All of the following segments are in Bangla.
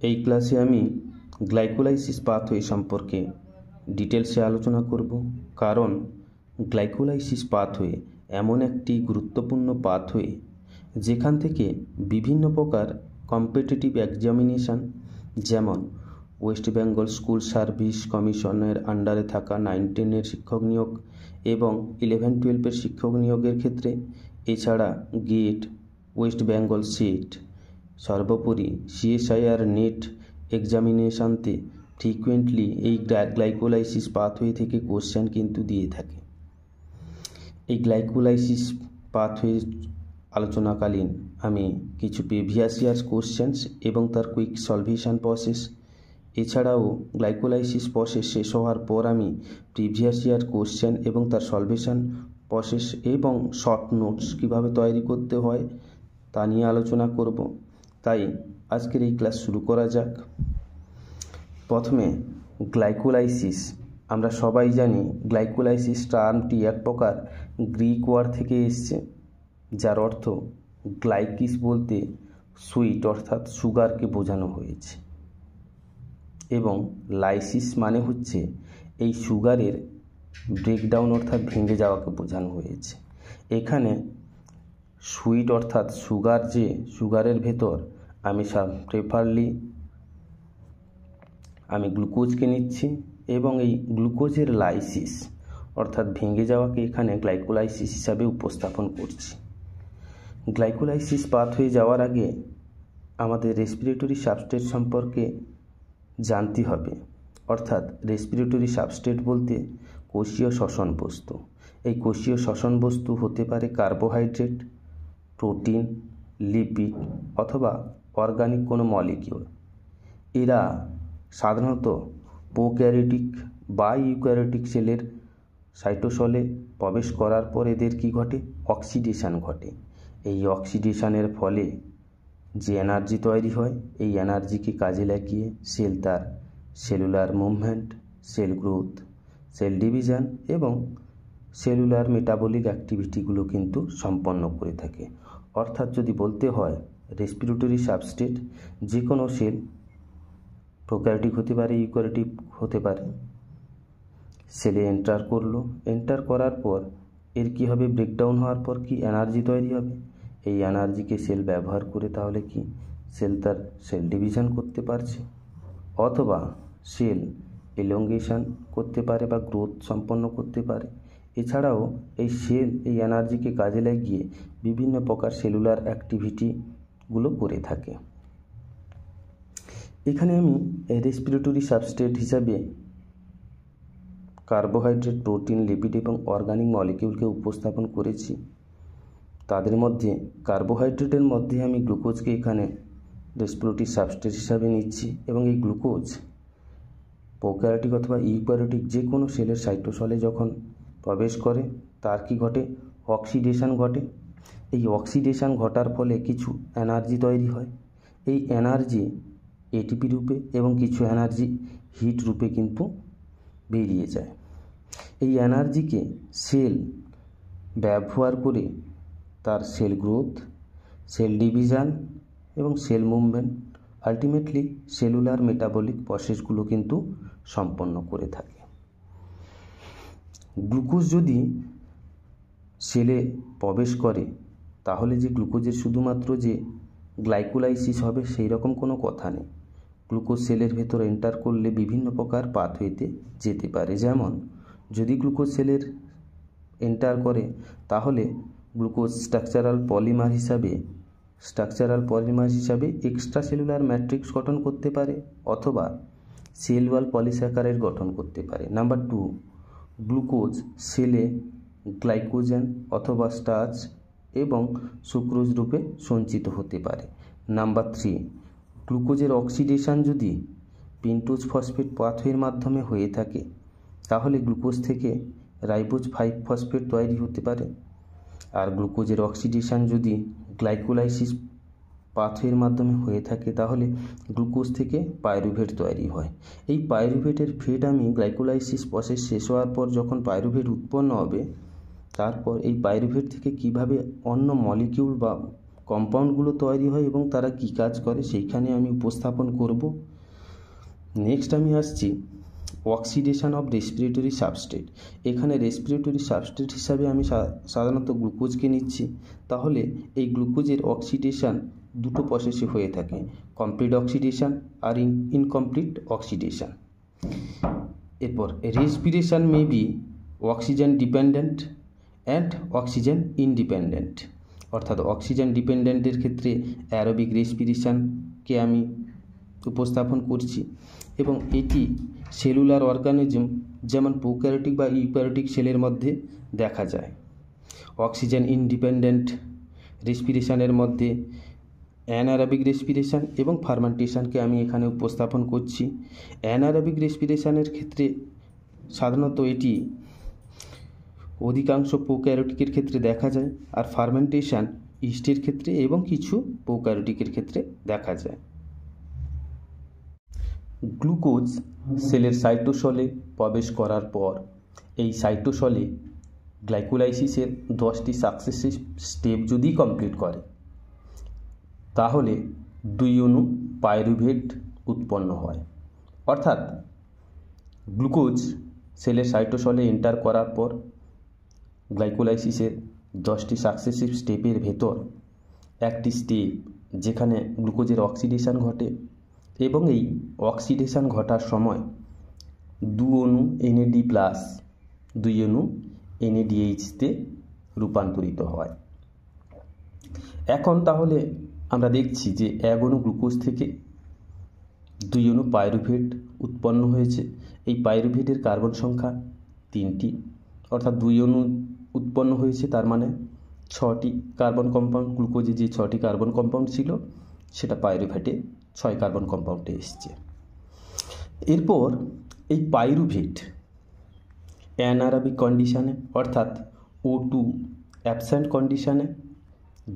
এই ক্লাসে আমি গ্লাইকোলাইসিস পাথওয়ে সম্পর্কে ডিটেলসে আলোচনা করব, কারণ গ্লাইকোলাইসিস পাথওয়ে এমন একটি গুরুত্বপূর্ণ পাথওয়ে যেখান থেকে বিভিন্ন প্রকার কম্পিটিটিভ এক্সামিনেশান, যেমন ওয়েস্ট বেঙ্গল স্কুল সার্ভিস কমিশনের আন্ডারে থাকা 9-10 শিক্ষক নিয়োগ এবং 11-12 শিক্ষক নিয়োগের ক্ষেত্রে, এছাড়া গেট, ওয়েস্ট বেঙ্গল সেট, সর্বোপরি সিএসআইআর নেট এক্সামিনেশানতে ফ্রিকুয়েন্টলি এই গ্লাইকোলাইসিস পাথওয়ে থেকে কোশ্চেন কিন্তু দিয়ে থাকে। এই গ্লাইকোলাইসিস পাথওয়ে আলোচনাকালীন আমি কিছু প্রিভিয়াস ইয়ার্স কোশ্চেন্স এবং তার কুইক সলভেশন প্রসেস, এছাড়াও গ্লাইকোলাইসিস প্রসেস শেষ হওয়ার পর আমি প্রিভিয়াস ইয়ার কোশ্চেন এবং তার সলভেশন প্রসেস এবং শর্ট নোটস কীভাবে তৈরি করতে হয় তা নিয়ে আলোচনা করব। তাই আজকের এই ক্লাস শুরু করা যাক। প্রথমে গ্লাইকোলাইসিস, আমরা সবাই জানি গ্লাইকোলাইসিস টার্মটি এক প্রকার গ্রিক ওয়ার্ড থেকে এসছে, যার অর্থ গ্লাইকিস বলতে সুইট অর্থাৎ সুগারকে বোঝানো হয়েছে, এবং লাইসিস মানে হচ্ছে এই সুগারের ব্রেকডাউন অর্থাৎ ভেঙে যাওয়াকে বোঝানো হয়েছে। এখানে সুইট অর্থাৎ সুগার, যে সুগারের ভেতর আমি গ্লুকোজকে নিচ্ছি এবং এই গ্লুকোজের লাইসিস অর্থাৎ ভেঙে যাওয়াকে এখানে গ্লাইকোলাইসিস হিসাবে উপস্থাপন করছি। গ্লাইকোলাইসিস পাথওয়ে যাওয়ার আগে আমাদের রেসপিরেটরি সাবস্ট্রেট সম্পর্কে জানতে হবে, অর্থাৎ রেসপিরেটরি সাবস্ট্রেট বলতে কোষীয় শ্বসন বস্তু। এই কোষীয় শ্বসন বস্তু হতে পারে কার্বোহাইড্রেট, প্রোটিন, লিপিড অথবা অর্গানিক কোনো মলিকিউল। এরা সাধারণত প্রোক্যারিওটিক বা ইউক্যারিওটিক সেলের সাইটোসলে প্রবেশ করার পর এদের কী ঘটে? অক্সিডেশন ঘটে। এই অক্সিডেশনের ফলে যে এনার্জি তৈরি হয়, এই এনার্জিকে কাজে লাগিয়ে সেল তার cellular movement, cell growth, cell division এবং সেলুলার মেটাবলিক অ্যাক্টিভিটিগুলো কিন্তু সম্পন্ন করে থাকে। অর্থাৎ যদি বলতে হয়, রেসপিরেটরি সাবস্ট্রেট যে কোনো সেল, প্রোক্যারিওটিক হতে পারে, ইউক্যারিওটিক হতে পারে, সেলে এন্টার করার পর এর কী হবে? ব্রেকডাউন হওয়ার পর কি এনার্জি তৈরি হবে। এই এনার্জিকে সেল ব্যবহার করে তাহলে কি সেল তার সেল ডিভিশন করতে পারছে, অথবা সেল এলঙ্গেশন করতে পারে বা গ্রোথ সম্পন্ন করতে পারে। এছাড়াও এই সেল এই এনার্জিকে কাজে লাগিয়ে বিভিন্ন প্রকার সেলুলার অ্যাক্টিভিটিগুলো করে থাকে। এখানে আমি রেসপিরেটরি সাবস্ট্রেট হিসাবে কার্বোহাইড্রেট, প্রোটিন, লিপিড এবং অর্গানিক মলিকিউলকে উপস্থাপন করেছি। তাদের মধ্যে কার্বোহাইড্রেটের মধ্যে আমি গ্লুকোজকে এখানে রেসপিরেটরি সাবস্ট্রেট হিসাবে নিচ্ছি, এবং এই গ্লুকোজ প্রোক্যারিওটিক অথবা ইউক্যারিওটিক যে কোনো সেলের সাইটোসলে যখন প্রবেশ করে তার কি ঘটে? অক্সিডেশন ঘটে। এই অক্সিডেশন ঘটার ফলে কিছু এনার্জি তৈরি হয়। এই এনার্জি এটিপি রূপে এবং কিছু এনার্জি হিট রূপে কিন্তু বেরিয়ে যায়। এই এনার্জিকে সেল ব্যবহার করে তার সেল গ্রোথ, সেল ডিভিশন এবং cell movement, ultimately cellular metabolic প্রসেসগুলো কিন্তু সম্পন্ন করে থাকে। গ্লুকোজ যদি সেলে প্রবেশ করে তাহলে যে গ্লুকোজের শুধুমাত্র যে গ্লাইকোলাইসিস হবে সেই রকম কোনো কথা নেই। গ্লুকোজ সেলের ভেতর এন্টার করলে বিভিন্ন প্রকার পাথওয়েতে যেতে পারে। যেমন যদি গ্লুকোজ সেলের এন্টার করে তাহলে গ্লুকোজ স্ট্রাকচারাল পলিমার হিসাবে এক্সট্রা সেলুলার ম্যাট্রিক্স গঠন করতে পারে, অথবা সেল ওয়াল পলিস্যাকারাইড গঠন করতে পারে। নাম্বার 2, গ্লুকোজ সেলে গ্লাইকোজেন অথবা স্টার্চ এবং সুক্রোজ রূপে সঞ্চিত হতে পারে। নাম্বার 3, গ্লুকোজের অক্সিডেশন যদি পেন্টোজ ফসফেট পাথওয়ের মাধ্যমে হয়ে থাকে তাহলে গ্লুকোজ থেকে রাইবোজ 5 ফসফেট তৈরি হতে পারে। আর গ্লুকোজের অক্সিডেশন যদি গ্লাইকোলাইসিস পাথওয়ের মাধ্যমে হয়ে থাকে তাহলে গ্লুকোজ থেকে পাইরুভেট তৈরি হয়। এই পাইরুভেটের ফেট আমি গ্লাইকোলাইসিস প্রসেস শেষ হওয়ার পর যখন পাইরুভেট উৎপন্ন হবে, তারপর এই পাইরুভেট থেকে কিভাবে অন্য মলিকিউল বা কম্পাউন্ডগুলো তৈরি হয় এবং তারা কী কাজ করে সেইখানে আমি উপস্থাপন করব। নেক্সট আমি আসছি অক্সিডেশন অফ রেসপিরেটরি সাবস্ট্রেট। এখানে রেসপিরেটরি সাবস্ট্রেট হিসাবে আমি সাধারণত গ্লুকোজকে নিচ্ছি। তাহলে এই গ্লুকোজের অক্সিডেশন দুটো প্রসেসে হয়ে থাকে, কমপ্লিট অক্সিডেশন আর ইনকমপ্লিট অক্সিডেশন। এরপর respiration may be oxygen dependent and oxygen independent, অর্থাৎ অক্সিজেন ডিপেন্ডেন্টের ক্ষেত্রে অ্যারোবিক রেসপিরেশনকে আমি উপস্থাপন করছি এবং এটি সেলুলার অর্গানিজম যেমন প্রোক্যারিওটিক বা ইউক্যারিওটিক সেলের মধ্যে দেখা যায়। অক্সিজেন ইনডিপেন্ডেন্ট রেসপিরেশনের মধ্যে অ্যানারোবিক রেসপিরেশন এবং ফার্মেন্টেশনকে আমি এখানে উপস্থাপন করছি। অ্যানারোবিক রেসপিরেশনের ক্ষেত্রে সাধারণত এটি অধিকাংশ প্রোক্যারিওটিকের ক্ষেত্রে দেখা যায়, আর ফার্মেন্টেশন ইস্টের ক্ষেত্রে এবং কিছু প্রোক্যারিওটিকের ক্ষেত্রে দেখা যায়। গ্লুকোজ সেলের সাইটোসলে প্রবেশ করার পর এই সাইটোসলে গ্লাইকোলাইসিসের 10টি সাকসেসিভ স্টেপ যদি কমপ্লিট করে তাহলে 2 অণু পাইরুভেট উৎপন্ন হয়। অর্থাৎ গ্লুকোজ সেলের সাইটোসলে এন্টার করার পর গ্লাইকোলাইসিসের 10টি সাকসেসিভ স্টেপের ভেতর একটি স্টেপ যেখানে গ্লুকোজের অক্সিডেশন ঘটে এবং এই অক্সিডেশন ঘটার সময় 2 অণু NAD+ 2 অণু NADH-তে রূপান্তরিত হয়। এখন তাহলে আমরা দেখছি যে 1 অণু গ্লুকোজ থেকে 2 অণু পাইরুভেট উৎপন্ন হয়েছে। এই পাইরুভেটের কার্বন সংখ্যা 3টি, অর্থাৎ 2 অণু উৎপন্ন হয়েছে, তার মানে 6টি কার্বন কম্পাউন্ড। গ্লুকোজে যে 6টি কার্বন কম্পাউন্ড ছিল সেটা পাইরুভেটে 6 কার্বন কম্পাউন্ডে এসছে। এরপর এই পাইরুভেট অ্যানারোবিক কন্ডিশনে অর্থাৎ O2 অ্যাবসেন্ট কন্ডিশনে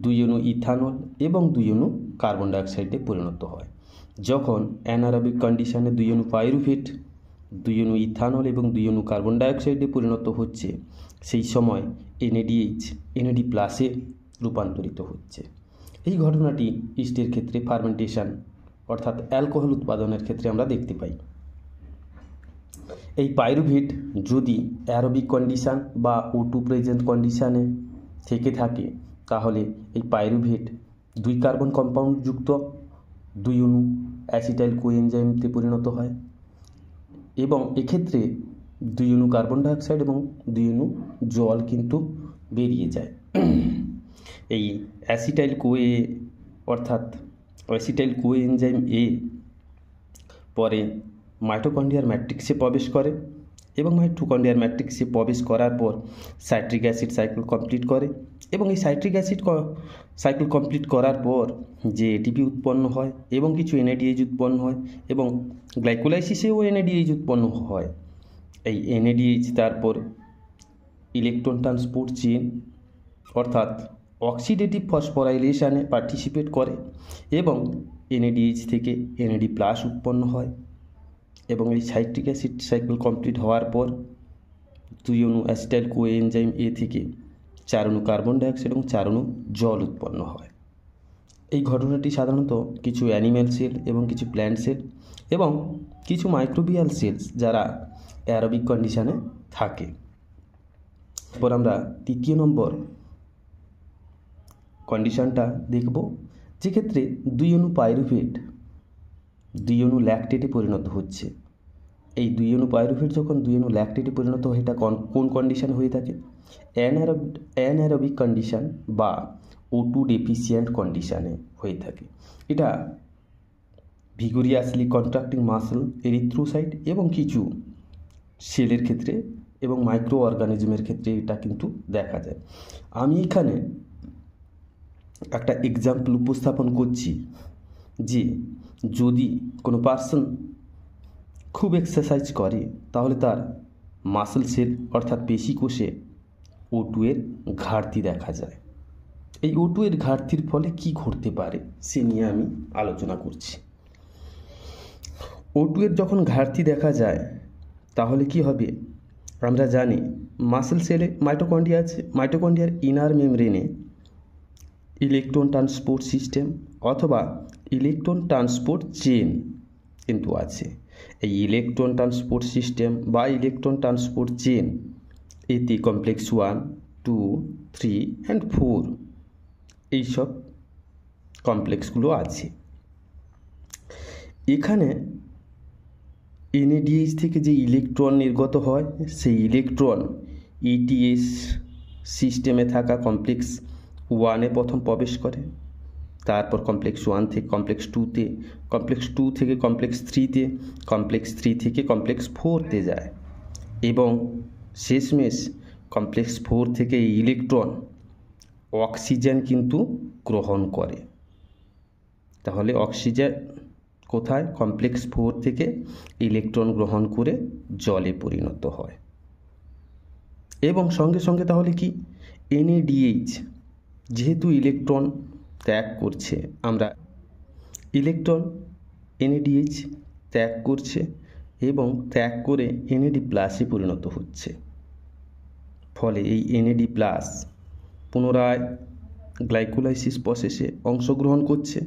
2 অণু ইথানল এবং 2 অণু কার্বন ডাইঅক্সাইডে পরিণত হয়। যখন অ্যানারোবিক কন্ডিশনে 2 অণু পাইরুভেট 2 অণু ইথানল এবং 2 অণু কার্বন ডাইঅক্সাইডে পরিণত হচ্ছে, সেই সময় NADH NAD+-এ রূপান্তরিত হচ্ছে। এই ঘটনাটি ইস্টের ক্ষেত্রে ফার্মেন্টেশন অর্থাৎ অ্যালকোহল উৎপাদনের ক্ষেত্রে আমরা দেখতে পাই। এই পাইরুভেট যদি অ্যারোবিক কন্ডিশন বা O2 প্রেজেন্ট কন্ডিশনে থেকে থাকে তাহলে এই পাইরুভেট 2 কার্বন কম্পাউন্ড যুক্ত 2 অণু অ্যাসিটাইল কোএনজাইমতে পরিণত হয় এবং এক্ষেত্রে 2 অণু কার্বন ডাইঅক্সাইড এবং 2 অণু জল কিন্তু বেরিয়ে যায়। এই অ্যাসিটাইল কোএ অর্থাৎ অ্যাসিটাইল কোএনজাইম A পরে মাইটোকন্ড্রিয়ার ম্যাট্রিক্সে প্রবেশ করে এবং মাইটোকন্ড্রিয়ার ম্যাট্রিক্সে প্রবেশ করার পর সাইট্রিক অ্যাসিড সাইকেল কমপ্লিট করে এবং এই সাইট্রিক অ্যাসিড সাইকেল কমপ্লিট করার পর যে ATP উৎপন্ন হয় এবং কিছু NADH উৎপন্ন হয় এবং গ্লাইকোলাইসিসেও NADH উৎপন্ন হয়। এই NADH তারপর ইলেকট্রন ট্রান্সপোর্ট চেইন অর্থাৎ অক্সিডেটিভ ফসফোরাইলেশনে পার্টিসিপেট করে এবং NADH থেকে NAD+ উৎপন্ন হয় এবং এই সাইট্রিক অ্যাসিড সাইকেল কমপ্লিট হওয়ার পর 2 অণু অ্যাসিটাইল কোএনজাইম A থেকে 4 অণু কার্বন ডাইঅক্সাইড এবং 4 অণু জল উৎপন্ন হয়। এই ঘটনাটি সাধারণত কিছু অ্যানিম্যাল সেল এবং কিছু প্ল্যান্ট সেল এবং কিছু মাইক্রোবিয়াল সেলস যারা অ্যারোবিক কন্ডিশনে থাকে। এরপর আমরা 3 নম্বর কন্ডিশনটা দেখব, যেক্ষেত্রে 2 অণু পাইরুভেট 2 অণু ল্যাকটেটে পরিণত হচ্ছে। এই 2 অণু পাইরুভেট যখন 2 অণু ল্যাকটেটে পরিণত হয় এটা কোন কন্ডিশনে হয়ে থাকে? অ্যানারোবিক কন্ডিশন বা O2 ডেফিসিয়েন্ট কন্ডিশনে হয়ে থাকে। এটা ভিগোরিয়াসলি কন্ট্রাক্টিং মাসল এরিথ্রোসাইট এবং কিছু সেলের ক্ষেত্রে এবং মাইক্রো অর্গানিজমের ক্ষেত্রে এটা কিন্তু দেখা যায়। আমি এখানে একটা এক্সাম্পল উপস্থাপন করছি যে যদি কোনো পার্সন খুব এক্সারসাইজ করে তাহলে তার মাসল সেল অর্থাৎ পেশি কোষে O2 এর ঘাটতি দেখা যায়। এই O2 এর ঘাটতির ফলে কি ঘটতে পারে সে নিয়ে আমি আলোচনা করছি। O2 এর যখন ঘাটতি দেখা যায় তাহলে কি হবে? আমরা জানি মাসল সেলে মাইটোকন্ড্রিয়া আছে, মাইটোকন্ড্রিয়ার ইনার মেমব্রেনে ইলেকট্রন ট্রান্সপোর্ট সিস্টেম অথবা ইলেকট্রন ট্রান্সপোর্ট চেন কিন্তু আছে। এই ইলেকট্রন ট্রান্সপোর্ট সিস্টেম বা ইলেকট্রন ট্রান্সপোর্ট চেন এতে কমপ্লেক্স 1, 2, 3 অ্যান্ড 4 এইসব কমপ্লেক্সগুলো আছে। এখানে NADH থেকে যে ইলেকট্রন নির্গত হয় সেই ইলেকট্রন ETS সিস্টেমে থাকা কমপ্লেক্স 1-এ প্রথম প্রবেশ করে, তারপর কমপ্লেক্স 1 থেকে কমপ্লেক্স 2-তে, কমপ্লেক্স 2 থেকে কমপ্লেক্স 3-তে, কমপ্লেক্স 3 থেকে কমপ্লেক্স 4-তে যায় এবং শেষমেশ কমপ্লেক্স 4 থেকে এই ইলেকট্রন অক্সিজেন কিন্তু গ্রহণ করে। তাহলে অক্সিজেন কোথায়? কমপ্লেক্স 4 থেকে ইলেকট্রন গ্রহণ করে জলে পরিণত হয়। এবং সঙ্গে সঙ্গে তাহলে কি NADH যেহেতু ইলেকট্রন ত্যাগ করছে, আমরা ইলেকট্রন NADH ত্যাগ করছে এবং ত্যাগ করে NAD+ পরিণত হচ্ছে। ফলে এই NAD+ পুনরায় গ্লাইকোলাইসিস প্রসেসে অংশগ্রহণ করছে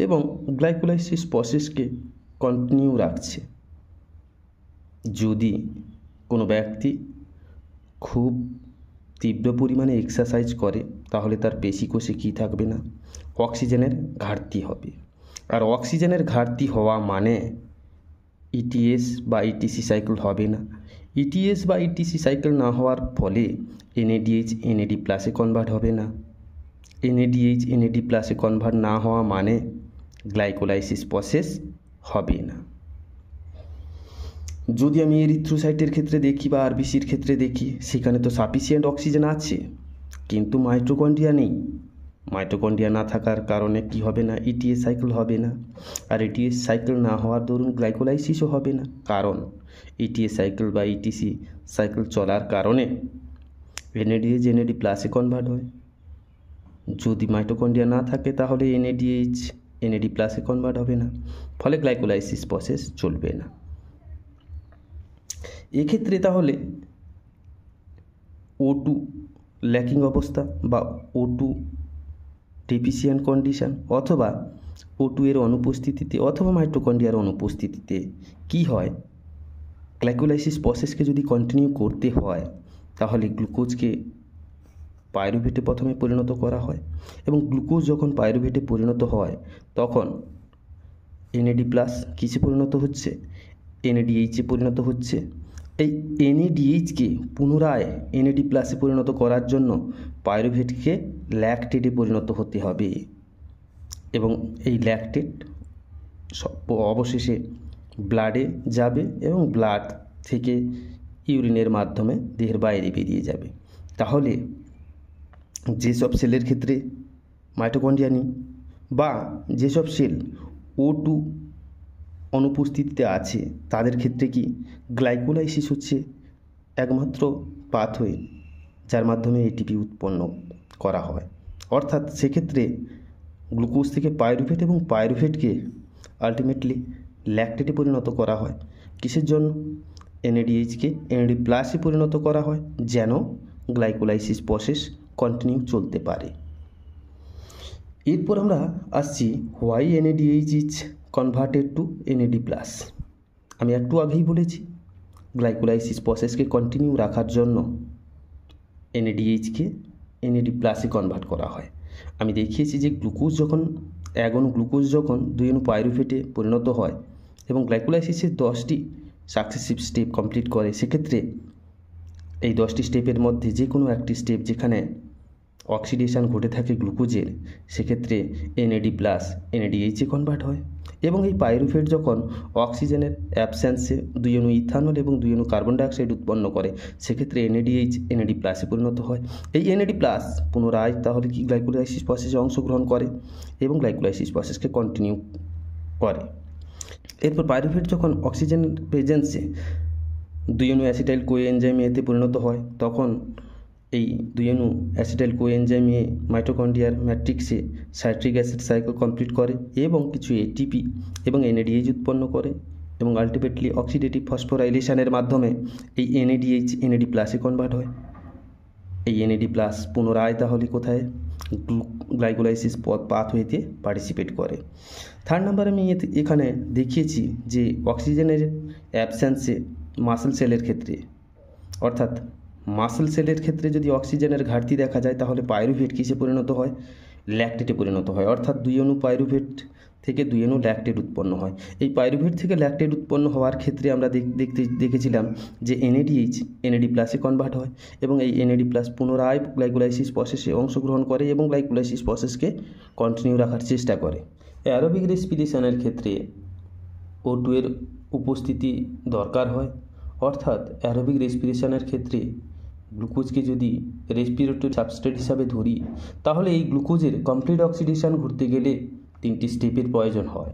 এবং গ্লাইকোলাইসিস প্রসেসকে কন্টিনিউ রাখছে। যদি কোনো ব্যক্তি খুব তীব্র পরিমাণে এক্সারসাইজ করে তাহলে তার পেশিকোষে কী থাকবে না? অক্সিজেনের ঘাটতি হবে। আর অক্সিজেনের ঘাটতি হওয়া মানে ETS বা ETC সাইকেল হবে না। ETS বা ETC সাইকেল না হওয়ার ফলে NADH NAD+ কনভার্ট হবে না। NADH NAD+ কনভার্ট না হওয়া মানে গ্লাইকোলাইসিস প্রসেস হবে না। যদি আমি এরিথ্রোসাইটের ক্ষেত্রে দেখি বা RBCর ক্ষেত্রে দেখি, সেখানে তো সাফিসিয়েন্ট অক্সিজেন আছে কিন্তু মাইটোকন্ড্রিয়া নেই। মাইটোকন্ড্রিয়া না থাকার কারণে কি হবে না? ETS সাইকেল হবে না। আর ETS সাইকেল না হওয়ার দরুন গ্লাইকোলাইসিসও হবে না, কারণ ETS সাইকেল বা ETC সাইকেল চলার কারণে NADH NAD+ কনভার্ট হয়। যদি মাইটোকন্ড্রিয়া না থাকে তাহলে NADH NAD+ কনভার্ট হবে না, ফলে গ্লাইকোলাইসিস প্রসেস চলবে না। এক্ষেত্রে তাহলে O2 ল্যাকিং অবস্থা বা O2 ডেফিসিয়েন্ট কন্ডিশন অথবা O2 এর অনুপস্থিতিতে অথবা মাইটোকন্ড্রিয়ার অনুপস্থিতিতে কি হয়? গ্লাইকোলাইসিস প্রসেসকে যদি কন্টিনিউ করতে হয় তাহলে গ্লুকোজকে পাইরুভেটে প্রথমে পরিণত করা হয় এবং গ্লুকোজ যখন পাইরুভেটে পরিণত হয় তখন NAD+ কিসে পরিণত হচ্ছে? NADH পরিণত হচ্ছে। এই NADHকে পুনরায় NAD+ পরিণত করার জন্য পাইরুভেটকে ল্যাকটেটে পরিণত হতে হবে এবং এই ল্যাকটেট অবশেষে ব্লাডে যাবে এবং ব্লাড থেকে ইউরিনের মাধ্যমে দেহের বাইরে বেরিয়ে যাবে। তাহলে যেসব সেলের ক্ষেত্রে মাইটোকন্ড্রিয়া নেই বা যেসব সেল O2 অনুপস্থিতিতে আছে তাদের ক্ষেত্রে কি গ্লাইকোলাইসিস হচ্ছে একমাত্র পাথওয়ে যার মাধ্যমে ATP উৎপন্ন করা হয়। অর্থাৎ সেক্ষেত্রে গ্লুকোজ থেকে পাইরুভেট এবং পাইরুভেটকে আলটিমেটলি ল্যাকটেটে পরিণত করা হয়। কিসের জন্য? NADHকে NAD+ পরিণত করা হয় যেন গ্লাইকোলাইসিস প্রসেস কন্টিনিউ চলতে পারে। এরপর আমরা আসছি why NADH is converted to NAD+। আমি একটু আগেই বলেছি গ্লাইকোলাইসিস প্রসেসকে কন্টিনিউ রাখার জন্য NADHকে NAD+ কনভার্ট করা হয়। আমি দেখিয়েছি যে গ্লুকোজ যখন 1 অণু গ্লুকোজ যখন 2 অণু পাইরুভেটে পরিণত হয় এবং গ্লাইকোলাইসিসের 10টি সাকসেসিভ স্টেপ কমপ্লিট করে, সেক্ষেত্রে এই 10টি স্টেপের মধ্যে যে কোনো একটি স্টেপ যেখানে অক্সিডেশন ঘটে থাকে গ্লুকোজের, সেক্ষেত্রে NAD+ NADH কনভার্ট হয় এবং এই পাইরুভেট যখন অক্সিজেনের অ্যাবসেন্সে 2 অণু ইথানল এবং 2 অণু কার্বন ডাইঅক্সাইড উৎপন্ন করে, সেক্ষেত্রে NADH NAD+ পরিণত হয়। এই NAD+ পুনরায় তাহলে কি গ্লাইকোলাইসিস প্রসেসে অংশগ্রহণ করে এবং গ্লাইকোলাইসিস প্রসেসকে কন্টিনিউ করে। এরপর পাইরুভেট যখন অক্সিজেনের প্রেজেন্সে 2 অণু অ্যাসিটাইল কোএনজাইম এতে পরিণত হয়, তখন এই 2 অণু অ্যাসিটাইল কোএনজাইম এ মাইটোকন্ড্রিয়ার ম্যাট্রিক্সে সাইট্রিক অ্যাসিড সাইকেল কমপ্লিট করে এবং কিছু ATP এবং NADH উৎপন্ন করে এবং আলটিমেটলি অক্সিডেটিভ ফসফোরাইলেশনের মাধ্যমে এই NADH NAD+ কনভার্ট হয়। এই NAD+ পুনরায় তাহলে কোথায় গ্লাইকোলাইসিস পাথওয়েতে পার্টিসিপেট করে। থার্ড নাম্বার আমি এখানে দেখিয়েছি যে অক্সিজেনের অ্যাবসেন্সে মাসল সেলের ক্ষেত্রে, অর্থাৎ মাসল সেলের ক্ষেত্রে যদি অক্সিজেনের ঘাটতি দেখা যায় তাহলে পাইরুভেট কিসে পরিণত হয়, ল্যাকটেটে পরিণত হয়। অর্থাৎ 2 অণু পাইরুভেট থেকে 2 অণু ল্যাকটেট উৎপন্ন হয়। এই পাইরুভেট থেকে ল্যাকটেট উৎপন্ন হওয়ার ক্ষেত্রে আমরা দেখেছিলাম যে NADH NAD+ কনভার্ট হয় এবং এই NAD+ পুনরায় গ্লাইকোলাইসিস প্রসেসে অংশগ্রহণ করে এবং গ্লাইকোলাইসিস প্রসেসকে কন্টিনিউ রাখার চেষ্টা করে। অ্যারোবিক রেসপিরেশনের ক্ষেত্রে O2 এর উপস্থিতি দরকার হয়। অর্থাৎ অ্যারোবিক রেসপিরেশনের ক্ষেত্রে গ্লুকোজকে যদি রেসপিরেটরি সাবস্ট্রেট হিসাবে ধরি তাহলে এই গ্লুকোজের কমপ্লিট অক্সিডেশন ঘটতে গেলে 3টি স্টেপের প্রয়োজন হয়।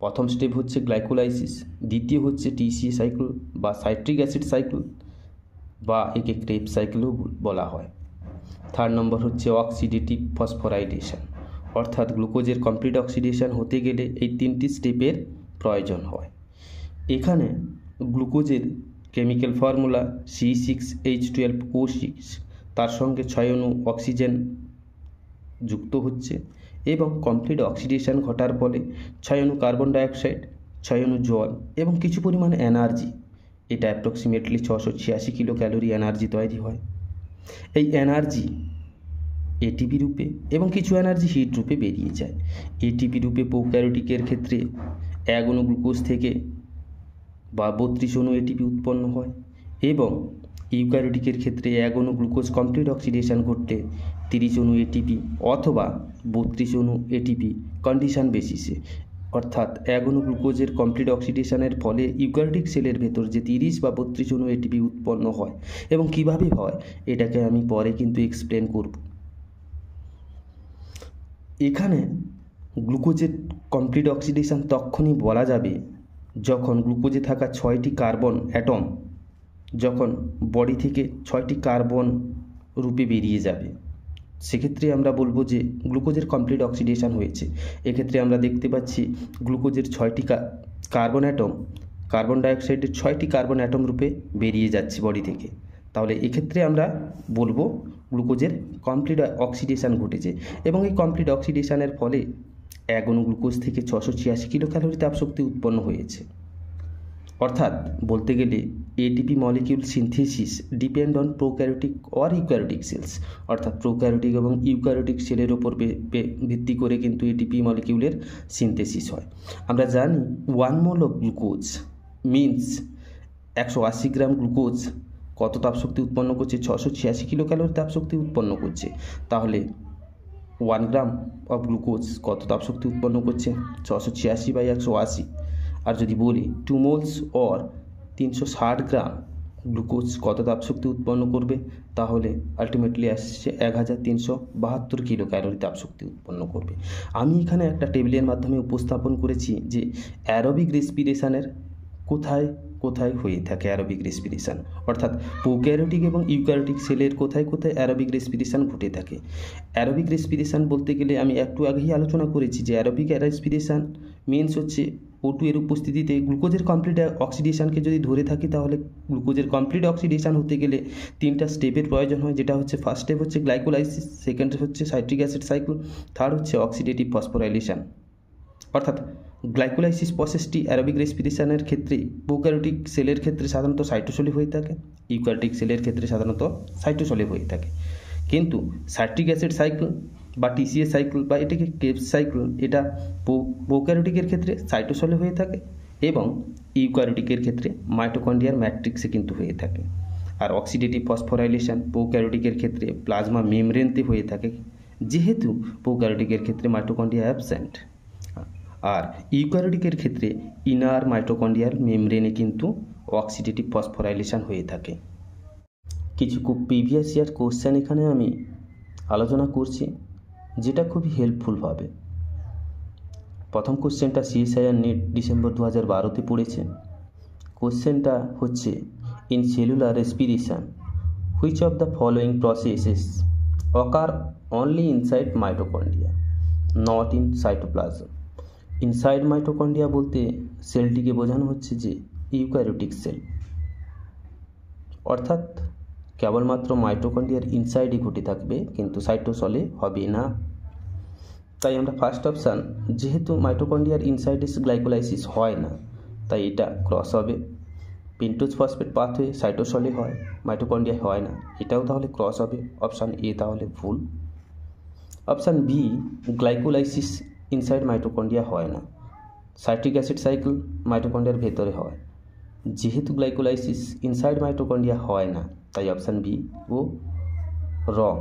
প্রথম স্টেপ হচ্ছে গ্লাইকোলাইসিস, দ্বিতীয় হচ্ছে TCA সাইকেল বা সাইট্রিক অ্যাসিড সাইকেল বা একে ক্রেব সাইকেলও বলা হয়। থার্ড নম্বর হচ্ছে অক্সিডেটিভ ফসফোরাইলেশন, অর্থাৎ গ্লুকোজের কমপ্লিট অক্সিডেশন হতে গেলে এই 3টি স্টেপের প্রয়োজন হয়। এখানে গ্লুকোজের কেমিক্যাল ফর্মুলা C6H12O6, তার সঙ্গে 6 অণু অক্সিজেন যুক্ত হচ্ছে এবং কমপ্লিট অক্সিডেশন ঘটার ফলে 6 অণু কার্বন ডাইঅক্সাইড, 6 অণু জল এবং কিছু পরিমাণ এনার্জি, এটা অ্যাপ্রক্সিমেটলি 686 কিলো ক্যালোরি এনার্জি তৈরি হয়। এই এনার্জি ATP রূপে এবং কিছু এনার্জি হিট রূপে বেরিয়ে যায়। ATP রূপে প্রোক্যারিওটিকের ক্ষেত্রে 1 অণু গ্লুকোজ থেকে বা 32 অণু ATP উৎপন্ন হয় এবং ইউক্যারিওটিকের ক্ষেত্রে 1 অণু গ্লুকোজ কমপ্লিট অক্সিডেশন ঘটলে 30 অণু ATP অথবা 32 অণু ATP কন্ডিশন বেসিসে, অর্থাৎ 1 অণু গ্লুকোজের কমপ্লিট অক্সিডেশনের ফলে ইউক্যারিওটিক সেলের ভেতর যে 30 বা 32 অণু ATP উৎপন্ন হয় এবং কিভাবে হয় এটাকে আমি পরে কিন্তু এক্সপ্লেন করব। এখানে গ্লুকোজের কমপ্লিট অক্সিডেশন তখনই বলা যাবে যখন গ্লুকোজে থাকা 6টি কার্বন অ্যাটম যখন বডি থেকে 6টি কার্বন রূপে বেরিয়ে যাবে, সেক্ষেত্রে আমরা বলবো যে গ্লুকোজের কমপ্লিট অক্সিডেশন হয়েছে। এক্ষেত্রে আমরা দেখতে পাচ্ছি গ্লুকোজের 6টি কার্বন অ্যাটম কার্বন ডাইঅক্সাইডের 6টি কার্বন অ্যাটম রূপে বেরিয়ে যাচ্ছে বডি থেকে। তাহলে এক্ষেত্রে আমরা বলবো গ্লুকোজের কমপ্লিট অক্সিডেশন ঘটেছে এবং এই কমপ্লিট অক্সিডেশনের ফলে 1 অণু গ্লুকোজ থেকে 686 কিলো ক্যালোরি তাপশক্তি উৎপন্ন হয়েছে। অর্থাৎ বলতে গেলে ATP molecule synthesis depend on prokaryotic or eukaryotic cells, অর্থাৎ প্রোক্যারিওটিক এবং ইউক্যারিওটিক সেলের ওপর ভিত্তি করে কিন্তু ATP মলিকিউলের সিনথেসিস হয়। আমরা জানি 1 mole of glucose means 180 gram glucose কত তাপশক্তি উৎপন্ন করছে, 686 কিলো ক্যালোরি তাপশক্তি উৎপন্ন করছে। তাহলে 1 গ্রাম অফ গ্লুকোজ কত তাপশক্তি উৎপন্ন করছে, 686/180। আর যদি বলি 2 মোলস অর 360 গ্রাম গ্লুকোজ কত তাপশক্তি উৎপন্ন করবে, তাহলে আলটিমেটলি আসছে 1372 কিলো ক্যালোরি তাপশক্তি উৎপন্ন করবে। আমি এখানে একটা টেবিলের মাধ্যমে উপস্থাপন করেছি যে অ্যারোবিক রেসপিরেশনের কোথায় কোথায় হয়ে থাকে অ্যারোবিক রেসপিরেশন, অর্থাৎ প্রোক্যারিওটিক এবং ইউক্যারিওটিক সেলের কোথায় কোথায় অ্যারোবিক রেসপিরেশন ঘটে থাকে। অ্যারোবিক রেসপিরেশন বলতে গেলে আমি একটু আগেই আলোচনা করেছি যে অ্যারোবিক রেসপিরেশন মিনস হচ্ছে O2 এর উপস্থিতিতে গ্লুকোজের কমপ্লিট অক্সিডেশনকে যদি ধরে থাকি তাহলে গ্লুকোজের কমপ্লিট অক্সিডেশন হতে গেলে 3টা স্টেপের প্রয়োজন হয়, যেটা হচ্ছে ফার্স্ট স্টেপ হচ্ছে গ্লাইকোলাইসিস, সেকেন্ড হচ্ছে সাইট্রিক অ্যাসিড সাইকেল, থার্ড হচ্ছে অক্সিডেটিভ ফসফোরাইলেশন। অর্থাৎ গ্লাইকোলাইসিস প্রসেসটি অ্যারোবিক রেসপিরেশনের ক্ষেত্রে প্রোক্যারিওটিক সেলের ক্ষেত্রে সাধারণত সাইটোসোলে হয়ে থাকে, ইউক্যারিওটিক সেলের ক্ষেত্রে সাধারণত সাইটোসোলে হয়ে থাকে। কিন্তু সাইট্রিক অ্যাসিড সাইকেল বা TCA সাইকেল বা এটাকে ক্রেবস সাইকেল, এটা প্রোক্যারিওটিকের ক্ষেত্রে সাইটোসোলে হয়ে থাকে এবং ইউক্যারিওটিকের ক্ষেত্রে মাইটোকন্ড্রিয়ার ম্যাট্রিক্সে কিন্তু হয়ে থাকে। আর অক্সিডেটিভ ফসফোরাইলেশন প্রোক্যারিওটিকের ক্ষেত্রে প্লাজমা মেমব্রেনতে হয়ে থাকে, যেহেতু প্রোক্যারিওটিকের ক্ষেত্রে মাইটোকন্ড্রিয়া অ্যাবসেন্ট। আর ইউক্যারিওটিকের ক্ষেত্রে ইনার মাইটোকন্ড্রিয়াল মেমব্রেনে কিন্তু অক্সিডেটিভ ফসফোরাইলেশন হয়ে থাকে। কিছু খুব প্রিভিয়াস ইয়ার কোশ্চেন এখানে আমি আলোচনা করছি যেটা খুবই হেল্পফুল হবে। প্রথম কোশ্চেনটা CSIR নেট ডিসেম্বর 2012-তে পড়েছে। কোশ্চেনটা হচ্ছে in cellular respiration which of the following processes ochre only inside mitochondria not in cytoplasm. Inside mitochondria বলতে সেলটিকে বোঝানো হচ্ছে যে ইউক্যারিওটিক সেল, অর্থাৎ কেবলমাত্র মাইটোকন্ড্রিয়ার ইনসাইডে ঘটে থাকবে, কিন্তু সাইটোসলে হবে না। তাই আমরা ফার্স্ট অপশান, যেহেতু মাইটোকন্ড্রিয়ার ইনসাইডে গ্লাইকোলাইসিস হয় না, তাই এটা ক্রস হবে। পেন্টোজ ফসফেট পাথওয়ে সাইটোসলে হয়, মাইটোকন্ড্রিয়ায় হয় না, এটাও তাহলে ক্রস হবে। অপশান এ তাহলে ভুল। Option B, glycolysis inside mitochondria হয় না, সাইট্রিক অ্যাসিড সাইকেল মাইটোকন্ড্রিয়ার ভেতরে হয়। যেহেতু গ্লাইকোলাইসিস ইনসাইড মাইটোকন্ড্রিয়া হয় না, তাই অপশান বি ও wrong.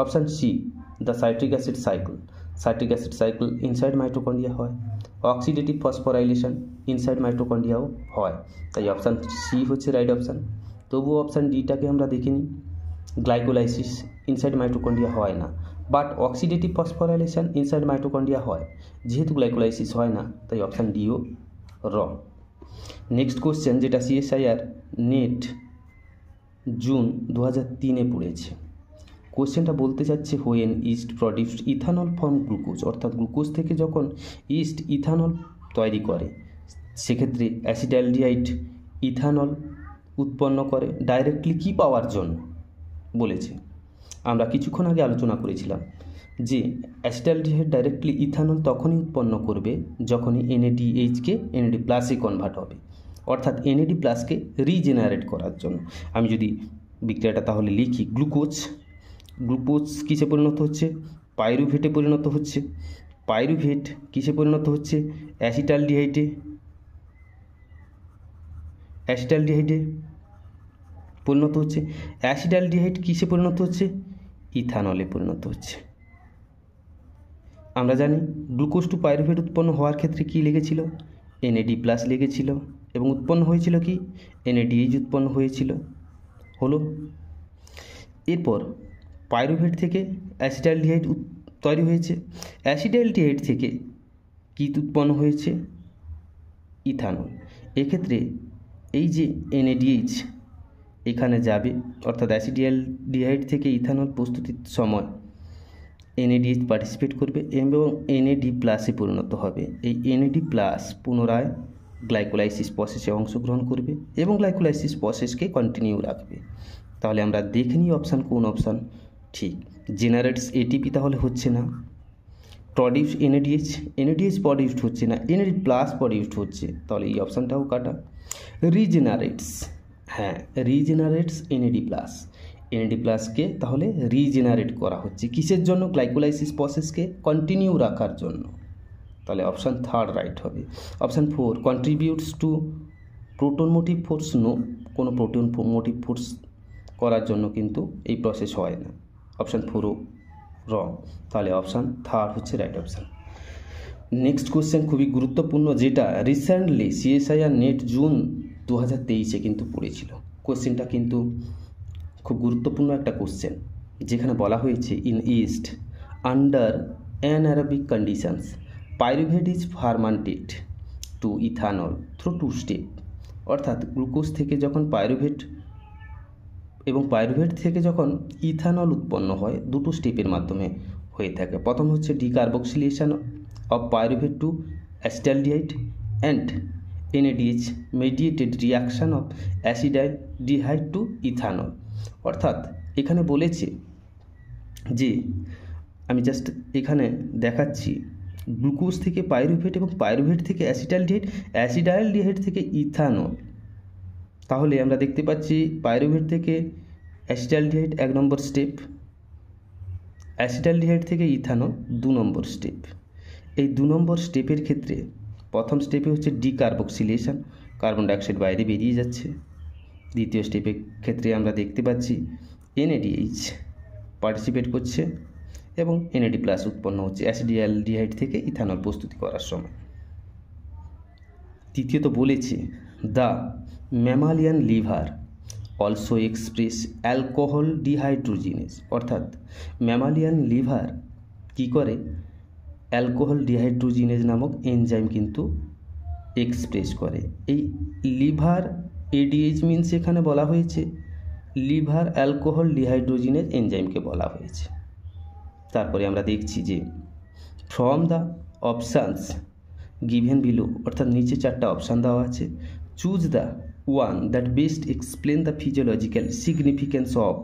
Option C, the citric acid cycle inside mitochondria হয়। অক্সিডেটিভ ফসফোরাইলেশন ইনসাইড মাইটোকন্ড্রিয়াও হয়, তাই অপশান সি হচ্ছে রাইট অপশান। তবুও অপশান ডিটাকে আমরা দেখে নিই। গ্লাইকোলাইসিস ইনসাইড মাইটোকন্ড্রিয়া হয় না, but oxidative phosphorylation inside mitochondria হয়। যেহেতু গ্লাইকোলাইসিস হয় না, তাই অপশান ডিও রং। নেক্সট কোশ্চেন, যেটা CSIR নেট জুন 2003-এ পড়েছে। কোশ্চেনটা বলতে চাচ্ছে, when yeast produced ethanol from glucose, অর্থাৎ গ্লুকোজ থেকে যখন ইস্ট ইথানল তৈরি করে, সেক্ষেত্রে অ্যাসিডালডিহাইড ইথানল উৎপন্ন করে ডাইরেক্টলি কি পাওয়ার জন্য বলেছে। আমরা কিছুক্ষণ আগে আলোচনা করেছিলাম যে অ্যাসিডালডিহাইড ডাইরেক্টলি ইথানল তখনই উৎপন্ন করবে যখনই NADH-কে NAD+ কনভার্ট হবে, অর্থাৎ NAD+কে রিজেনারেট করার জন্য। আমি যদি বিক্রিয়াটা তাহলে লিখি, গ্লুকোজ কিসে পরিণত হচ্ছে? পাইরুভেটে পরিণত হচ্ছে। পাইরুভেট কিসে পরিণত হচ্ছে? অ্যাসিটালডিহাইডে পরিণত হচ্ছে। অ্যাসিটালডিহাইড কিসে পরিণত হচ্ছে? ইথানলে পরিণত হচ্ছে। আমরা জানি গ্লুকোজ টু পাইরুভেট উৎপন্ন হওয়ার ক্ষেত্রে কি লেগেছিল? NAD+ লেগেছিল, এবং উৎপন্ন হয়েছিল কি? NADH উৎপন্ন হয়েছিল। হলো। এরপর পাইরুভেট থেকে অ্যাসিটালডিহাইড তৈরি হয়েছে। অ্যাসিটালডিহাইড থেকে কি উৎপন্ন হয়েছে? ইথানল। এক্ষেত্রে এই যে NADH এখানে যাবে, অর্থাৎ অ্যাসিটালডিহাইড থেকে ইথানল প্রস্তুতির সময় NADH পার্টিসিপেট করবে এবং NAD+ পরিণত হবে। এই NAD+ পুনরায় গ্লাইকোলাইসিস প্রসেসে অংশগ্রহণ করবে এবং গ্লাইকোলাইসিস প্রসেসকে কন্টিনিউ রাখবে। তাহলে আমরা দেখে নিই অপশান কোন অপশান ঠিক। জেনারেটস ATP তাহলে হচ্ছে না। প্রডিউস NADH প্রডিউসড হচ্ছে না, NAD+ প্রডিউসড হচ্ছে, তাহলে এই অপশানটাও কাটা। রিজেনারেটস, হ্যাঁ রিজেনারেটস NAD+কে তাহলে রিজেনারেট করা হচ্ছে কিসের জন্য? গ্লাইকোলাইসিস প্রসেসকে কন্টিনিউ রাখার জন্য। তাহলে অপশান থার্ড রাইট হবে। Option 4, contributes to proton motive force. No, কোনো প্রোটন মোটিভ ফোর্স করার জন্য কিন্তু এই প্রসেস হয় না। অপশান 4ও রং, তাহলে অপশান থার্ড হচ্ছে রাইট অপশান। নেক্সট কোশ্চেন খুবই গুরুত্বপূর্ণ, যেটা রিসেন্টলি CSIR নেট জুন 2023-এ কিন্তু পড়েছিল। কোশ্চেনটা কিন্তু খুব গুরুত্বপূর্ণ একটা কোশ্চেন, যেখানে বলা হয়েছে in yeast under anaerobic conditions pyruvate is fermented to ethanol through 2 step. অর্থাৎ গ্লুকোজ থেকে যখন পাইরুভেট থেকে যখন ইথানল উৎপন্ন হয়, 2টো স্টেপের মাধ্যমে হয়ে থাকে। প্রথম হচ্ছে decarboxylation of pyruvate to acetaldehyde and NADH mediated reaction of acetaldehyde to ethanol. অর্থাৎ এখানে বলেছে যে, আমি জাস্ট এখানে দেখাচ্ছি, গ্লুকোজ থেকে পাইরুভেট এবং পাইরুভেট থেকে অ্যাসিডালডিহাইড থেকে ইথানল। তাহলে আমরা দেখতে পাচ্ছি পাইরুভেট থেকে অ্যাসিটালডিহাইড 1 নম্বর স্টেপ, অ্যাসিটালডিহাইড থেকে ইথানল 2 নম্বর স্টেপ। এই 2 নম্বর স্টেপের ক্ষেত্রে প্রথম স্টেপে হচ্ছে ডিকার্বক্সিলেশন, কার্বন ডাইঅক্সাইড বাইরে বেরিয়ে যাচ্ছে। দ্বিতীয় স্টেপের ক্ষেত্রে আমরা দেখতে পাচ্ছি NADH পার্টিসিপেট করছে এবং NAD+ উৎপন্ন হচ্ছে অ্যাসিডালডিহাইড থেকে ইথানল প্রস্তুতি করার সময়। তৃতীয়ত বলেছে the mammalian liver also express alcohol dehydrogenase. অর্থাৎ ম্যামালিয়ান লিভার কি করে? অ্যালকোহল ডিহাইড্রোজিনেজ নামক এনজাইম কিন্তু এক্সপ্রেস করে। এই লিভার ADH মিনস এখানে বলা হয়েছে লিভার অ্যালকোহল ডিহাইড্রোজিনেজ এনজাইমকে বলা হয়েছে। তারপরে আমরা দেখছি যে from the options given below, অর্থাৎ নিচে 4টা অপশান দেওয়া আছে, choose the one that best explain the physiological significance of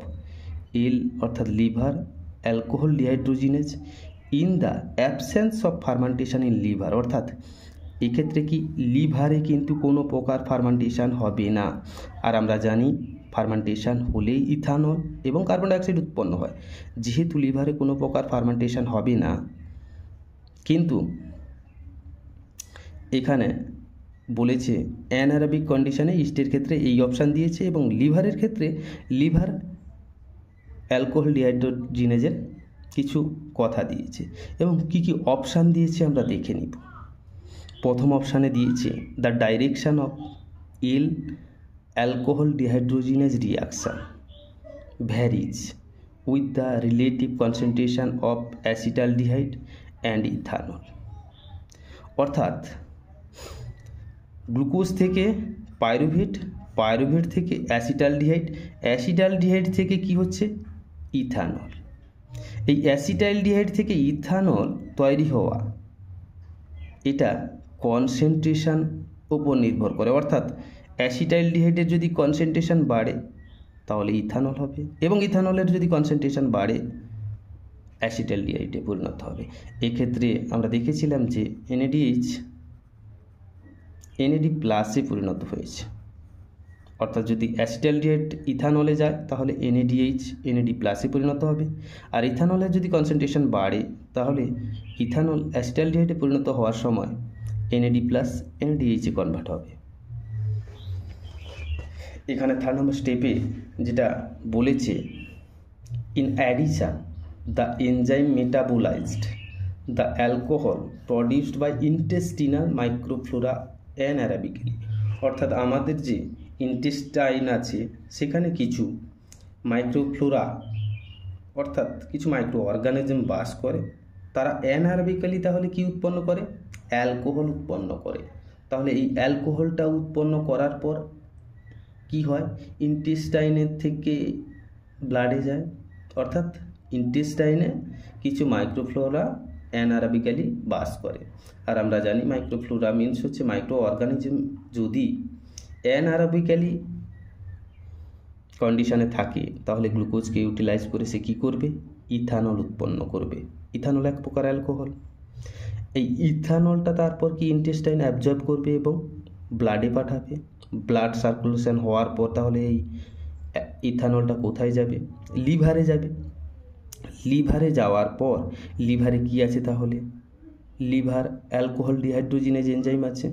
L অর্থাৎ liver alcohol dehydrogenase in the absence of fermentation in liver, অর্থাৎ এক্ষেত্রে কি লিভারে কিন্তু কোনো প্রকার ফার্মেন্টেশন হবে না। আর আমরা জানি ফার্মেন্টেশন হলেই ইথানল এবং কার্বন ডাইঅক্সাইড উৎপন্ন হয়। যেহেতু লিভারে কোনো প্রকার ফার্মেন্টেশন হবে না, কিন্তু এখানে বলেছে অ্যানারোবিক কন্ডিশনে ইস্টের ক্ষেত্রে এই অপশান দিয়েছে এবং লিভারের ক্ষেত্রে লিভার অ্যালকোহল ডিহাইড্রোজিনেজের কিছু কথা দিয়েছে এবং কি কি অপশান দিয়েছে আমরা দেখে নিব। প্রথম অপশানে দিয়েছে the direction of L alcohol dehydrogenase reaction varies with the relative concentration of acetaldehyde and ethanol, অর্থাৎ গ্লুকোজ থেকে পাইরুভেট, পাইরুভেট থেকে অ্যাসিটালডিহাইড, অ্যাসিটালডিহাইড থেকে কি হচ্ছে ইথানল। এই অ্যাসিটালডিহাইড থেকে ইথানল তৈরি হওয়া এটা কনসেন্ট্রেশন উপর নির্ভর করে, অর্থাৎ অ্যাসিটালডিহাইডের যদি কনসেন্ট্রেশন বাড়ে তাহলে ইথানল হবে এবং ইথানলের যদি কনসেন্ট্রেশন বাড়ে অ্যাসিটালডিহাইডে পরিণত হবে। এক্ষেত্রে আমরা দেখেছিলাম যে NADH NAD প্লাসে পরিণত হয়েছে, অর্থাৎ যদি অ্যাসিটালডিহাইড ইথানলে যায় তাহলে NADH NAD প্লাসে পরিণত হবে, আর ইথানলের যদি কনসেন্ট্রেশন বাড়ে তাহলে ইথানল অ্যাসিটালডিহাইডে পরিণত হওয়ার সময় NAD প্লাস NADH-এ কনভার্ট হবে। এখানে 3 নম্বর স্টেপে যেটা বলেছে, in addition the enzyme metabolized the alcohol produced by intestinal microflora anaerobically, অর্থাৎ আমাদের যে ইন্টেস্টাইন আছে সেখানে কিছু মাইক্রোফ্লোরা অর্থাৎ কিছু মাইক্রো অর্গানিজম বাস করে, তারা অ্যানারোবিক্যালি তাহলে কি উৎপন্ন করে, অ্যালকোহল উৎপন্ন করে। তাহলে এই অ্যালকোহলটা উৎপন্ন করার পর কি হয়, ইন্টেস্টাইনের থেকে ব্লাডে যায়, অর্থাৎ ইন্টেস্টাইনে কিছু মাইক্রোফ্লোরা অ্যানারোবিক্যালি বাস করে। আর আমরা জানি মাইক্রোফ্লোরা মিনস হচ্ছে মাইক্রো অর্গানিজম যদি অ্যানারোবিক্যালি কন্ডিশনে থাকে তাহলে গ্লুকোজকে ইউটিলাইজ করে সে কী করবে, ইথানল উৎপন্ন করবে। ইথানল এক প্রকার অ্যালকোহল। এই ইথানলটা তারপর কি ইন্টেস্টাইন অ্যাবজর্ব করবে এবং ব্লাডে পাঠাবে। ব্লাড সার্কুলেশন হওয়ার পর তাহলে এই ইথানলটা কোথায় যাবে, লিভারে যাবে। লিভারে যাওয়ার পর লিভারে কি আছে, তাহলে লিভার অ্যালকোহল ডিহাইড্রোজিনেজ এনজাইম আছে।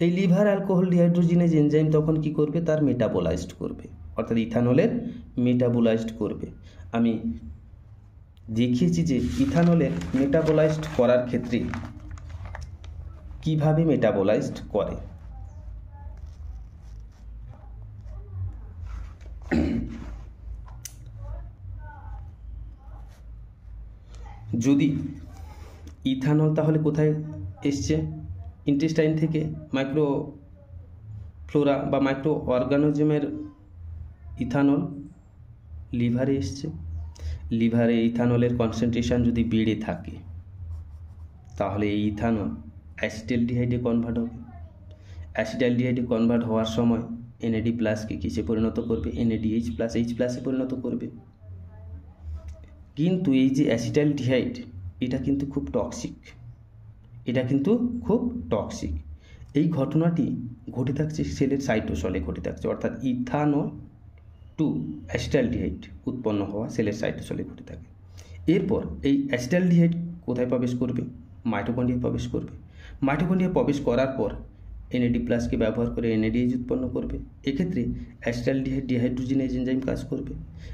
এই লিভার অ্যালকোহল ডিহাইড্রোজিনেজ এনজাইম তখন কি করবে, তার মেটাবোলাইজড করবে, অর্থাৎ ইথানলের মেটাবোলাইজড করবে। আমি দেখিয়েছি যে ইথানলের মেটাবোলাইজড করার ক্ষেত্রে কিভাবে মেটাবোলাইজড করে। যদি ইথানল তাহলে কোথায় এসছে, ইন্টেস্টাইন থেকে মাইক্রো ফ্লোরা বা মাইক্রো অর্গানিজমের ইথানল লিভারে এসছে। লিভারে ইথানলের কনসেন্ট্রেশন যদি বেড়ে থাকে তাহলে এই ইথানল অ্যাসিটালডিহাইডে কনভার্ট হবে। অ্যাসিটালডিহাইডে কনভার্ট হওয়ার সময় NAD প্লাসকে কিসে পরিণত করবে, NADH প্লাস H প্লাসে পরিণত করবে। কিন্তু এই যে অ্যাসিটালডিহাইড এটা কিন্তু খুব টক্সিক, এটা কিন্তু খুব টক্সিক। এই ঘটনাটি ঘটে থাকছে সেলের সাইটোসলে ঘটে থাকছে, অর্থাৎ ইথানল টু অ্যাসিটালডিহাইড উৎপন্ন হওয়া সেলের সাইটোসলে ঘটে থাকে। এরপর এই অ্যাসিটালডিহাইড কোথায় প্রবেশ করবে, মাইটোকন্ড্রিয়ায় প্রবেশ করবে। মাইটোকন্ড্রিয়ায় প্রবেশ করার পর NAD প্লাসকে ব্যবহার করে NADH উৎপন্ন করবে। এক্ষেত্রে অ্যাসিটালডিহাইড ডিহাইড্রোজিনেজ এনজাইম কাজ করবে।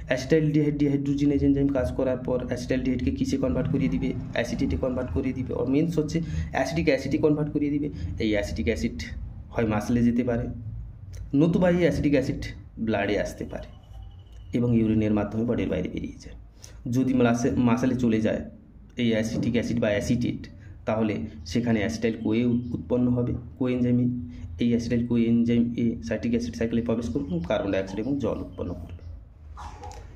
অ্যাসিটালডিহাইড ডিহাইড্রোজিনেজ এনজাইম কাজ করার পর অ্যাসিটালডিহাইডকে কিসে কনভার্ট করিয়ে দিবে, অ্যাসিডেটে কনভার্ট করিয়ে দিবে। আর মিনস হচ্ছে অ্যাসিটিক অ্যাসিডে কনভার্ট করিয়ে দিবে। এই অ্যাসিটিক অ্যাসিড হয় মাসলে যেতে পারে, নতুবা এই অ্যাসিটিক অ্যাসিড ব্লাডে আসতে পারে এবং ইউরিনের মাধ্যমে বডির বাইরে বেরিয়ে যায়। যদি মাসলে চলে যায় এই অ্যাসিটিক অ্যাসিড বা অ্যাসিটেট, তাহলে সেখানে অ্যাসিটাইল কোয়ে উৎপন্ন হবে, কোএনজাইমে। এই অ্যাসিটাইল কোএনজাইম সাইট্রিক অ্যাসিড সাইকেলে প্রবেশ করবে এবং কার্বন ডাইঅক্সাইড এবং জল উৎপন্ন করবে।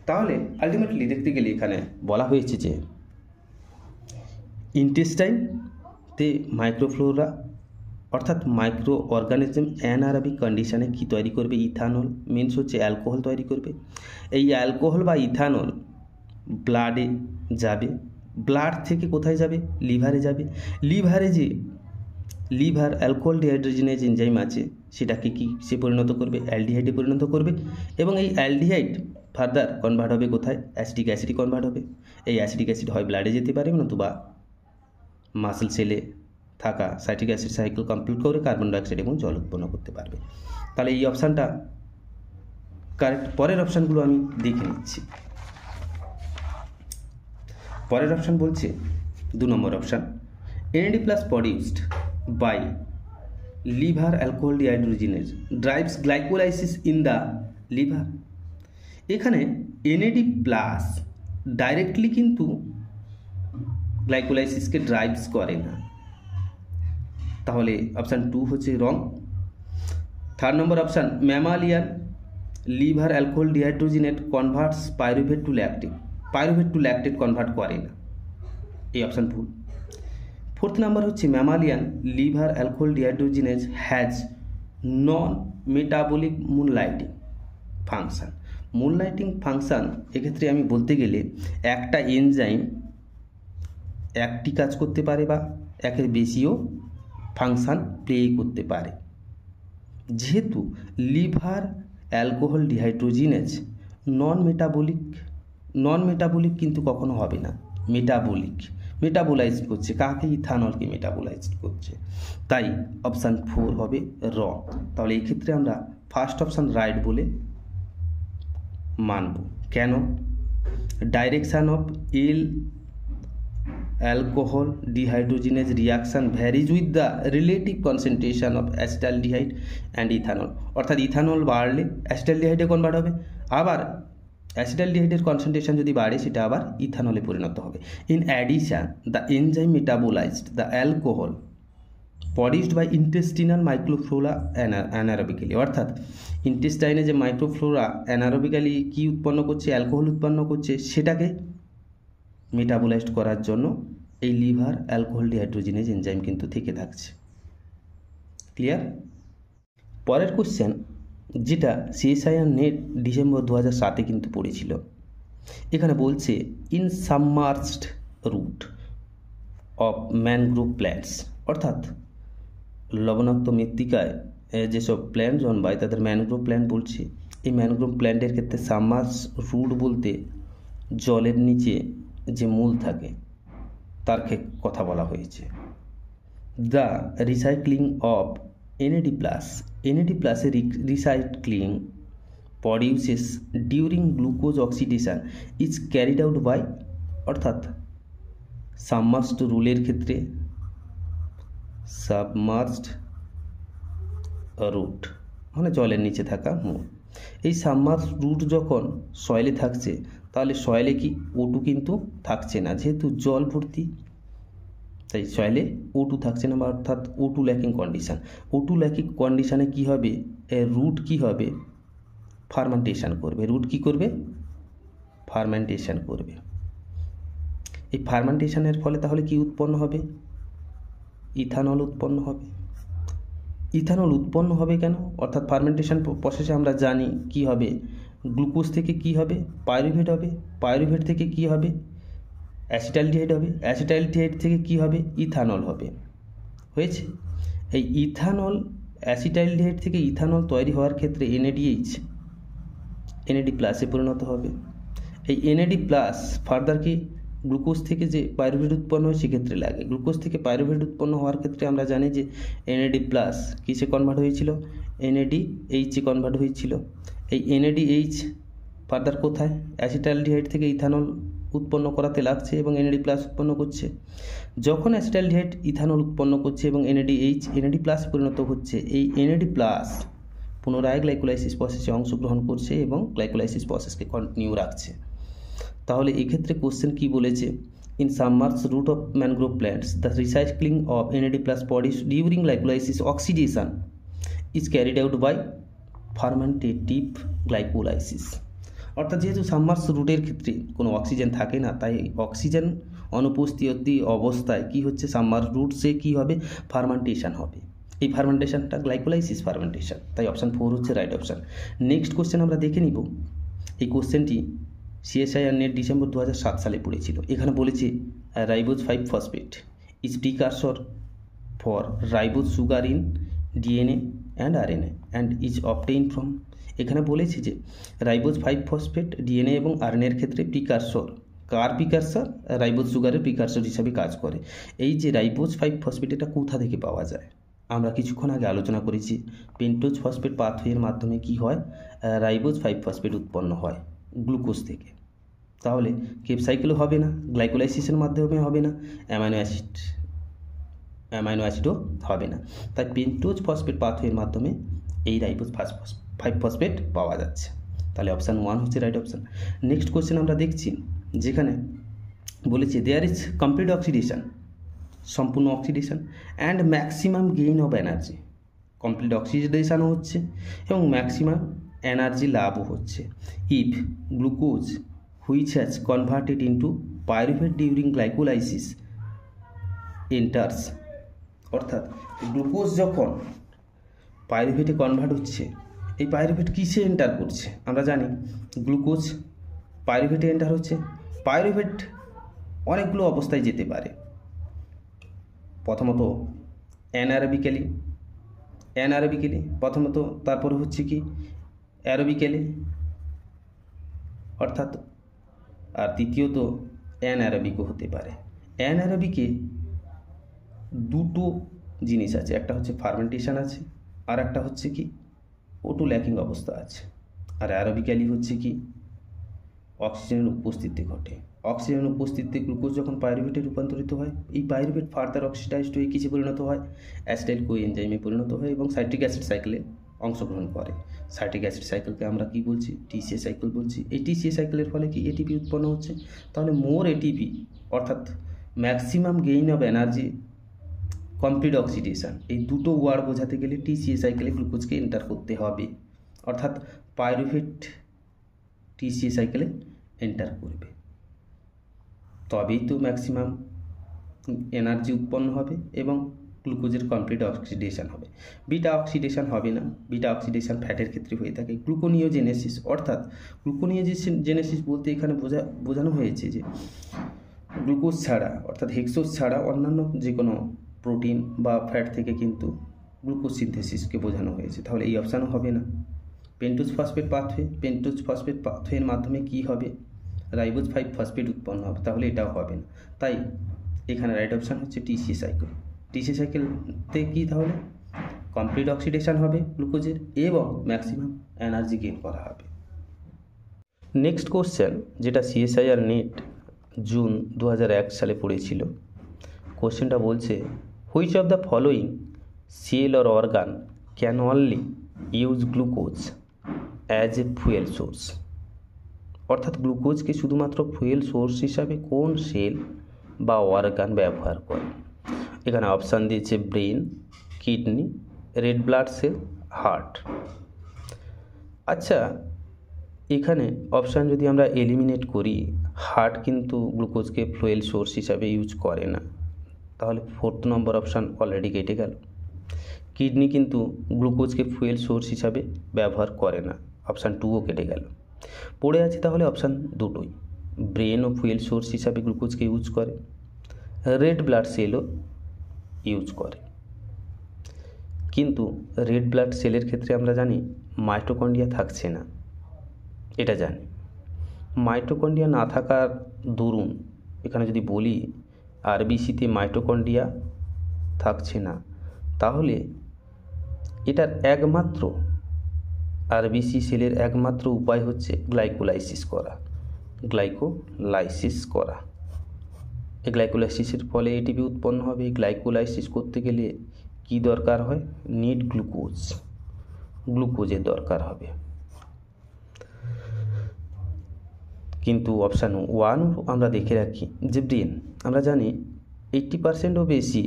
তাহলে আলটিমেটলি দেখতে গেলে এখানে বলা হয়েছে যে ইন্টেস্টাইনতে মাইক্রোফ্লোরা অর্থাৎ মাইক্রো অর্গানিজম অ্যানারোবিক কন্ডিশনে কি তৈরি করবে? ইথানল, মিনস হচ্ছে অ্যালকোহল তৈরি করবে। এই অ্যালকোহল বা ইথানল ব্লাডে যাবে, ব্লাড থেকে কোথায় যাবে? লিভারে যাবে। লিভারে যে লিভার অ্যালকোহল ডিহাইড্রোজিনেজ এনজাইম আছে সেটাকে কি সে পরিণত করবে? অ্যালডিহাইডে পরিণত করবে, এবং এই অ্যালডিহাইড ফার্দার কনভার্ট হবে কোথায়? অ্যাসিটিক অ্যাসিডে কনভার্ট হবে। এই অ্যাসিটিক অ্যাসিড হয় ব্লাডে যেতে পারে, নতুবা মাসল সেলে থাকা সাইট্রিক অ্যাসিড সাইকেল কমপ্লিট করে কার্বন ডাইঅক্সাইড এবং জল উৎপন্ন করতে পারবে। তাহলে এই অপশানটা কারেক্ট। পরের অপশানগুলো আমি দেখে নিচ্ছি। পরের অপশান বলছে 2 নম্বর option, NAD+ produced by liver alcohol dehydrogenase drives glycolysis in the liver। এখানে NAD+ ডাইরেক্টলি কিন্তু গ্লাইকোলাইসিসকে ড্রাইভস করে না, তাহলে অপশান 2 হচ্ছে wrong. 3rd number option, mammalian liver alcohol dehydrogenate converts pyruvate to lactate, pyruvate to lactate convert করে না, এই অপশান ভুল। 4th নাম্বার হচ্ছে, mammalian liver alcohol dehydrogenase has non metabolic moonlighting function. Moonlighting function এক্ষেত্রে আমি বলতে গেলে একটা এনজাইম একটি কাজ করতে পারে বা একের বেশিও ফাংশান প্লে করতে পারে। যেহেতু লিভার অ্যালকোহল ডিহাইড্রোজিনেজ নন মেটাবলিক কিন্তু কখনো হবে না, মেটাবোলাইজ করছে কাকে? ইথানলকে মেটাবোলাইজ করছে, তাই অপশান 4 হবে রং। তাহলে এই ক্ষেত্রে আমরা ফার্স্ট অপশান রাইট বলে মানব। কেন? Direction of L alcohol dehydrogenase reaction varies with the relative concentration of acetaldehyde and ethanol। অর্থাৎ ইথানল বাড়লে অ্যাসিটালডিহাইডে কনভার্ট হবে, আবার অ্যাসিটালডিহাইডের কনসেন্ট্রেশন যদি বাড়ে সেটা আবার ইথানলে পরিণত হবে। In addition the enzyme metabolized the alcohol produced by intestinal microflora anaerobically. অর্থাৎ ইন্টেস্টাইনে যে মাইক্রোফ্লোরা অ্যানারোবিক্যালি কি উৎপন্ন করছে? অ্যালকোহল উৎপন্ন করছে, সেটাকে মেটাবোলাইজড করার জন্য এই লিভার অ্যালকোহল ডিহাইড্রোজিনেজ এনজাইম কিন্তু থেকে থাকছে। ক্লিয়ার? পরের কোশ্চেন, যেটা CSIR নেট ডিসেম্বর 2007-এ কিন্তু পড়েছিল, এখানে বলছে in submerged root of mangrove plants, অর্থাৎ লবণাক্ত মৃত্তিকায় যেসব প্ল্যান্ট জন্মায় তাদের ম্যানগ্রোভ প্ল্যান্ট বলছে। এই ম্যানগ্রোভ প্ল্যান্টের ক্ষেত্রে সাবমার্জ রুট বলতে জলের নিচে যে মূল থাকে তার কথা বলা হয়েছে। দ্য রিসাইক্লিং অফ NAD+ এর recycling produces during glucose oxidation is carried out by, অর্থাৎ সাবমার্জড রুলের ক্ষেত্রে সাবমার্জড রুট মানে জলের নিচে থাকা মূল। এই সাবমার্জড রুট যখন সয়েলে থাকছে তাহলে সয়েলে কি O2 কিন্তু থাকছে না, যেহেতু জল ভর্তি, তাই সয়েলে O2 থাকছে না, অর্থাৎ O2 lacking condition. O2 lacking কন্ডিশানে কি হবে? রুট কি হবে? ফার্মেন্টেশন করবে। রুট কি করবে? ফার্মেন্টেশন করবে। এই ফার্মেন্টেশনের ফলে তাহলে কি উৎপন্ন হবে? ইথানল উৎপন্ন হবে। ইথানল উৎপন্ন হবে কেন? অর্থাৎ ফার্মেন্টেশন প্রসেসে আমরা জানি কি হবে, গ্লুকোজ থেকে কি হবে? পাইরুভেট হবে। পাইরুভেট থেকে কি হবে? অ্যাসিটালডিহাইড হবে। অ্যাসিটালডিহাইড থেকে কি হবে? ইথানল হবে। হয়েছে? এই ইথানল অ্যাসিটালডিহাইড থেকে ইথানল তৈরি হওয়ার ক্ষেত্রে NAD+ পরিণত হবে। এই NAD+ ফার্দার কি গ্লুকোজ থেকে যে পাইরুভেট উৎপন্ন হয় সেক্ষেত্রে লাগে। গ্লুকোজ থেকে পাইরুভেট উৎপন্ন হওয়ার ক্ষেত্রে আমরা জানি যে NAD+ কিসে কনভার্ট হয়েছিল? NADH কনভার্ট হয়েছিল। এই NADH ফার্দার কোথায়? অ্যাসিটালডিহাইড থেকে ইথানল উৎপন্ন করাতে লাগছে এবং NAD+ উৎপন্ন করছে। যখন অ্যাসিটালডিহাইড ইথানল উৎপন্ন করছে এবং NAD+ পরিণত হচ্ছে, এই NAD+ পুনরায় গ্লাইকোলাইসিস প্রসেসে অংশগ্রহণ করছে এবং গ্লাইকোলাইসিস প্রসেসকে কন্টিনিউ রাখছে। তাহলে এক্ষেত্রে কোশ্চেন কি বলেছে? In submerged root of mangrove plants the recycling of NAD+ produced during glycolysis oxidation is carried out by fermentative glycolysis. অর্থাৎ যেহেতু সাবমার্জড রুটের ক্ষেত্রে কোনো অক্সিজেন থাকে না, তাই অক্সিজেন অনুপস্থিতি অবস্থায় কি হচ্ছে? সাবমার্জড রুট সে কী হবে? ফার্মেন্টেশন হবে। এই ফার্মেন্টেশনটা গ্লাইকোলাইসিস ফার্মেন্টেশন, তাই অপশান 4 হচ্ছে রাইট অপশান। নেক্সট কোশ্চেন আমরা দেখে নিব। এই কোশ্চেনটি CSIR নেট ডিসেম্বর 2007 সালে পড়েছিল। এখানে বলেছে ribose 5 phosphate is precursor for ribose sugar in DNA and RNA and is obtain from. এখানে বলেছে যে রাইবোজ 5 ফসফেট DNA এবং RNA এর ক্ষেত্রে প্রিকারসর, কার প্রিকারসর? রাইবোজ সুগারের প্রিকারসর হিসাবে কাজ করে। এই যে রাইবোজ 5 ফসফেট এটা কোথা থেকে পাওয়া যায়? আমরা কিছুক্ষণ আগে আলোচনা করেছি পেন্টোজ ফসফেট পাথওয়ের মাধ্যমে কি হয়, রাইবোজ 5 ফসফেট উৎপন্ন হয় গ্লুকোজ থেকে। তাহলে কেপ সাইকেলও হবে না, গ্লাইকোলাইসিসের মাধ্যমে হবে না, অ্যামাইনো অ্যাসিডও হবে না। তাই পেন্টোজ ফসফেট পাথওয়ের মাধ্যমে এই রাইবোজ 5 ফসফেট পাওয়া যাচ্ছে। তাহলে অপশান 1 হচ্ছে রাইট অপশান। নেক্সট কোশ্চেন আমরা দেখছি, যেখানে বলেছে দেয়ার ইজ কমপ্লিট অক্সিডেশন, সম্পূর্ণ oxidation and maximum gain of energy. Complete অক্সিডেশনও হচ্ছে এবং ম্যাক্সিমাম এনার্জি লাভও হচ্ছে if glucose which has converted into pyruvate during glycolysis enters. অর্থাৎ গ্লুকোজ যখন পাইরুভেটে কনভার্ট হচ্ছে, এই পাইরুভেট কিসে এন্টার করছে? আমরা জানি গ্লুকোজ পাইরুভেটে এন্টার হচ্ছে। পাইরুভেট অনেকগুলো অবস্থায় যেতে পারে। প্রথমত অ্যানারবিক্যালি, প্রথমত, তারপরে হচ্ছে কি অ্যারোবিক্যালি, অর্থাৎ আর তৃতীয়ত অ্যানারবিকও হতে পারে। অ্যানারবিকে দুটো জিনিস আছে, একটা হচ্ছে ফার্মেন্টেশন আছে, আর একটা হচ্ছে কি ওটু ল্যাকিং অবস্থা আছে। আর অ্যারোবিক্যালি হচ্ছে কি অক্সিজেনের উপস্থিতি ঘটে। অক্সিজেনের উপস্থিতিতে গ্লুকোজ যখন পাইরুভেটে রূপান্তরিত হয়, এই পাইরুভেট ফার্দার অক্সিডাইজড হয়ে কিসে পরিণত হয়? অ্যাসিটাইল কোএনজাইমে পরিণত হয় এবং সাইট্রিক অ্যাসিড সাইকেলে অংশগ্রহণ করে। সাইট্রিক অ্যাসিড সাইকেলকে আমরা কি বলছি? TCA সাইকেল বলছি। এই TCA সাইকেলের ফলে কি ATP উৎপন্ন হচ্ছে। তাহলে মোর ATP অর্থাৎ maximum gain of energy, complete oxidation, এই দুটো ওয়ার্ড বোঝাতে গেলে TCA সাইকেলে গ্লুকোজকে এন্টার করতে হবে। অর্থাৎ পাইরুভেট TCA সাইকেলে এন্টার করবে, তবেই তো ম্যাক্সিমাম এনার্জি উৎপন্ন হবে এবং গ্লুকোজের কমপ্লিট অক্সিডেশন হবে। বিটা অক্সিডেশন হবে না। বিটা অক্সিডেশন ফ্যাটের ক্ষেত্রে হয়ে থাকে। গ্লুকোনিওজেনেসিস, অর্থাৎ গ্লুকোনিওজেনেসিস বলতে এখানে বোঝানো হয়েছে যে গ্লুকোজ ছাড়া অর্থাৎ হেক্সোজ ছাড়া অন্যান্য যে কোনো প্রোটিন বা ফ্যাট থেকে কিন্তু গ্লুকোজ সিনথেসিসকে বোঝানো হয়েছে। তাহলে এই অপশানও হবে না। পেন্টোজ ফসফেট পাথওয়ের মাধ্যমে কি হবে? রাইবোজ 5 ফসফেট উৎপন্ন হবে, তাহলে এটাও হবে না। তাই এখানে রাইট অপশান হচ্ছে TCA সাইকেল। TCA সাইকেলতে কি তাহলে কমপ্লিট অক্সিডেশন হবে গ্লুকোজের এবং ম্যাক্সিমাম এনার্জি গেইন করা হবে। নেক্সট কোশ্চেন, যেটা CSIR নেট জুন 2001 সালে পড়েছিল। কোশ্চেনটা বলছে which of the following cell or organ can only use glucose as a fuel source. অর্থাৎ গ্লুকোজকে শুধুমাত্র ফুয়েল সোর্স হিসাবে কোন সেল বা অর্গান ব্যবহার করে? এখানে অপশান দিয়েছে brain, kidney, red blood cell, heart. আচ্ছা, এখানে অপশান যদি আমরা এলিমিনেট করি, হার্ট কিন্তু গ্লুকোজকে ফুয়েল সোর্স হিসাবে ইউজ করে না, তাহলে 4 নম্বর অপশান অলরেডি কেটে গেল। কিডনি কিন্তু গ্লুকোজকে ফুয়েল সোর্স হিসাবে ব্যবহার করে না, অপশান 2ও কেটে গেল। পড়ে আছে তাহলে অপশান দুটোই, ব্রেনও ফুয়েল সোর্স হিসাবে গ্লুকোজকে ইউজ করে, রেড ব্লাড সেলও ইউজ করে। কিন্তু রেড ব্লাড সেলের ক্ষেত্রে আমরা জানি মাইটোকন্ড্রিয়া থাকছে না, এটা জানি। মাইটোকন্ড্রিয়া না থাকার দরুন এখানে যদি বলি RBCতে মাইটোকন্ড্রিয়া থাকছে না, তাহলে এটার একমাত্র RBC সেলের একমাত্র উপায় হচ্ছে গ্লাইকোলাইসিস করা। এই গ্লাইকোলাইসিসের ফলে ATP উৎপন্ন হবে। গ্লাইকোলাইসিস করতে গেলে কি দরকার হয়? নিড গ্লুকোজের দরকার হবে। কিন্তু অপশান 1 আমরা দেখে রাখি যে ব্রেন, আমরা জানি 80%ও বেশি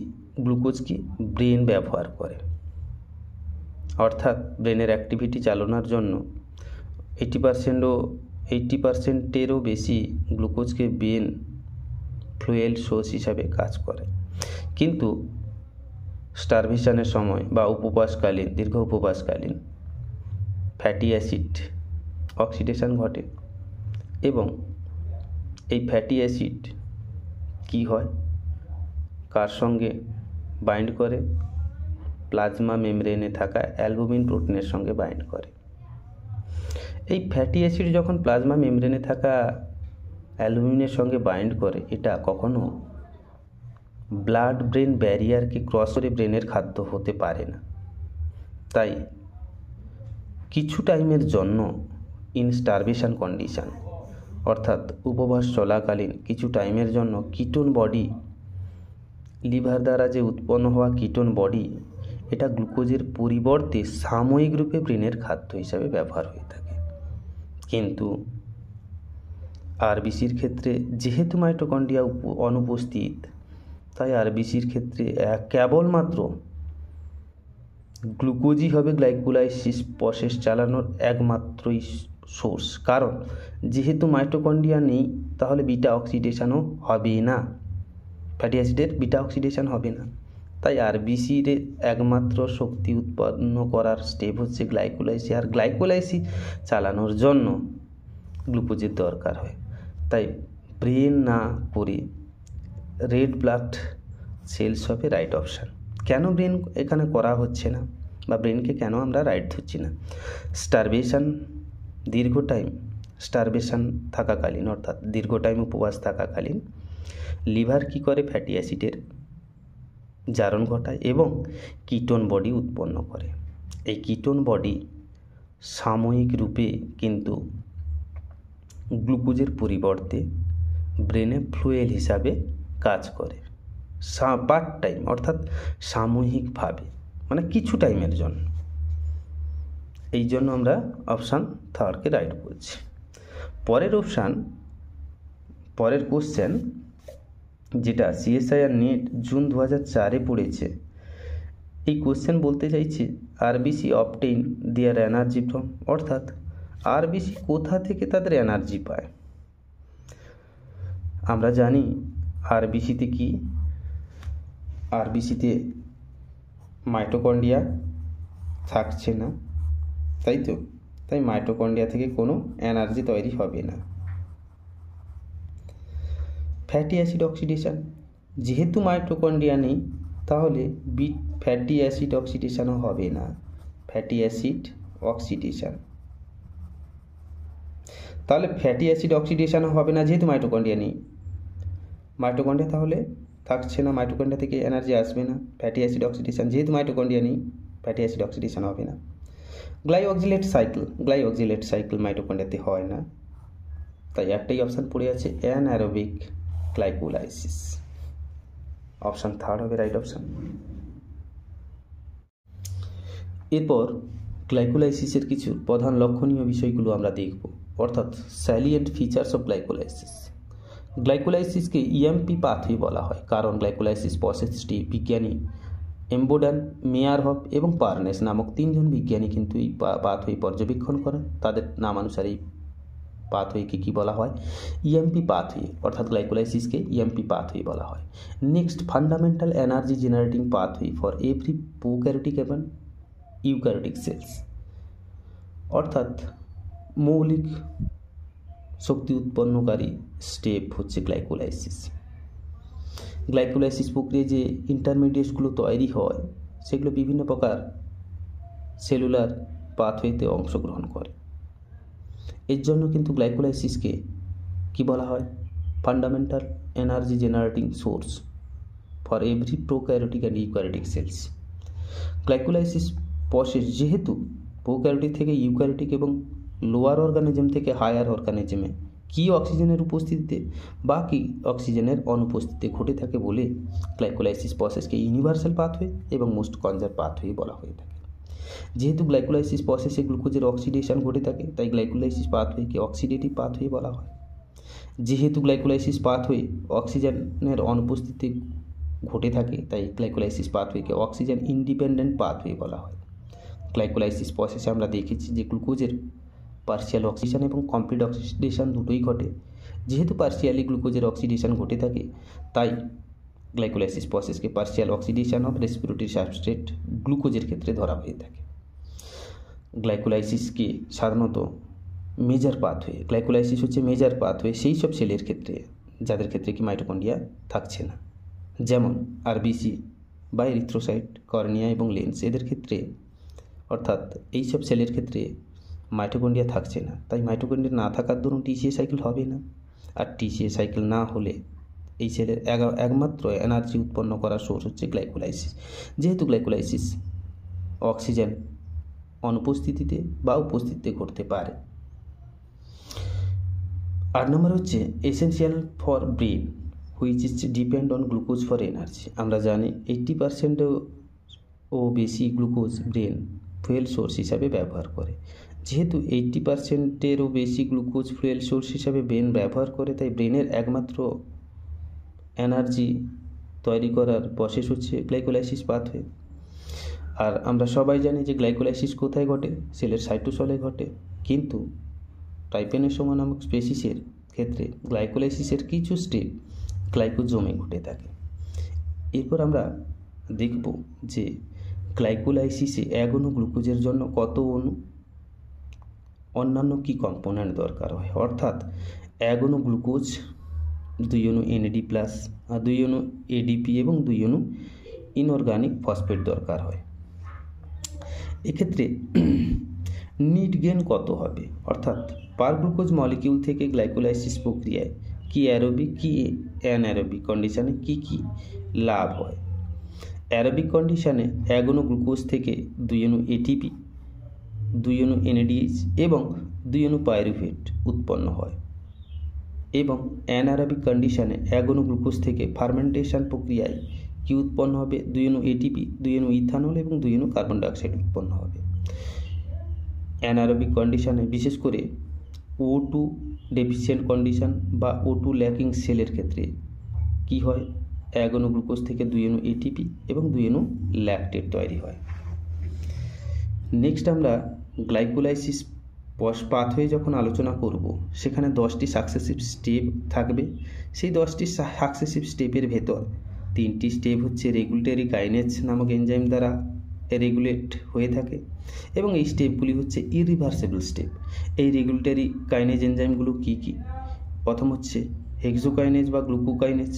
গ্লুকোজ কি ব্রেন ব্যবহার করে। অর্থাৎ ব্রেনের অ্যাক্টিভিটি চালানোর জন্য 80%এরও বেশি গ্লুকোজকে ব্রেন ফুয়েল সোর্স হিসাবে কাজ করে। কিন্তু স্টারভেশনের সময় বা উপবাসকালীন, দীর্ঘ উপবাসকালীন ফ্যাটি অ্যাসিড অক্সিডেশন ঘটে এবং এই ফ্যাটি অ্যাসিড কি হয়, কার সঙ্গে বাইন্ড করে? প্লাজমা মেমব্রেনে থাকা অ্যালবুমিন প্রোটিনের সঙ্গে বাইন্ড করে। এই ফ্যাটি অ্যাসিড যখন প্লাজমা মেমব্রেনে থাকা অ্যালবুমিনের সঙ্গে বাইন্ড করে, এটা কখনো ব্লাড ব্রেন ব্যারিয়ারকে ক্রস করে ব্রেনের খাদ্য হতে পারে না। তাই কিছু টাইমের জন্য ইন স্টারভেশন কন্ডিশন, অর্থাৎ উপবাস চলাকালীন কিছু টাইমের জন্য কিটোন বডি, লিভার দ্বারা যে উৎপন্ন হওয়া কিটোন বডি, এটা গ্লুকোজের পরিবর্তে সাময়িক রূপে ব্রেনের খাদ্য হিসাবে ব্যবহার হয়ে থাকে। কিন্তু আরবিসির ক্ষেত্রে যেহেতু মাইটোকন্ড্রিয়া অনুপস্থিত, তাই আরবিসির ক্ষেত্রে কেবলমাত্র গ্লুকোজই হবে গ্লাইকোলাইসিস প্রসেস চালানোর একমাত্রই সোর্স। কারণ যেহেতু মাইটোকন্ড্রিয়া নেই, তাহলে বিটা অক্সিডেশনও হবে না, ফ্যাটি অ্যাসিডের বিটা অক্সিডেশন হবে না। তাই আরবিসির একমাত্র শক্তি উৎপন্ন করার স্টেপ হচ্ছে গ্লাইকোলাইসিস, আর গ্লাইকোলাইসিস চালানোর জন্য গ্লুকোজের দরকার হয়। তাই ব্রেন না করে রেড ব্লাড সেলস হবে রাইট অপশান। কেন ব্রেন এখানে করা হচ্ছে না, বা ব্রেনকে কেন আমরা রাইট ধরছি না? স্টারভেশন, দীর্ঘ টাইম স্টারভেশন থাকাকালীন, অর্থাৎ দীর্ঘ টাইম উপবাস থাকাকালীন লিভার কি করে? ফ্যাটি অ্যাসিডের জারণ ঘটায় এবং কিটোন বডি উৎপন্ন করে। এই কিটোন বডি সাময়িক রূপে কিন্তু গ্লুকোজের পরিবর্তে ব্রেনে ফ্লুয়েল হিসাবে কাজ করে, পার্ট টাইম, অর্থাৎ সাময়িকভাবে, মানে কিছু টাইমের জন্য। এই জন্য আমরা অপশান থার্ডকে রাইট বলছি। পরের কোশ্চেন, যেটা সিএসআইআর নেট জুন 2004-এ পড়েছে, এই কোশ্চেন বলতে চাইছে RBC obtain their energy from, অর্থাৎ আরবিসি কোথা থেকে তাদের এনার্জি পায়। আমরা জানি আরবিসিতে কি, আরবিসিতে মাইটোকন্ড্রিয়া থাকছে না, তাই তো? তাই মাইটোকন্ড্রিয়া থেকে কোনো এনার্জি তৈরি হবে না। ফ্যাটি অ্যাসিড অক্সিডেশন, যেহেতু মাইটোকন্ড্রিয়া নেই, তাহলে ফ্যাটি অ্যাসিড অক্সিডেশনও হবে না। ফ্যাটি অ্যাসিড অক্সিডেশন, তাহলে ফ্যাটি অ্যাসিড অক্সিডেশনও হবে না যেহেতু মাইটোকন্ড্রিয়া নেই। মাইটোকন্ড্রিয়া তাহলে থাকছে না, মাইটোকন্ড্রিয়া থেকে এনার্জি আসবে না। ফ্যাটি অ্যাসিড অক্সিডেশন, যেহেতু মাইটোকন্ড্রিয়া নেই, ফ্যাটি অ্যাসিড অক্সিডেশন হবে না। গ্লাইঅক্সিলেট সাইকেল মাইটোকন্ড্রিয়াতে হয় না, তাই একটাই অপশান পড়ে আছে, অ্যানারোবিক গ্লাইকোলাইসিস। অপশান থার্ড হবে রাইট অপশান। এরপর গ্লাইকোলাইসিসের কিছু প্রধান লক্ষণীয় বিষয়গুলো আমরা দেখব, অর্থাৎ স্যালিয়েন্ট ফিচার্স অফ গ্লাইকোলাইসিস। গ্লাইকোলাইসিসকে ইএমপি পাথওয়ে বলা হয়, কারণ গ্লাইকোলাইসিস প্রসেসটি বিজ্ঞানী এম্বোডান, মেয়ারহফ এবং পার্নেস নামক তিনজন বিজ্ঞানী কিন্তু এই পাথওয়ে পর্যবেক্ষণ করেন। তাদের নামানুসারে এই পাথওয়েকে কী বলা হয়? ইএমপি পাথওয়ে, অর্থাৎ গ্লাইকোলাইসিসকে ইএমপি পাথওয়ে বলা হয়। Next, fundamental energy generating pathway for every prokaryotic এবং ইউক্যারিওটিক সেলস, অর্থাৎ মৌলিক শক্তি উৎপন্নকারী স্টেপ হচ্ছে গ্লাইকোলাইসিস। গ্লাইকোলাইসিস প্রক্রিয়ায় যে ইন্টারমিডিয়েটসগুলো তৈরি হয়, সেগুলো বিভিন্ন প্রকার সেলুলার পাথওয়েতে অংশগ্রহণ করে। এর জন্য কিন্তু গ্লাইকোলাইসিসকে কি বলা হয়? Fundamental energy generating source for every prokaryotic and eukaryotic cells. Glycolysis process যেহেতু প্রোক্যারিওটিক থেকে ইউক্যারিওটিক এবং লোয়ার অর্গানিজম থেকে হায়ার অর্গানিজমে কি অক্সিজেনের উপস্থিতিতে বা কি অক্সিজেনের অনুপস্থিতিতে ঘটে থাকে বলে গ্লাইকোলাইসিস প্রসেসকে ইউনিভার্সাল পাথওয়ে এবং মোস্ট কনজার্ভ পাথওয়ে বলা হয়ে থাকে। যেহেতু গ্লাইকোলাইসিস প্রসেসে গ্লুকোজের অক্সিডেশন ঘটে থাকে, তাই গ্লাইকোলাইসিস পাথওয়েকে অক্সিডেটিভ পাথওয়ে বলা হয়। যেহেতু গ্লাইকোলাইসিস পাথওয়ে অক্সিজেনের অনুপস্থিতিতে ঘটে থাকে, তাই গ্লাইকোলাইসিস পাথওয়েকে অক্সিজেন ইন্ডিপেন্ডেন্ট পাথওয়ে বলা হয়। গ্লাইকোলাইসিস প্রসেসে আমরা দেখেছি যে গ্লুকোজের পার্শিয়াল অক্সিডেশন এবং কমপ্লিট অক্সিডেশন দুটোই ঘটে। যেহেতু পার্শিয়ালি গ্লুকোজের অক্সিডেশন ঘটে থাকে, তাই গ্লাইকোলাইসিস প্রসেসকে partial oxidation of respiratory substrate গ্লুকোজের ক্ষেত্রে ধরা হয়ে থাকে। গ্লাইকোলাইসিসকে সাধারণত মেজর পাথওয়ে, গ্লাইকোলাইসিস হচ্ছে মেজর পাথওয়ে সেই সব সেলের ক্ষেত্রে যাদের ক্ষেত্রে কি মাইটোকন্ড্রিয়া থাকছে না, যেমন আরবিসি বা এরিথ্রোসাইট, কর্নিয়া এবং লেন্স, এদের ক্ষেত্রে অর্থাৎ এই সব সেলের ক্ষেত্রে মাইটোকন্ড্রিয়া থাকছে না। তাই মাইটোকন্ড্রিয়া না থাকার দরুন টিসিএ সাইকেল হবে না, আর টিসিএ সাইকেল না হলে এই সেলের একমাত্র এনার্জি উৎপন্ন করার সোর্স হচ্ছে গ্লাইকোলাইসিস। যেহেতু গ্লাইকোলাইসিস অক্সিজেন অনুপস্থিতিতে বা উপস্থিতিতে ঘটতে পারে। 8 নম্বর হচ্ছে essential for brain which is depend on glucose for energy. আমরা জানি 80% ও বেশি গ্লুকোজ ব্রেন ফুয়েল সোর্স হিসাবে ব্যবহার করে। যেহেতু 80%-এরও বেশি গ্লুকোজ ফুয়েল সোর্স হিসাবে ব্রেন ব্যবহার করে, তাই ব্রেনের একমাত্র এনার্জি তৈরি করার প্রসেস হচ্ছে গ্লাইকোলাইসিস পাথওয়ে। আর আমরা সবাই জানি যে গ্লাইকোলাইসিস কোথায় ঘটে, সেলের সাইটোসলে ঘটে, কিন্তু ট্রাইপেনোসোমা নামক স্পেসিসের ক্ষেত্রে গ্লাইকোলাইসিসের কিছু স্টেপ গ্লাইকোজোমে ঘটে থাকে। এরপর আমরা দেখব যে গ্লাইকোলাইসিসে এক অণু গ্লুকোজের জন্য কত অণু অন্যান্য কি কম্পোনেন্ট দরকার হয়, অর্থাৎ এক অণু গ্লুকোজ 2 অণু NAD+, আর 2 অণু ADP এবং 2 অণু ইনঅর্গানিক ফসফেট দরকার হয়। এক্ষেত্রে নিট গেন কত হবে, অর্থাৎ পার গ্লুকোজ মলিকিউল থেকে গ্লাইকোলাইসিস প্রক্রিয়ায় কি অ্যারোবিক কি অ্যানারোবিক কন্ডিশনে কি কি লাভ হয়। অ্যারোবিক কন্ডিশনে এক অণু গ্লুকোজ থেকে 2 অণু ATP, 2 অণু NADH এবং 2 অণু পাইরুভেট উৎপন্ন হয়, এবং অ্যানারোবিক কন্ডিশনে এক অণু গ্লুকোজ থেকে ফার্মেন্টেশন প্রক্রিয়ায় কি উৎপন্ন হবে, 2 অণু ATP, 2 অণু ইথানল এবং 2 অণু কার্বন ডাইঅক্সাইড উৎপন্ন হবে। অ্যানারোবিক কন্ডিশনে বিশেষ করে O2 ডেফিসিয়েন্ট কন্ডিশন বা O2 ল্যাকিং সেলের ক্ষেত্রে কি হয়, এক অণু গ্লুকোজ থেকে 2 অণু ATP এবং 2 অণু ল্যাকটেট তৈরি হয়। নেক্সট আমরা গ্লাইকোলাইসিস পাথওয়ে যখন আলোচনা করব, সেখানে 10টি সাকসেসিভ স্টেপ থাকবে। সেই 10টি সাকসেসিভ স্টেপের ভেতর 3টি স্টেপ হচ্ছে রেগুলেটরি কাইনেজ নামক এনজাইম দ্বারা রেগুলেট হয়ে থাকে, এবং এই স্টেপগুলি হচ্ছে ইরিভার্সিবল স্টেপ। এই রেগুলেটরি কাইনেজ এনজাইমগুলো কি কি? প্রথম হচ্ছে হেক্সোকাইনেজ বা গ্লুকোকাইনেজ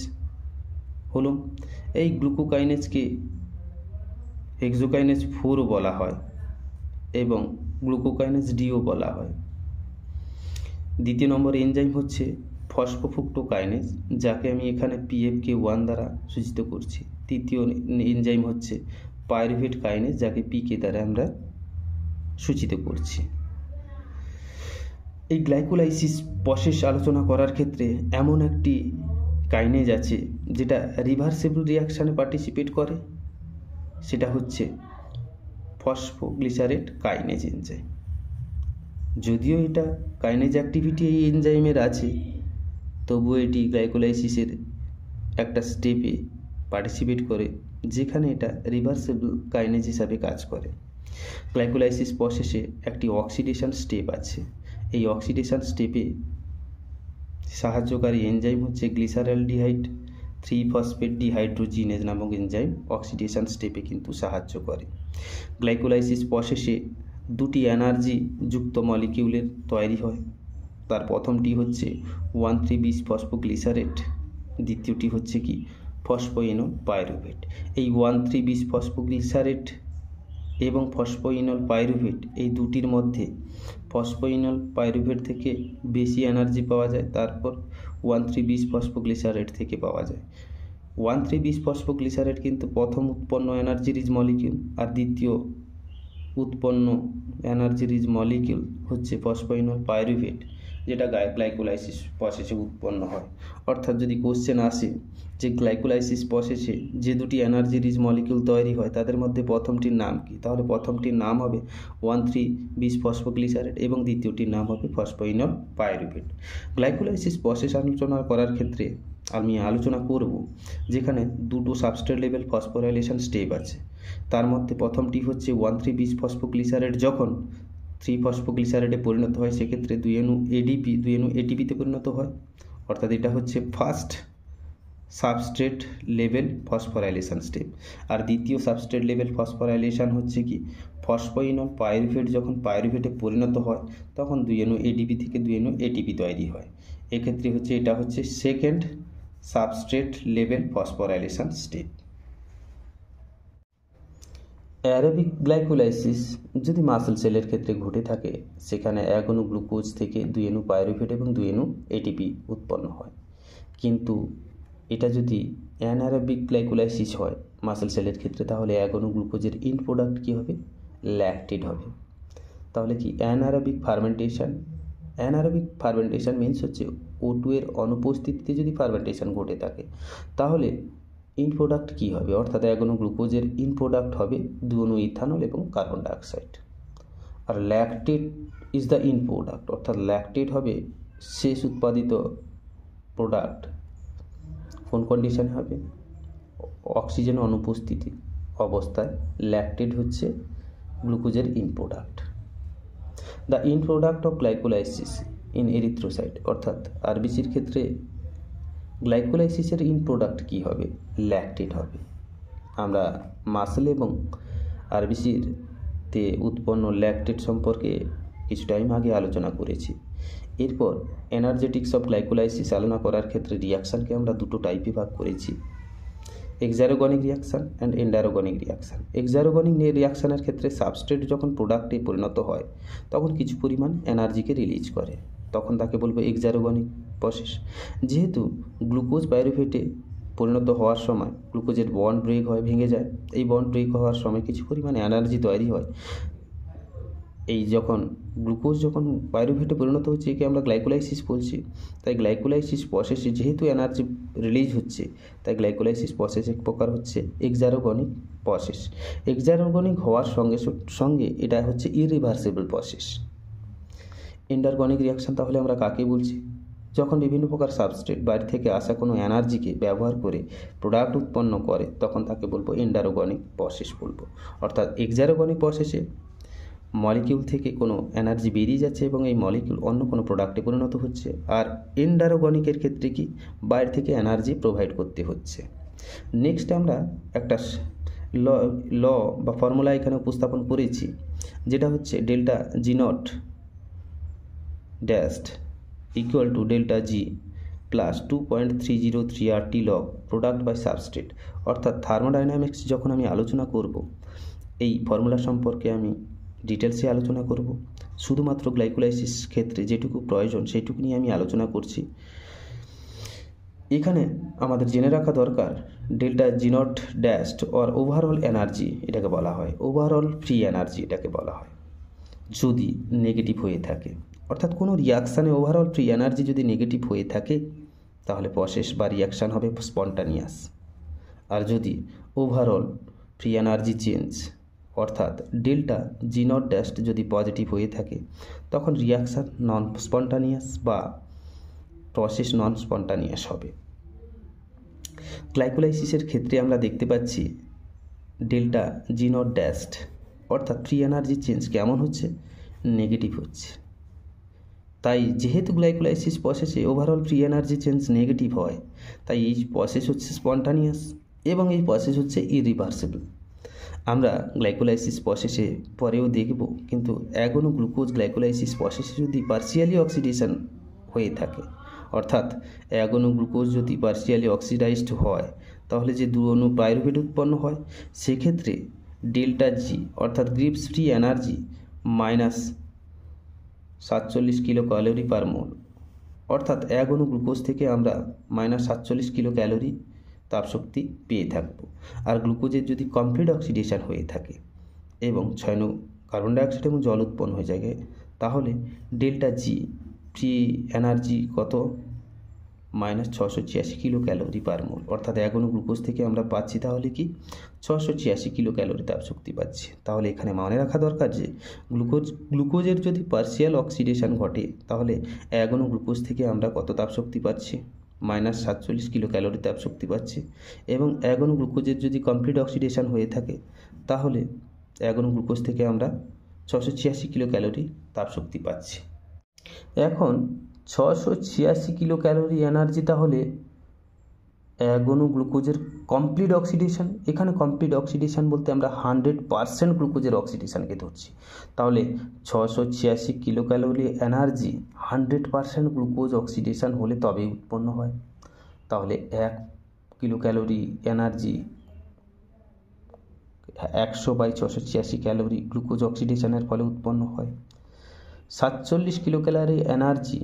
হলো। এই গ্লুকোকাইনেজকে হেক্সোকাইনেজ 4 বলা হয় এবং গ্লুকোকাইনেজ ডিও বলা হয়। দ্বিতীয় নম্বর এনজাইম হচ্ছে ফসফোফ্রুক্টোকাইনেজ, যাকে আমি এখানে PFK1 দ্বারা সূচিত করছি। তৃতীয় এনজাইম হচ্ছে পাইরুভেট কাইনেজ, যাকে PK দ্বারা আমরা সূচিত করছি। এই গ্লাইকোলাইসিস প্রসেস আলোচনা করার ক্ষেত্রে এমন একটি কাইনেজ আছে যেটা রিভার্সিবল রিয়াকশানে পার্টিসিপেট করে, সেটা হচ্ছে ফসফোগ্লিসারেট কাইনেজ এনজাইম। যদিও এটা কাইনেজ অ্যাক্টিভিটি এই এনজাইমের আছে, তবুও এটি গ্লাইকোলাইসিসের একটা স্টেপে পার্টিসিপেট করে, যেখানে এটা রিভার্সিবল কাইনেজ হিসাবে কাজ করে। গ্লাইকোলাইসিস প্রসেসে একটি অক্সিডেশন স্টেপ আছে। এই অক্সিডেশন স্টেপে সাহায্যকারী এনজাইম হচ্ছে গ্লিসারলডিহাইড 3-ফসফেট ডিহাইড্রোজিনেজ নামক এনজাইম অক্সিডেশন স্টেপে কিন্তু সাহায্য করে। গ্লাইকোলাইসিস প্রসেসে 2টি এনার্জি যুক্ত মলিকিউলের তৈরি হয়। তার প্রথমটি হচ্ছে 1,3-বিসফসফোগ্লিসারেট, দ্বিতীয়টি হচ্ছে কি ফসফোইনল পাইরুভেট। এই 1,3-বিসফসফোগ্লিসারেট এবং ফসফোইনল পাইরুভেট এই দুটির মধ্যে ফসফোইনল পাইরুভেট থেকে বেশি এনার্জি পাওয়া যায়, তারপর 1,3-বিসফসফোগ্লিসারেট থেকে পাওয়া যায়। 1,3-বিসফসফোগ্লিসারেট কিন্তু প্রথম উৎপন্ন এনার্জি রিচ মলিকিউল, আর দ্বিতীয় উৎপন্ন এনার্জি রিচ মলিকিউল হচ্ছে ফসফোইনল পাইরুভেট, যেটা গ্লাইকোলাইসিস প্রসেসে উৎপন্ন হয়। অর্থাৎ যদি কোশ্চেন আসে যে গ্লাইকোলাইসিস প্রসেসে যে 2টি এনার্জি রিচ মলিকিউল তৈরি হয় তাদের মধ্যে প্রথমটির নাম কি, তাহলে প্রথমটির নাম হবে 1,3-বিসফসফোগ্লিসারেট এবং দ্বিতীয়টির নাম হবে ফসফোইনল পাইরুভেট। গ্লাইকোলাইসিস প্রসেস আলোচনা করার ক্ষেত্রে আমি আলোচনা করব যেখানে 2টো সাবস্ট্রেট লেভেল ফসফোরাইলেশন স্টেপ আছে। তার মধ্যে প্রথমটি হচ্ছে 1,3-বিসফসফোগ্লিসারেট যখন 3-ফসফোগ্লিসারেটে পরিণত হয়, সেক্ষেত্রে 2 অণু ADP 2 অণু ATPতে পরিণত হয়, অর্থাৎ এটা হচ্ছে first substrate level phosphorylation step. আর দ্বিতীয় সাবস্ট্রেট লেভেল ফসফোরাইলেশন হচ্ছে কি, ফসফোইনল পাইরুভেট যখন পাইরুভেটে পরিণত হয় তখন 2 এডিপি থেকে 2 এটিপি তৈরি হয়। এক্ষেত্রে হচ্ছে এটা হচ্ছে second substrate level phosphorylation step. Aerobic glycolysis যদি মাসল সেলের ক্ষেত্রে ঘটে থাকে, সেখানে 1 অণু গ্লুকোজ থেকে 2 অণু পাইরুভেট এবং 2 অণু এটিপি উৎপন্ন হয়। কিন্তু এটা যদি অ্যানারোবিক গ্লাইকোলাইসিস হয় মাসল সেলের ক্ষেত্রে, তাহলে 1 অণু গ্লুকোজের ইন প্রোডাক্ট কী হবে, ল্যাকটেড হবে। তাহলে কি অ্যানারোবিক ফার্মেন্টেশন মিনস হচ্ছে O2 এর অনুপস্থিতিতে যদি ফার্মেন্টেশন ঘটে থাকে, তাহলে ইন প্রোডাক্ট কী হবে, অর্থাৎ 1 অণু গ্লুকোজের ইন প্রোডাক্ট হবে 2 অণু ইথানল এবং কার্বন ডাইঅক্সাইড। আর lactate is the end product, অর্থাৎ ল্যাকটেড হবে শেষ উৎপাদিত প্রোডাক্ট। কোন কন্ডিশনে হবে, অক্সিজেন অনুপস্থিতি অবস্থায় ল্যাকটেড হচ্ছে গ্লুকোজের in product. The end product of glycolysis in erythrocyte, অর্থাৎ আরবিসির ক্ষেত্রে গ্লাইকোলাইসিসের ইন প্রোডাক্ট কী হবে, ল্যাকটেড হবে। আমরা মাসল এবং আরবিসির তে উৎপন্ন ল্যাকটেড সম্পর্কে কিছু টাইম আগে আলোচনা করেছি। এরপর এনার্জেটিক্স অফ গ্লাইকোলাইসিস আলোচনা করার ক্ষেত্রে রিয়াকশানকে আমরা দুটো টাইপে ভাগ করেছি, এক্সারোগনিক রিয়াকশান অ্যান্ড এন্ডারোগনিক রিয়াকশান। এক্সারোগনিক রিয়াকশানের ক্ষেত্রে সাবস্ট্রেট যখন প্রোডাক্টে পরিণত হয় তখন কিছু পরিমাণ এনার্জিকে রিলিজ করে, তখন তাকে বলবো এক্সারোগনিক প্রসেস। যেহেতু গ্লুকোজ পাইরুভেটে পরিণত হওয়ার সময় গ্লুকোজের বন্ড ব্রেক হয়, ভেঙে যায়, এই বন্ড ব্রেক হওয়ার সময় কিছু পরিমাণ এনার্জি তৈরি হয়। এই গ্লুকোজ যখন পাইরুভেটে পরিণত হচ্ছে, একে আমরা গ্লাইকোলাইসিস বলছি। তাই গ্লাইকোলাইসিস প্রসেসে যেহেতু এনার্জি রিলিজ হচ্ছে, তাই গ্লাইকোলাইসিস প্রসেস এক প্রকার হচ্ছে এক্সারোগনিক প্রসেস। এক্সারোগনিক হওয়ার সঙ্গে সঙ্গে এটা হচ্ছে ইরিভার্সিবল প্রসেস। এন্ডারগনিক রিয়াকশান তাহলে আমরা কাকে বলছি, যখন বিভিন্ন প্রকার সাবস্ট্রেট বাইরে থেকে আসা কোনো এনার্জিকে ব্যবহার করে প্রোডাক্ট উৎপন্ন করে, তখন তাকে বলবো এন্ডারোগনিক প্রসেস বলবো। অর্থাৎ এক্সারোগনিক প্রসেসে মলিকিউল থেকে কোনো এনার্জি বেরিয়ে যাচ্ছে এবং এই মলিকিউল অন্য কোনো প্রোডাক্টে পরিণত হচ্ছে। আর এন্ডারোগনিকের ক্ষেত্রে কি, বাইরে থেকে এনার্জি প্রোভাইড করতে হচ্ছে। নেক্সট আমরা একটা ল বা ফর্মুলা এখানে উপস্থাপন করেছি, যেটা হচ্ছে delta G not dashed equal to delta G plus 2.303 RT log product by substrate. অর্থাৎ থার্মোডাইনামিক্স যখন আমি আলোচনা করব, এই ফর্মুলা সম্পর্কে আমি ডিটেলসে আলোচনা করব। শুধুমাত্র গ্লাইকোলাইসিস ক্ষেত্রে যেটুকু প্রয়োজন সেইটুকু নিয়ে আমি আলোচনা করছি। এখানে আমাদের জেনে রাখা দরকার, delta G not dashed or overall energy এটাকে বলা হয়, ওভারঅল ফ্রি এনার্জি এটাকে বলা হয়, যদি নেগেটিভ হয়ে থাকে। অর্থাৎ কোনো রিয়াকশানে ওভারঅল ফ্রি এনার্জি যদি নেগেটিভ হয়ে থাকে, তাহলে প্রসেস বা রিয়াকশান হবে স্পন্টানিয়াস। আর যদি ওভারঅল ফ্রি এনার্জি চেঞ্জ অর্থাৎ ডেল্টা জি নট ড্যাশড যদি পজিটিভ হয়ে থাকে, তখন রিয়াকশান নন স্পন্টানিয়াস বা প্রসেস নন স্পন্টানিয়াস হবে। গ্লাইকোলাইসিসের ক্ষেত্রে আমরা দেখতে পাচ্ছি ডেল্টা জি নট ড্যাশড অর্থাৎ ফ্রি এনার্জি চেঞ্জ কেমন হচ্ছে, নেগেটিভ হচ্ছে। তাই যেহেতু গ্লাইকোলাইসিস প্রসেসে overall free energy change negative হয়, তাই এই প্রসেস হচ্ছে স্পন্টানিয়াস এবং এই প্রসেস হচ্ছে ইরিভার্সিবল। আমরা গ্লাইকোলাইসিস প্রসেসে পরেও দেখব, কিন্তু 1 অণু গ্লুকোজ গ্লাইকোলাইসিস প্রসেসে যদি পার্সিয়ালি অক্সিডেশন হয়ে থাকে, অর্থাৎ 1 অণু গ্লুকোজ যদি পার্সিয়ালি অক্সিডাইজড হয়, তাহলে যে 2 অণু পাইরুভেট উৎপন্ন হয়, সেক্ষেত্রে ডেল্টা জি অর্থাৎ গ্রিভস free energy minus 47 kilo calorie per mole. অর্থাৎ 1 অণু গ্লুকোজ থেকে আমরা মাইনাস 47 কিলো ক্যালোরি তাপশক্তি পেয়ে থাকব। আর গ্লুকোজের যদি কমপ্লিট অক্সিডেশন হয়ে থাকে এবং 6 অণু কার্বন ডাইঅক্সাইড এবং জল উৎপন্ন হয়ে যায়, তাহলে ডেল্টা জি ফ্রি এনার্জি কত, minus 686 kilo calorie per mole. অর্থাৎ 1 অণু গ্লুকোজ থেকে আমরা পাচ্ছি তাহলে কি 686 কিলো ক্যালোরি তাপশক্তি পাচ্ছি। তাহলে এখানে মনে রাখা দরকার যে গ্লুকোজের যদি পার্সিয়াল অক্সিডেশন ঘটে, তাহলে 1 অণু গ্লুকোজ থেকে আমরা কত তাপশক্তি পাচ্ছি, মাইনাস 47 কিলো ক্যালোরি তাপশক্তি পাচ্ছি। এবং 1 অণু গ্লুকোজের যদি কমপ্লিট অক্সিডেশন হয়ে থাকে, তাহলে 1 অণু গ্লুকোজ থেকে আমরা 686 কিলো ক্যালোরি তাপশক্তি পাচ্ছি। এখন 686 কিলো ক্যালোরি এনার্জি তাহলে এক অণু গ্লুকোজের কমপ্লিট অক্সিডেশন। এখানে কমপ্লিট অক্সিডেশন বলতে আমরা 100% গ্লুকোজের অক্সিডেশনকে ধরছি। তাহলে 686 kilo calorie energy 100% glucose oxidation হলে তবেই উৎপন্ন হয়। তাহলে 1 kilo calorie energy 100/686 calorie glucose অক্সিডেশনের ফলে উৎপন্ন হয়। 47 কিলো ক্যালোরি এনার্জি,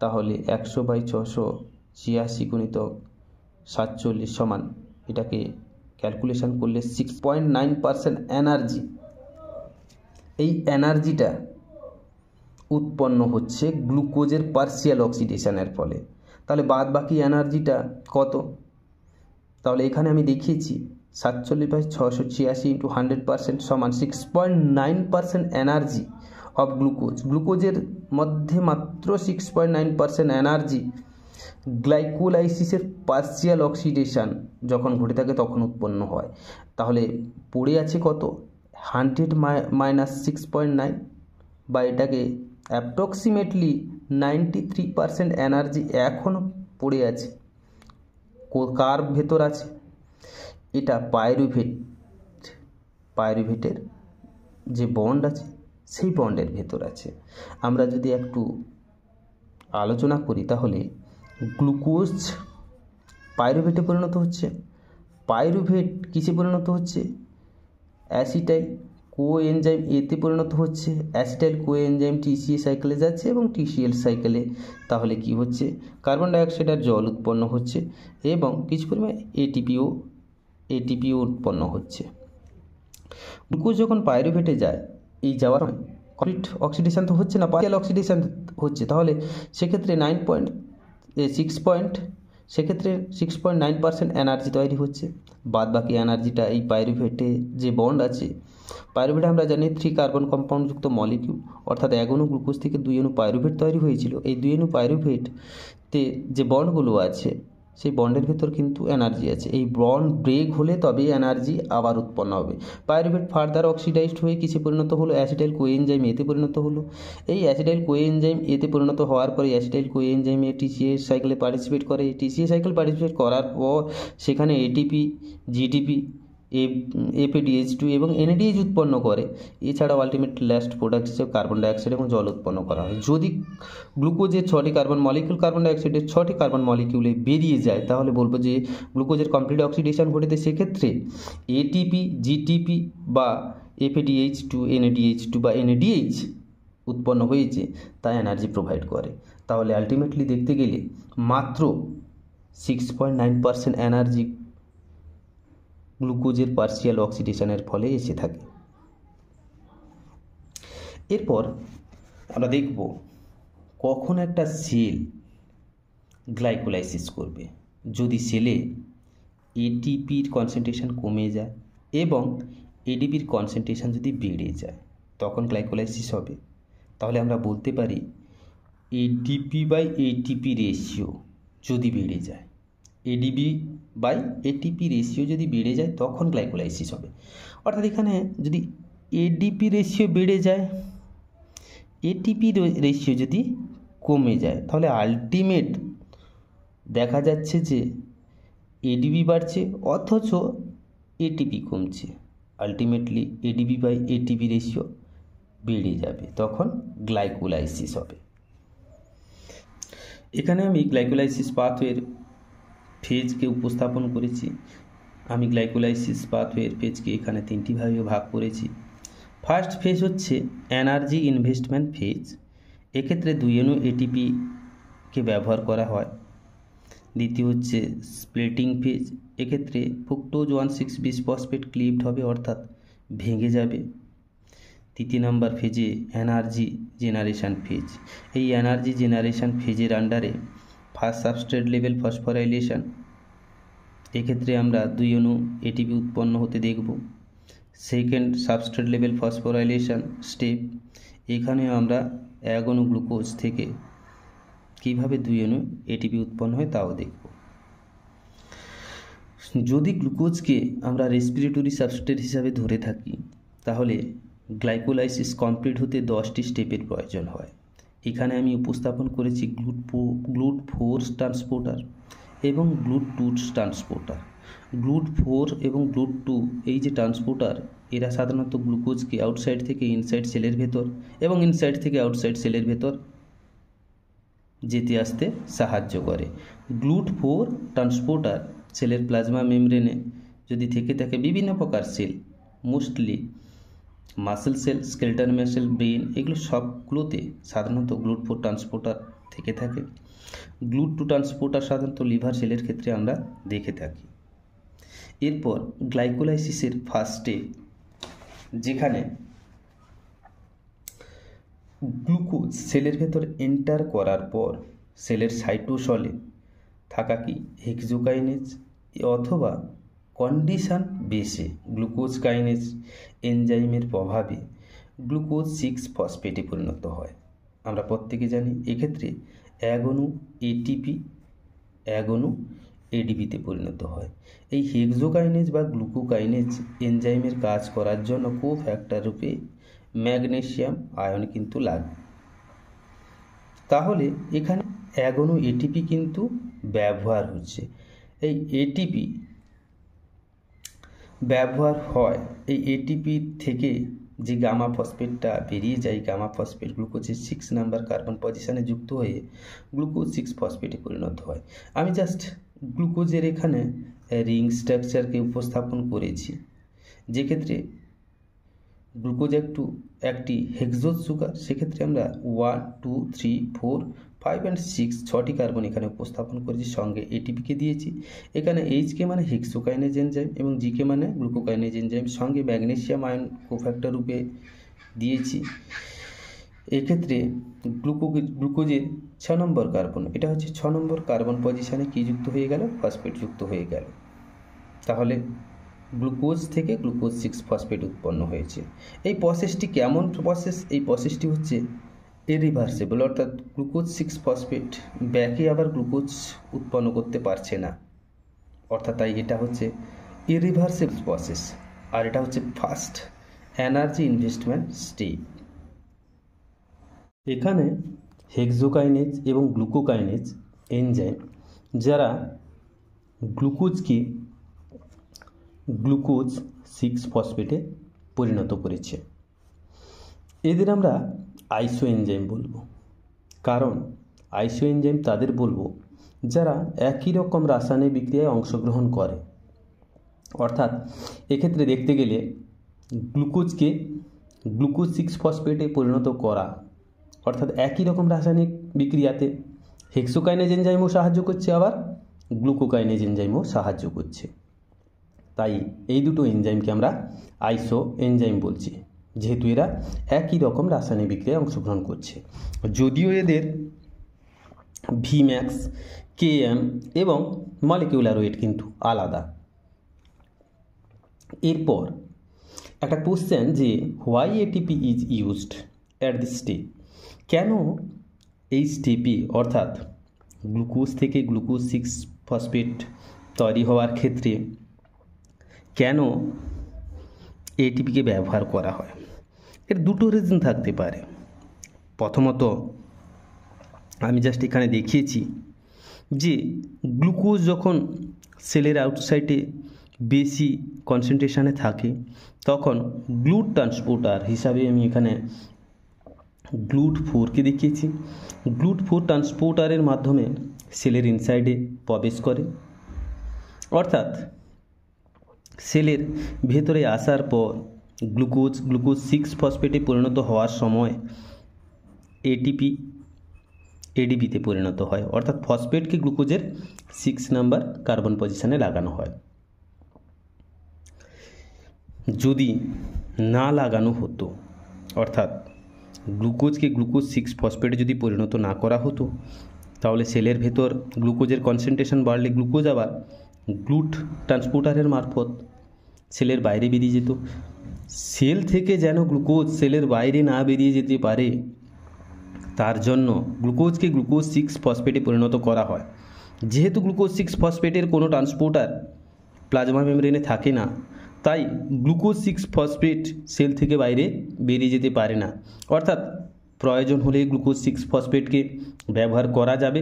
তাহলে 100/686 গুণিতক 47 সমান, এটাকে ক্যালকুলেশন করলে 6.9% এনার্জি। এই এনার্জিটা উৎপন্ন হচ্ছে গ্লুকোজের পার্সিয়াল অক্সিডেশনের ফলে। তাহলে বাদ বাকি এনার্জিটা কত? তাহলে এখানে আমি দেখিয়েছি 47/686 × 100% সমান 6.9% এনার্জি অফ গ্লুকোজ। গ্লুকোজের মধ্যে মাত্র 6.9% এনার্জি গ্লাইকোলাইসিসের পার্সিয়াল অক্সিডেশন যখন ঘটে থাকে তখন উৎপন্ন হয়। তাহলে পড়ে আছে কত? 100 - 6.9, বা এটাকে অ্যাপ্রক্সিমেটলি 93% এনার্জি এখনও পড়ে আছে। কার ভেতর আছে? এটা পাইরুভেটের যে বন্ড আছে সেই বন্ডের ভেতর আছে। আমরা যদি একটু আলোচনা করি তাহলে গ্লুকোজ পাইরুভেটে পরিণত হচ্ছে। পাইরুভেট কিসে পরিণত হচ্ছে? অ্যাসিটাইল কোএনজাইম এতে পরিণত হচ্ছে। অ্যাসিটাইল কোএনজাইম টিসিএ সাইকেলে যাচ্ছে এবং টিসিএল সাইকেলে তাহলে কি হচ্ছে? কার্বন ডাইঅক্সাইড আর জল উৎপন্ন হচ্ছে এবং কিছু পরিমাণে এটিপিও উৎপন্ন হচ্ছে। গ্লুকোজ যখন পাইরুভেটে যায়, এই যাওয়ার কমপ্লিট অক্সিডেশন তো হচ্ছে না, পার্সিয়াল অক্সিডেশন হচ্ছে। তাহলে সেক্ষেত্রে 6.9% এনার্জি তৈরি হচ্ছে। বাদ বাকি এনার্জিটা এই পাইরুভেটে যে বন্ড আছে, পাইরুভেট আমরা জানি 3 কার্বন কম্পাউন্ডযুক্ত মলিকিউল, অর্থাৎ এক অণু গ্লুকোজ থেকে 2 অণু পাইরুভেট তৈরি হয়েছিল। এই 2 অণু পাইরুভেটতে যে বন্ডগুলো আছে সেই বন্ডের ভেতর কিন্তু এনার্জি আছে। এই বন্ড ব্রেক হলে তবেই এনার্জি আবার উৎপন্ন হবে। পাইরুভেট ফার্দার অক্সিডাইজড হয়ে কিসে পরিণত হলো? অ্যাসিটাইল কোএনজাইম এতে পরিণত হলো। এই অ্যাসিটাইল কোএনজাইম এতে পরিণত হওয়ার পরে অ্যাসিটাইল কোএনজাইম টিসিএ সাইকেলে পার্টিসিপেট করে। টিসিএ সাইকেল পার্টিসিপেট করার পর সেখানে এটিপি, জিটিপি, এপিডিএইচ2 এবং এনএডিএইচ উৎপন্ন করে। এছাড়াও আলটিমেট লাস্ট প্রোডাক্ট হিসেবে কার্বন ডাইঅক্সাইড এবং জল উৎপন্ন করা হয়। যদি গ্লুকোজের 6টি কার্বন মলিকিউল কার্বন ডাইঅক্সাইডের 6টি কার্বন মলিকিউলে বেরিয়ে যায় তাহলে বলবো যে গ্লুকোজের কমপ্লিট অক্সিডেশন ঘটেছে। সেক্ষেত্রে এটিপি, জিটিপি বা এপিডিএইচ2, এনএডিএইচ2 বা এনএডিএইচ উৎপন্ন হয়েছে, তা এনার্জি প্রোভাইড করে। তাহলে আলটিমেটলি দেখতে গেলে মাত্র 6.9% এনার্জি গ্লুকোজের পার্সিয়াল অক্সিডেশনের ফলে এসে থাকে। এরপর আমরা দেখব কখন একটা সেল গ্লাইকোলাইসিস করবে। যদি সেলে এটিপির কনসেন্ট্রেশন কমে যায় এবং এডিপির কনসেন্ট্রেশন যদি বেড়ে যায় তখন গ্লাইকোলাইসিস হবে। তাহলে আমরা বলতে পারি ADP/ATP রেশিও যদি বেড়ে যায়, ADP/ATP রেশিও যদি বেড়ে যায় তখন গ্লাইকোলাইসিস হবে। অর্থাৎ এখানে যদি এডিপি রেশিও বেড়ে যায়, এটিপি রেশিও যদি কমে যায়, তাহলে আলটিমেট দেখা যাচ্ছে যে এডিপি বাড়ছে অথচ এটিপি কমছে। আলটিমেটলি ADP/ATP রেশিও বেড়ে যাবে, তখন গ্লাইকোলাইসিস হবে। এখানে আমি গ্লাইকোলাইসিস পাথওয়ের ফেজকে উপস্থাপন করেছি। আমি গ্লাইকোলাইসিস পাথওয়ের ফেজকে এখানে 3টি ভাগে ভাগ করেছি। ফার্স্ট ফেজ হচ্ছে এনার্জি ইনভেস্টমেন্ট ফেজ। এক্ষেত্রে 2 অণু এটিপিকে ব্যবহার করা হয়। দ্বিতীয় হচ্ছে স্প্লিটিং ফেজ। এক্ষেত্রে ফ্রুক্টোজ 1,6-বিসফসফেট ক্লিভড হবে, অর্থাৎ ভেঙে যাবে। 3 নম্বর ফেজে এনার্জি জেনারেশন ফেজ। এই এনার্জি জেনারেশন ফেজের আন্ডারে ফার্স্ট সাবস্ট্রেট লেভেল ফসফোরাইলেশন। এক্ষেত্রে আমরা 2 অণু এটিপি উৎপন্ন হতে দেখব। Second substrate level phosphorylation step, এখানেও আমরা 1 অণু গ্লুকোজ থেকে কীভাবে 2 অণু এটিপি উৎপন্ন হয় তাও দেখব। যদি গ্লুকোজকে আমরা রেসপিরেটরি সাবস্ট্রেট হিসাবে ধরে থাকি তাহলে গ্লাইকোলাইসিস কমপ্লিট হতে 10টি স্টেপের প্রয়োজন হয়। এখানে আমি উপস্থাপন করেছি গ্লুট ফোর্স ট্রান্সপোর্টার। এবং GLUT2 ট্রান্সপোর্টার। GLUT4 এবং GLUT2 এই যে ট্রান্সপোর্টার, এরা সাধারণত গ্লুকোজকে আউটসাইড থেকে ইনসাইড সেলের ভেতর এবং ইনসাইড থেকে আউটসাইড সেলের ভেতর যেতে আসতে সাহায্য করে। GLUT4 ট্রান্সপোর্টার সেলের প্লাজমা মেমব্রেনে যদি থেকে থাকে বিভিন্ন প্রকার cell, mostly muscle cell, skeletal muscle, brain, এগুলো সবগুলোতে সাধারণত GLUT4 ট্রান্সপোর্টার থেকে থাকে। GLUT2 ট্রান্সপোর্টার সাধারণত লিভার সেলের ক্ষেত্রে আমরা দেখে থাকি। এরপর গ্লাইকোলাইসিসের ফার্স্টে যেখানে গ্লুকোজ সেলের ভেতর এন্টার করার পর সেলের সাইটোসলে থাকা কি হেক্সোকাইনেজ অথবা কন্ডিশন বেসে গ্লুকোজ কাইনেজ এনজাইমের প্রভাবে গ্লুকোজ 6 ফসফেটে পরিণত হয়। আমরা প্রত্যেকে জানি এক্ষেত্রে এক অণু এটিপি এক অণু এডিপিতে পরিণত হয়। এই হেক্সোকাইনেজ বা গ্লুকোকাইনেজ এনজাইমের কাজ করার জন্য কোফ্যাক্টর রূপে ম্যাগনেসিয়াম আয়ন কিন্তু লাগে। তাহলে এখানে এক অণু এটিপি কিন্তু ব্যবহার হচ্ছে। এই এটিপি ব্যবহার হয়, এই এটিপি থেকে যে গামা ফসফেটটা বেরিয়ে যায়, গামা ফসফেট গ্লুকোজের 6 নাম্বার কার্বন পজিশনে যুক্ত হয়ে গ্লুকোজ 6 ফসফেটে পরিণত হয়। আমি জাস্ট গ্লুকোজের এখানে রিং স্ট্রাকচারকে উপস্থাপন করেছি, যেক্ষেত্রে গ্লুকোজ একটি হেক্সোজ সুগার, সেক্ষেত্রে আমরা 1, 2, 3, 4, 5 and 6 6টি কার্বন এখানে উপস্থাপন করেছি, সঙ্গে এটিপিকে দিয়েছি। এখানে এইচকে মানে হেক্সোকাইনেজ এনজাইম এবং জিকে মানে গ্লুকোকাইনেজ এনজাইম, সঙ্গে ম্যাগনেসিয়াম আয়ন কোফ্যাক্টর রূপে দিয়েছি। এক্ষেত্রে গ্লুকোজের 6 নম্বর কার্বন, এটা হচ্ছে 6 নম্বর কার্বন পজিশনে কি যুক্ত হয়ে গেল, ফসফেট যুক্ত হয়ে গেল। তাহলে গ্লুকোজ থেকে গ্লুকোজ 6 ফসফেট উৎপন্ন হয়েছে। এই প্রসেসটি কেমন প্রসেস? এই প্রসেসটি হচ্ছে ইরিভার্সিবল, অর্থাৎ গ্লুকোজ 6 ফসফেট ব্যাকে আবার গ্লুকোজ উৎপন্ন করতে পারছে না, অর্থাৎ তাই এটা হচ্ছে ইরিভার্সিবল প্রসেস। আর এটা হচ্ছে ফার্স্ট এনার্জি ইনভেস্টমেন্ট স্টেপ। এখানে হেক্সোকাইনেজ এবং গ্লুকোকাইনেজ এনজাইম যারা গ্লুকোজকে গ্লুকোজ 6 ফসফেটে পরিণত করেছে, এদের আমরা আইসো এনজাইম বলবো। কারণ আইসো এনজাইম তাদের বলবো যারা একই রকম রাসায়নিক বিক্রিয়ায় অংশগ্রহণ করে। অর্থাৎ এক্ষেত্রে দেখতে গেলে গ্লুকোজকে গ্লুকোজ 6 ফসফেটে পরিণত করা, অর্থাৎ একই রকম রাসায়নিক বিক্রিয়াতে হেক্সোকাইনেজ এনজাইমও সাহায্য করছে, আবার গ্লুকোকাইনেজ এনজাইমও সাহায্য করছে। তাই এই দুটো এনজাইমকে আমরা আইসো এনজাইম বলছি, যেহেতু এরা একই রকম রাসায়নিক বিক্রিয়ায় অংশগ্রহণ করছে, যদিও এদের ভিম্যাক্স, কেএম এবং মলিকিউলার ওয়েট কিন্তু আলাদা। এরপর একটা কোশ্চেন যে why ATP is used at this step, কেন এই স্টেপে অর্থাৎ গ্লুকোজ থেকে গ্লুকোজ 6 ফসফেট তৈরি হওয়ার ক্ষেত্রে কেন এটিপিকে ব্যবহার করা হয়? এর দুটো রিজন থাকতে পারে। প্রথমত আমি জাস্ট এখানে দেখিয়েছি যে গ্লুকোজ যখন সেলের আউটসাইডে বেশি কনসেন্ট্রেশনে থাকে তখন গ্লুট ট্রান্সপোর্টার হিসাবে আমি এখানে GLUT4কে দেখিয়েছি। GLUT4 ট্রান্সপোর্টারের মাধ্যমে সেলের ইনসাইডে প্রবেশ করে, অর্থাৎ সেলের ভেতরে আসার পর গ্লুকোজ 6 ফসফেটে পরিণত হওয়ার সময় এডিপিতে পরিণত হয়, অর্থাৎ ফসফেটকে গ্লুকোজের 6 নাম্বার কার্বন পজিশনে লাগানো হয়। যদি না লাগানো হতো, অর্থাৎ গ্লুকোজকে গ্লুকোজ 6 ফসফেটে যদি পরিণত না করা হতো, তাহলে সেলের ভেতর গ্লুকোজের কনসেন্ট্রেশন বাড়লে গ্লুকোজ আবার গ্লুট ট্রান্সপোর্টারের মারফত সেলের বাইরে বেরিয়ে যেত। সেল থেকে যেন গ্লুকোজ সেলের বাইরে না বেরিয়ে যেতে পারে, তার জন্য গ্লুকোজকে গ্লুকোজ 6 ফসফেটে পরিণত করা হয়। যেহেতু গ্লুকোজ 6 ফসফেটের কোনো ট্রান্সপোর্টার প্লাজমা মেমব্রেনে থাকে না, তাই গ্লুকোজ 6 ফসফেট সেল থেকে বাইরে বেরিয়ে যেতে পারে না, অর্থাৎ প্রয়োজন হলে গ্লুকোজ 6 ফসফেটকে ব্যবহার করা যাবে।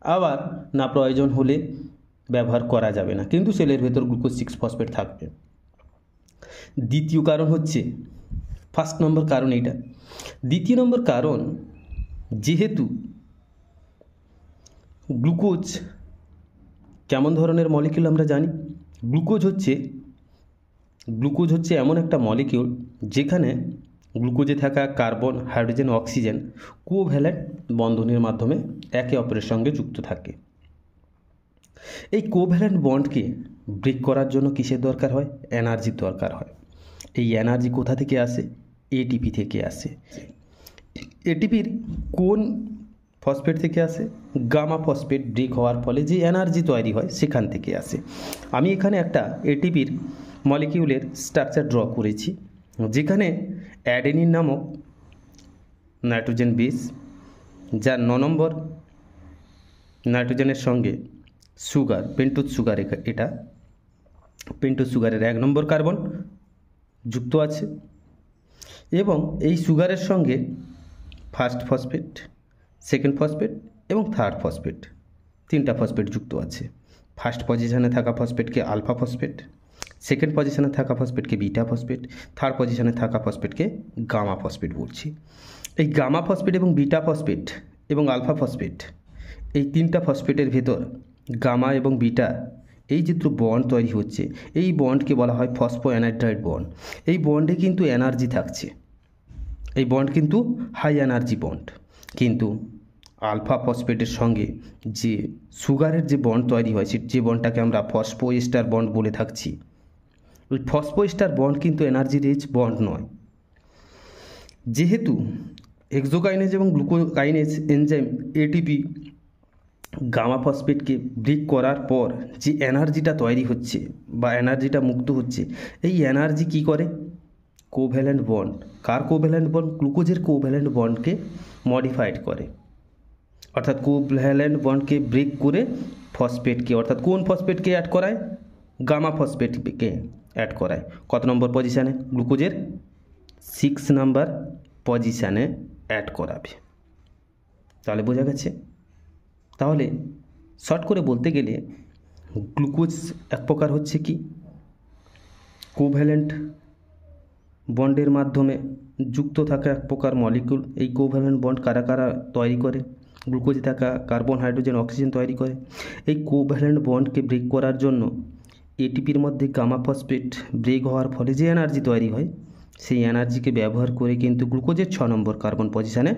আবার না প্রয়োজন হলে ব্যবহার করা যাবে না, কিন্তু সেলের ভেতর গ্লুকোজ 6-ফসফেট থাকবে। দ্বিতীয় কারণ হচ্ছে, ফার্স্ট নম্বর কারণ এইটা। দ্বিতীয় নম্বর কারণ, যেহেতু গ্লুকোজ কেমন ধরনের মলিকিউল আমরা জানি, গ্লুকোজ হচ্ছে এমন একটা মলিকিউল যেখানে গ্লুকোজে থাকা কার্বন, হাইড্রোজেন, অক্সিজেন কোভ্যালেন্ট বন্ধনের মাধ্যমে একে অপরের সঙ্গে যুক্ত থাকে। এই কোভ্যালেন্ট বন্ডকে ব্রেক করার জন্য কিসের দরকার হয়? এনার্জির দরকার হয়। এই এনার্জি কোথা থেকে আসে? এটিপি থেকে আসে। এটিপির কোন ফসফেট থেকে আসে? গামা ফসফেট ব্রেক হওয়ার ফলে যে এনার্জি তৈরি হয় সেখান থেকে আসে। আমি এখানে একটা এটিপির মলিকিউলের স্ট্রাকচার ড্র করেছি, যেখানে অ্যাডেনিন নামক নাইট্রোজেন বেস, যার 9 নম্বর নাইট্রোজেনের সঙ্গে সুগার, পেন্টোজ সুগার, এটা পেন্টোজ সুগারের 1 নম্বর কার্বন যুক্ত আছে, এবং এই সুগারের সঙ্গে ফার্স্ট ফসফেট, সেকেন্ড ফসফেট এবং থার্ড ফসফেট, 3টা ফসফেট যুক্ত আছে। ফার্স্ট পজিশনে থাকা ফসফেটকে আলফা ফসফেট, সেকেন্ড পজিশনে থাকা ফসফেটকে বিটা ফসফেট, থার্ড পজিশনে থাকা ফসফেটকে গামা ফসফেট বলছি। এই গামা ফসফেট এবং বিটা ফসফেট এবং আলফা ফসফেট, এই 3টা ফসফেটের ভেতর গামা এবং বিটা এই যে বন্ড তৈরি হচ্ছে, এই বন্ডকে বলা হয় ফসফোঅ্যানাইড্রাইড বন্ড। এই বন্ডে কিন্তু এনার্জি থাকছে, এই বন্ড কিন্তু হাই এনার্জি বন্ড। কিন্তু আলফা ফসফেটের সঙ্গে যে সুগারের যে বন্ড তৈরি হয়, যে বন্ডটাকে আমরা ফসফোএস্টার বন্ড বলে থাকছি, ওই ফসফোএস্টার বন্ড কিন্তু এনার্জি রিচ বন্ড নয়। যেহেতু হেক্সোকাইনেজ এবং গ্লুকোকাইনেজ এনজাইম এটিপি গামা ফসফেটকে ব্রেক করার পর যে এনার্জিটা তৈরি হচ্ছে বা এনার্জিটা মুক্ত হচ্ছে, এই এনার্জি কি করে? কোভ্যালেন্ট বন্ড, কার কোভ্যালেন্ট বন্ড? গ্লুকোজের কোভ্যালেন্ট বন্ডকে মডিফাইড করে, অর্থাৎ কোভ্যালেন্ট বন্ডকে ব্রেক করে ফসফেটকে, অর্থাৎ কোন ফসফেটকে অ্যাড করায়? গামা ফসফেটকে অ্যাড করায়। কত নম্বর পজিশানে? গ্লুকোজের 6 নাম্বার পজিশানে অ্যাড করাবে। তাহলে বোঝা গেছে? তাহলে শর্ট করে বলতে গেলে গ্লুকোজ এক প্রকার হচ্ছে কি? কোভ্যালেন্ট বন্ডের মাধ্যমে যুক্ত থাকা এক প্রকার মলিকুল। এই কোভ্যালেন্ট বন্ড কারা কারা তৈরি করে? গ্লুকোজে থাকা কার্বন, হাইড্রোজেন, অক্সিজেন তৈরি করে। এই কোভ্যালেন্ট বন্ডকে ব্রেক করার জন্য এটিপির মধ্যে গামা ফসফেট ব্রেক হওয়ার ফলে যে এনার্জি তৈরি হয়, সেই এনার্জিকে ব্যবহার করে কিন্তু গ্লুকোজের 6 নম্বর কার্বন পজিশানে,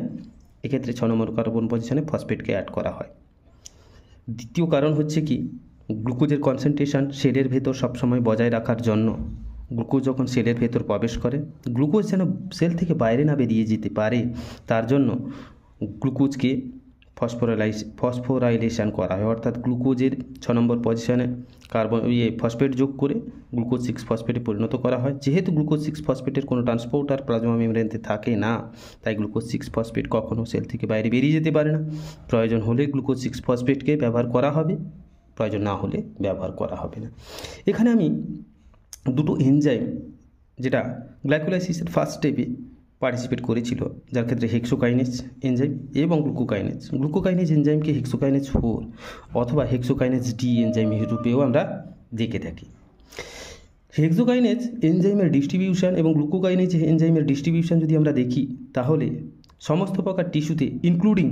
এক্ষেত্রে 6 নম্বর কার্বন পজিশানে ফসফেটকে অ্যাড করা হয়। দ্বিতীয় কারণ হচ্ছে কি? গ্লুকোজের কনসেন্ট্রেশন সেলের ভেতর সবসময় বজায় রাখার জন্য গ্লুকোজ যখন সেলের ভেতর প্রবেশ করে, গ্লুকোজ যেন সেল থেকে বাইরে না বেরিয়ে যেতে পারে, তার জন্য গ্লুকোজকে ফসফোরাইলেশন করা হয়, অর্থাৎ গ্লুকোজের 6 নম্বর পজিশনে কার্বন ফসফেট যোগ করে গ্লুকোজ 6-ফসফেটে পরিণত করা হয়। যেহেতু গ্লুকোজ 6-ফসফেটের কোনো ট্রান্সপোর্টার প্লাজমা মেমব্রেনে থাকে না, তাই গ্লুকোজ 6-ফসফেট কখনও সেল থেকে বাইরে বেরিয়ে যেতে পারে না। প্রয়োজন হলে গ্লুকোজ 6-ফসফেটকে ব্যবহার করা হবে, প্রয়োজন না হলে ব্যবহার করা হবে না। এখানে আমি দুটো এনজাইম, যেটা গ্লাইকোলাইসিসের ফার্স্ট স্টেপে পার্টিসিপেট করেছিল, যার ক্ষেত্রে হেক্সোকাইনেজ এনজাইম এবং গ্লুকোকাইনেজ এনজাইমকে হেক্সোকাইনেজ 4 অথবা হেক্সোকাইনেজ ডি এনজাইম রূপেও আমরা দেখে থাকি। হেক্সোকাইনেজ এনজাইমের ডিস্ট্রিবিউশন এবং গ্লুকোকাইনেজ এনজাইমের ডিস্ট্রিবিউশন যদি আমরা দেখি, তাহলে সমস্ত প্রকার টিস্যুতে, including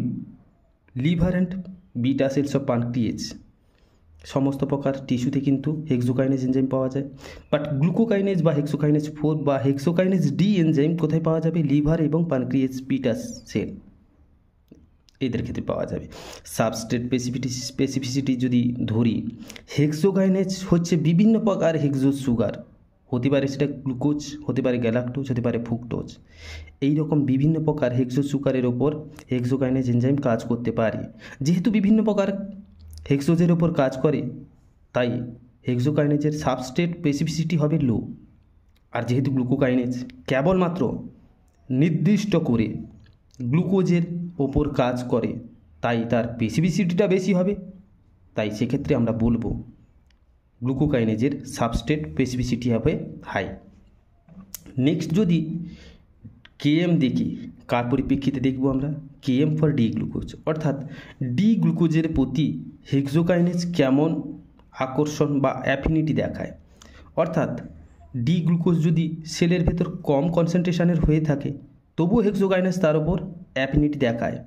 liver and beta cells of pancreas, সমস্ত প্রকার টিস্যুতে কিন্তু হেক্সোকাইনেজ এনজাইম পাওয়া যায়। বাট গ্লুকোকাইনেজ বা হেক্সোকাইনেজ 4 বা হেক্সোকাইনেজ ডি এনজাইম কোথায় পাওয়া যাবে? লিভার এবং প্যানক্রিয়েজ বিটা সেল, এদের ক্ষেত্রে পাওয়া যাবে। সাবস্ট্রেট স্পেসিফিসিটি যদি ধরি, হেক্সোকাইনেজ হচ্ছে বিভিন্ন প্রকার হেক্সোজ সুগার, হতে পারে সেটা গ্লুকোজ, হতে পারে গ্যালাক্টোজ, হতে পারে ফ্রুক্টোজ, এই রকম বিভিন্ন প্রকার হেক্সোজ সুগারের ওপর হেক্সোকাইনেজ এনজাইম কাজ করতে পারে। যেহেতু বিভিন্ন প্রকার হেক্সোজের ওপর কাজ করে, তাই হেক্সোকাইনেজের সাবস্ট্রেট স্পেসিফিসিটি হবে লো। আর যেহেতু গ্লুকোকাইনেজ কেবলমাত্র নির্দিষ্ট করে গ্লুকোজের ওপর কাজ করে, তাই তার স্পেসিফিসিটিটা বেশি হবে। তাই সেক্ষেত্রে আমরা বলবো গ্লুকোকাইনেজের সাবস্ট্রেট স্পেসিফিসিটি হবে হাই। নেক্সট যদি কেএম দেখি, কার পরিপ্রেক্ষিতে দেখব আমরা? কেএম ফর ডি গ্লুকোজ, অর্থাৎ ডি গ্লুকোজের প্রতি হেক্সোকাইনেজ কেমন আকর্ষণ বা অ্যাফিনিটি দেখায়। অর্থাৎ ডি গ্লুকোজ যদি সেলের ভেতর কম কনসেন্ট্রেশনের হয়ে থাকে তবুও হেক্সোকাইনেজ তার উপর অ্যাফিনিটি দেখায়।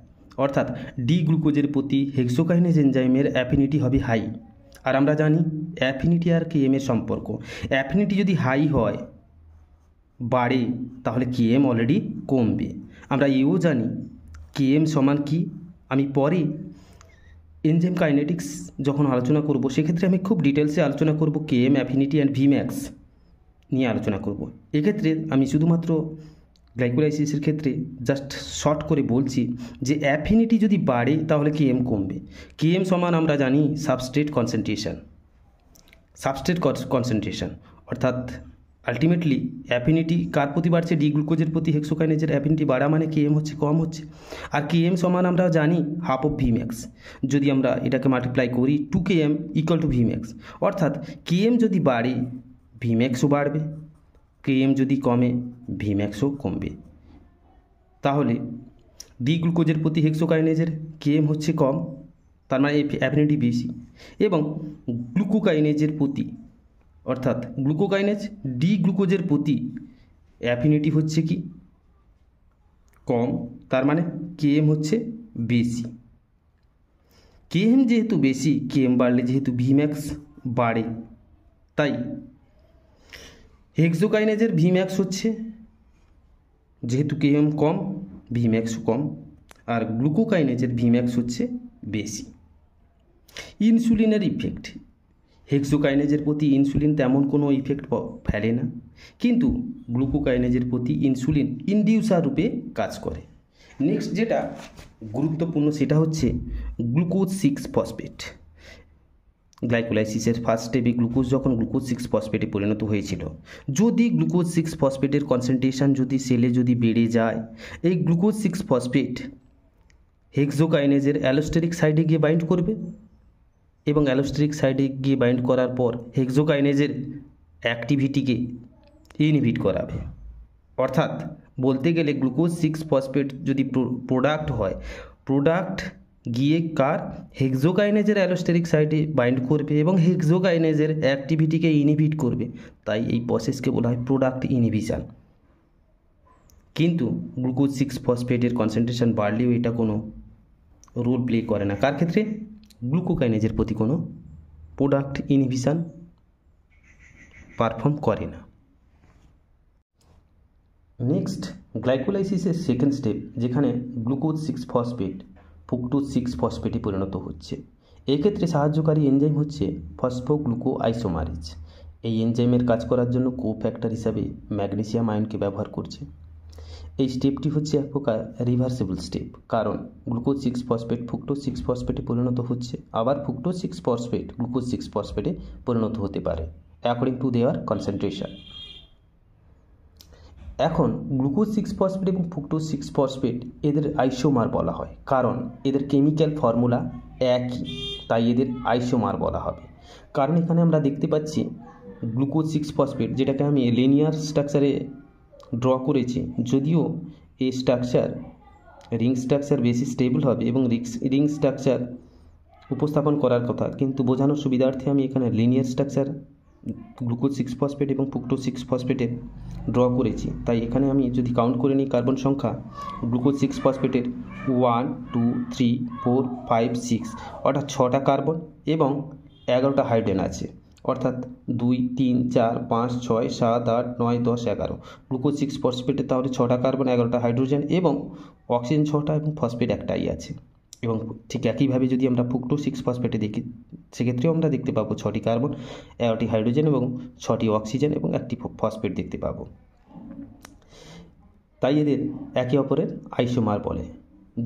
অর্থাৎ ডি গ্লুকোজের প্রতি হেক্সোকাইনেজ এনজাইমের অ্যাফিনিটি হবে হাই। আর আমরা জানি অ্যাফিনিটি আর কেএমের সম্পর্ক, অ্যাফিনিটি যদি হাই হয় বাড়ে তাহলে কেএম অলরেডি কমবে। আমরা এও জানি কেএম সমান কি, আমি পরে এনজাইম কাইনেটিক্স যখন আলোচনা করব সেক্ষেত্রে আমি খুব ডিটেলসে আলোচনা করব কেএম, অ্যাফিনিটি অ্যান্ড ভিম্যাক্স নিয়ে আলোচনা করব। এক্ষেত্রে আমি শুধুমাত্র গ্লাইকোলাইসিসের ক্ষেত্রে জাস্ট শর্ট করে বলছি যে অ্যাফিনিটি যদি বাড়ে তাহলে কেএম কমবে। কেএম সমান আমরা জানি সাবস্ট্রেট কনসেন্ট্রেশন, অর্থাৎ আলটিমেটলি অ্যাফিনিটি কার প্রতি বাড়ছে? ডি গ্লুকোজের প্রতি হেক্সোকাইনেজের অ্যাফিনিটি বাড়া মানে কেএম হচ্ছে কম হচ্ছে। আর কেএম সমান আমরা জানি হাফ অফ ভিম্যাক্স। যদি আমরা এটাকে মাল্টিপ্লাই করি 2km ইকুয়াল টু ভিম্যাক্স, অর্থাৎ কেএম যদি বাড়ে ভিম্যাক্সও বাড়বে, কেএম যদি কমে ভিম্যাক্সও কমবে। তাহলে ডি গ্লুকোজের প্রতি হেক্সোকাইনেজের কেএম হচ্ছে কম, তার মানে অ্যাফিনিটি বেশি, এবং গ্লুকোকাইনেজের প্রতি অর্থাৎ গ্লুকোকাইনেজ ডি গ্লুকোজের প্রতি অ্যাফিনিটি হচ্ছে কি কম, তার মানে কেএম হচ্ছে বেশি। কেএম যেহেতু বেশি, কেএম বাড়লে যেহেতু ভিম্যাক্স বাড়ে, তাই হেক্সোকাইনেজের ভিম্যাক্স হচ্ছে যেহেতু কেএম কম ভিম্যাক্স কম, আর গ্লুকোকাইনেজের ভিম্যাক্স হচ্ছে বেশি। ইনসুলিনের ইফেক্ট, হেক্সোকাইনেজের প্রতি ইনসুলিন তেমন কোনো ইফেক্ট ফেলে না, কিন্তু গ্লুকোকাইনেজের প্রতি ইনসুলিন ইনডিউসার রূপে কাজ করে। নেক্সট যেটা গুরুত্বপূর্ণ সেটা হচ্ছে গ্লুকোজ 6 ফসফেট। গ্লাইকোলাইসিসের ফার্স্ট স্টেপে গ্লুকোজ যখন গ্লুকোজ 6 ফসফেটে পরিণত হয়েছিল, যদি গ্লুকোজ 6 ফসফেটের কনসেন্ট্রেশন যদি সেলে যদি বেড়ে যায়, এই গ্লুকোজ 6 ফসফেট হেক্সোকাইনেজের অ্যালোস্টেরিক সাইডে গিয়ে বাইন্ড করবে, এবং অ্যালোস্টেরিক সাইডে গিয়ে বাইন্ড করার পর হেক্সোকাইনেজের অ্যাক্টিভিটিকে ইনহিবিট করাবে। অর্থাৎ বলতে গেলে গ্লুকোজ 6 ফসফেট যদি প্রোডাক্ট হয়, প্রোডাক্ট গিয়ে কার? হেক্সোকাইনেজের অ্যালোস্টেরিক সাইডে বাইন্ড করবে এবং হেক্সোকাইনেজের অ্যাক্টিভিটিকে ইনহিবিট করবে, তাই এই প্রসেসকে বলা হয় প্রোডাক্ট ইনহিবিশন। কিন্তু গ্লুকোজ 6 ফসফেটের কনসেন্ট্রেশন বাড়লেও এটা কোনো রোল প্লে করে না, কার ক্ষেত্রে? গ্লুকোকাইনেজের প্রতি কোনো প্রোডাক্ট ইনহিবিশন পারফর্ম করে না। নেক্সট গ্লাইকোলাইসিসের সেকেন্ড স্টেপ, যেখানে গ্লুকোজ 6 ফসফেট ফ্রুক্টোজ 6 ফসফেটে পরিণত হচ্ছে। এক্ষেত্রে সাহায্যকারী এনজাইম হচ্ছে ফসফোগ্লুকো আইসোমারেজ। এই এনজাইমের কাজ করার জন্য কোফ্যাক্টর হিসাবে ম্যাগনেসিয়াম আয়নকে ব্যবহার করছে। এই স্টেপটি হচ্ছে এক প্রকার রিভার্সিবল স্টেপ, কারণ গ্লুকোজ 6 ফসফেট ফ্রুক্টোজ 6 ফসফেটে পরিণত হচ্ছে, আবার ফ্রুক্টোজ 6 ফসফেট গ্লুকোজ 6 ফসফেটে পরিণত হতে পারে অ্যাকর্ডিং টু দেয়ার কনসেন্ট্রেশন। এখন গ্লুকোজ 6 ফসফেট এবং ফ্রুক্টোজ 6 ফসফেট এদের আইসোমার বলা হয়, কারণ এদের কেমিক্যাল ফর্মুলা একই, তাই এদের আইসোমার বলা হবে। কারণ এখানে আমরা দেখতে পাচ্ছি গ্লুকোজ 6 ফসফেট, যেটাকে আমি লিনিয়ার স্ট্রাকচারে ড্র করেছি, যদিও এই স্ট্রাকচার রিং স্ট্রাকচার বেশি স্টেবল হবে এবং রিং স্ট্রাকচার উপস্থাপন করার কথা, কিন্তু বোঝানোর সুবিধার্থে আমি এখানে লিনিয়ার স্ট্রাকচার গ্লুকোজ 6 ফসফেট এবং ফ্রুক্টোজ 6 ফসফেটে ড্র করেছি। তাই এখানে আমি যদি কাউন্ট করে নিই কার্বন সংখ্যা, গ্লুকোজ 6 ফসফেটের 1 2 3 4 5 6, অর্থাৎ 6টা কার্বন এবং 11টা হাইড্রোজেন আছে, অর্থাৎ 2 3 4 5 6 7 8 9 10 11। গ্লুকোজ 6 ফসফেটে তাহলে 6টা কার্বন 11টা হাইড্রোজেন এবং অক্সিজেন 6টা এবং ফসফেট একটাই আছে। এবং ঠিক একইভাবে যদি আমরা ফ্রুক্টোজ 6 ফসফেটে দেখি, সেক্ষেত্রেও আমরা দেখতে পাবো 6টি কার্বন 11টি হাইড্রোজেন এবং 6টি অক্সিজেন এবং একটি ফসফেট দেখতে পাবো। তাই এদের একে অপরের আইসোমার বলে।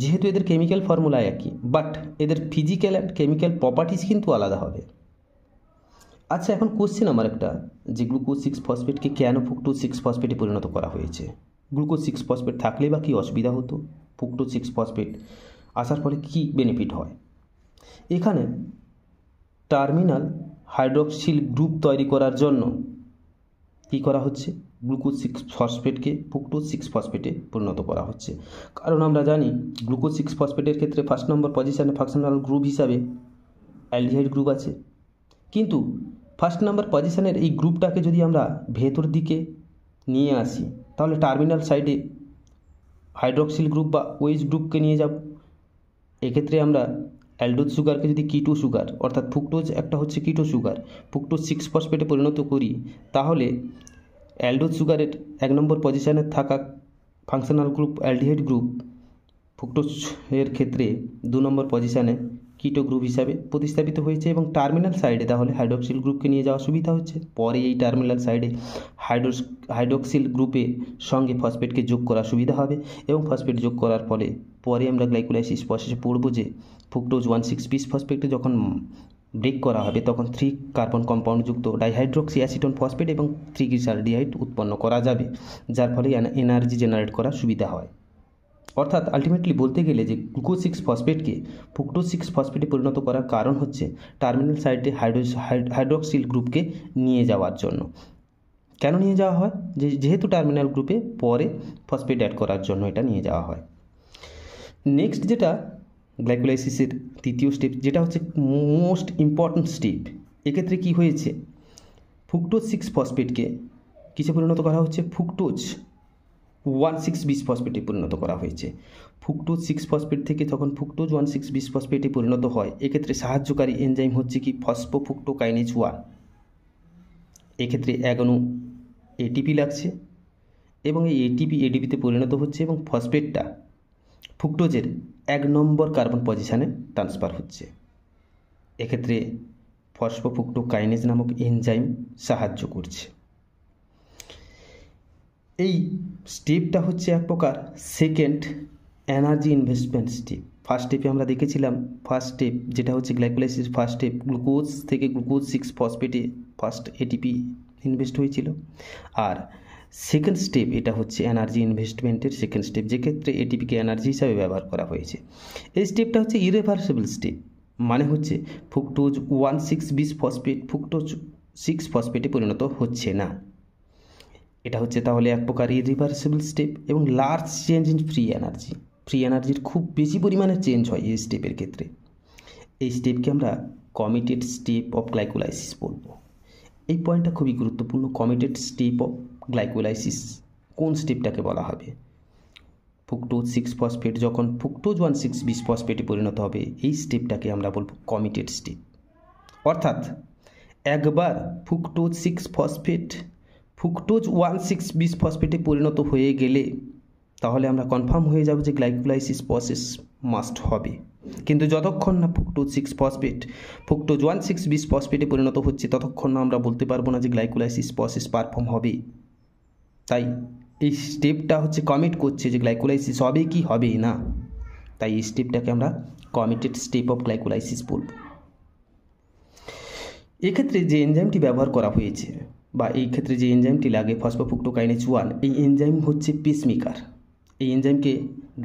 যেহেতু এদের কেমিক্যাল ফর্মুলা একই, বাট এদের ফিজিক্যাল অ্যান্ড কেমিক্যাল প্রপার্টিস কিন্তু আলাদা হবে। আচ্ছা, এখন কোশ্চেন আমার একটা, যে গ্লুকোজ 6 ফসফেটকে কেন ফ্রুক্টোজ 6 ফসফেটে পরিণত করা হয়েছে? গ্লুকোজ 6 ফসফেট থাকলে বা কী অসুবিধা হতো? ফ্রুক্টোজ 6 ফসফেট আসার ফলে কী বেনিফিট হয়? এখানে টার্মিনাল হাইড্রক্সিল গ্রুপ তৈরি করার জন্য কী করা হচ্ছে? গ্লুকোজ 6 ফসফেটকে ফ্রুক্টোজ 6 ফসফেটে পরিণত করা হচ্ছে। কারণ আমরা জানি গ্লুকোজ 6 ফসফেটের ক্ষেত্রে ফার্স্ট নম্বর পজিশনে ফাংশনাল গ্রুপ হিসাবে অ্যালডিহাইড গ্রুপ আছে, কিন্তু ফার্স্ট নাম্বার পজিশনের এই গ্রুপটাকে যদি আমরা ভেতর দিকে নিয়ে আসি তাহলে টার্মিনাল সাইডে হাইড্রক্সিল গ্রুপ বা ওএইচ গ্রুপকে নিয়ে যাব। এক্ষেত্রে আমরা অ্যালডোজ সুগারকে যদি কিটো সুগার অর্থাৎ ফ্রুক্টোজ একটা হচ্ছে কিটো সুগার, ফ্রুক্টোজ 6 ফসফেটে পরিণত করি, তাহলে অ্যালডোজ সুগারের 1 নম্বর পজিশনে থাকা functional group aldehyde group fructose এর ক্ষেত্রে 2 নম্বর পজিশনে কিটো গ্রুপ হিসাবে প্রতিস্থাপিত হয়েছে এবং টার্মিনাল সাইডে তাহলে হাইড্রক্সিল গ্রুপকে নিয়ে যাওয়া সুবিধা হচ্ছে। পরে এই টার্মিনাল সাইডে হাইড্রক্সিল গ্রুপের সঙ্গে ফসফেটকে যোগ করা সুবিধা হবে এবং ফসফেট যোগ করার ফলে পরে আমরা গ্লাইকোলাইসিস প্রসেসে পড়ব যে ফ্রুক্টোজ 1,6 ফসফেটে যখন ব্রেক করা হবে তখন 3 কার্বন কম্পাউন্ডযুক্ত ডাইহাইড্রক্সি অ্যাসিটোন ফসফেট এবং 3 গ্লিসালডিহাইড উৎপন্ন করা যাবে, যার ফলে এনার্জি জেনারেট করার সুবিধা হয়। অর্থাৎ আলটিমেটলি বলতে গেলে যে গ্লুকোজ 6 ফসফেটকে ফ্রুক্টোজ 6 ফসফেটে পরিণত করার কারণ হচ্ছে টার্মিনাল সাইডে হাইড্রক্সিল গ্রুপকে নিয়ে যাওয়ার জন্য। কেন নিয়ে যাওয়া হয়? যেহেতু টার্মিনাল গ্রুপে পরে ফসফেট অ্যাড করার জন্য এটা নিয়ে যাওয়া হয়। নেক্সট যেটা গ্লাইকোলাইসিসের তৃতীয় স্টেপ, যেটা হচ্ছে মোস্ট ইম্পর্ট্যান্ট স্টেপ, এক্ষেত্রে কি হয়েছে, ফ্রুক্টোজ 6 ফসফেটকে কিসে পরিণত করা হচ্ছে, ফ্রুক্টোজ 1,6 ফসফেটে পরিণত করা হয়েছে। ফ্রুক্টোজ 6 ফসফেট থেকে যখন ফ্রুক্টোজ 1,6 ফসফেটে পরিণত হয় এক্ষেত্রে সাহায্যকারী এনজাইম হচ্ছে কি ফসফোফ্রুক্টোকাইনেজ 1। এক্ষেত্রে এক অণু এটিপি লাগছে এবং এই এটিপি এডিপিতে পরিণত হচ্ছে এবং ফসফেটটা ফ্রুক্টোজের 1 নম্বর কার্বন পজিশনে ট্রান্সফার হচ্ছে। এক্ষেত্রে ফসফোফ্রুক্টোকাইনেজ নামক এনজাইম সাহায্য করছে। এই স্টেপটা হচ্ছে এক প্রকার second energy investment step. First স্টেপে আমরা দেখেছিলাম ফার্স্ট স্টেপ যেটা হচ্ছে গ্লাইকোলাইসিস ফার্স্ট স্টেপ, গ্লুকোজ থেকে গ্লুকোজ 6 ফসফেটে ফার্স্ট এটিপি ইনভেস্ট হয়েছিল। আর সেকেন্ড স্টেপ এটা হচ্ছে এনার্জি ইনভেস্টমেন্টের সেকেন্ড স্টেপ, যেক্ষেত্রে এটিপিকে এনার্জি হিসাবে ব্যবহার করা হয়েছে। এই স্টেপটা হচ্ছে ইরিভার্সিবল স্টেপ, মানে হচ্ছে ফ্রুক্টোজ 1,6 ফসফেট ফ্রুক্টোজ 6 ফসফেটে পরিণত হচ্ছে না। এটা হচ্ছে তাহলে এক প্রকার ইরিভার্সিবল স্টেপ এবং লার্জ চেঞ্জ ইন ফ্রি এনার্জির খুব বেশি পরিমাণে চেঞ্জ হয় এই স্টেপের ক্ষেত্রে। এই স্টেপকে আমরা কমিটেড স্টেপ অফ গ্লাইকোলাইসিস বলবো। এই পয়েন্টটা খুবই গুরুত্বপূর্ণ। কমিটেড স্টেপ অফ গ্লাইকোলাইসিস কোন স্টেপটাকে বলা হবে? ফ্রুক্টোজ 6 ফসফেট যখন ফ্রুক্টোজ 1,6 ফসফেটে পরিণত হবে এই স্টেপটাকে আমরা বলবো কমিটেড স্টেপ। অর্থাৎ একবার ফ্রুক্টোজ 6 ফসফেট ফ্রুক্টোজ 1,6 ফসফেটে পরিণত হয়ে গেলে তাহলে আমরা কনফার্ম হয়ে যাব যে গ্লাইকোলাইসিস প্রসেস মাস্ট হবে। কিন্তু যতক্ষণ না ফ্রুক্টোজ 6 ফসফেট ফ্রুক্টোজ 1,6 ফসফেটে পরিণত হচ্ছে ততক্ষণ না আমরা বলতে পারবো না যে গ্লাইকোলাইসিস প্রসেস পারফর্ম হবে। তাই এই স্টেপটা হচ্ছে কমিট করছে যে গ্লাইকোলাইসিস হবে কি হবে না। তাই এই স্টেপটাকে আমরা কমিটেড স্টেপ অফ গ্লাইকোলাইসিস বলব। এক্ষেত্রে যে এনজাইমটি ব্যবহার করা হয়েছে বা এই ক্ষেত্রে যে এনজাইমটি লাগে ফসফোফ্রুক্টোকাইনেজ 1, এই এনজাইম হচ্ছে পেসমেকার। এই এনজাইমকে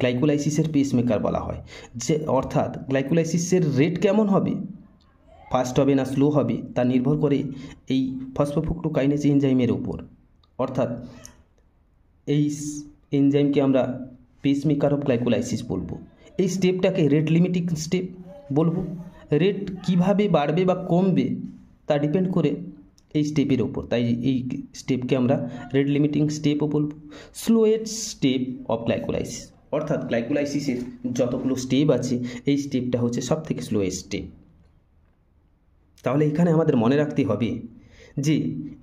গ্লাইকোলাইসিসের পেসমেকার বলা হয়। যে অর্থাৎ গ্লাইকোলাইসিসের রেট কেমন হবে, ফাস্ট হবে না স্লো হবে, তা নির্ভর করে এই ফসফোফ্রুক্টোকাইনেজ এনজাইমের উপর। অর্থাৎ এই এনজাইমকে আমরা পেসমেকার অফ গ্লাইকোলাইসিস বলবো। এই স্টেপটাকে রেট লিমিটিং স্টেপ বলবো। রেট কিভাবে বাড়বে বা কমবে তা ডিপেন্ড করে এই স্টেপের ওপর, তাই এই স্টেপকে আমরা রেট লিমিটিং স্টেপও বলবো। স্লোয়েস্ট স্টেপ অফ গ্লাইকোলাইসিস, অর্থাৎ গ্লাইকোলাইসিসের যতগুলো স্টেপ আছে এই স্টেপটা হচ্ছে সব থেকে স্লোয়েস্ট স্টেপ। তাহলে এখানে আমাদের মনে রাখতে হবে যে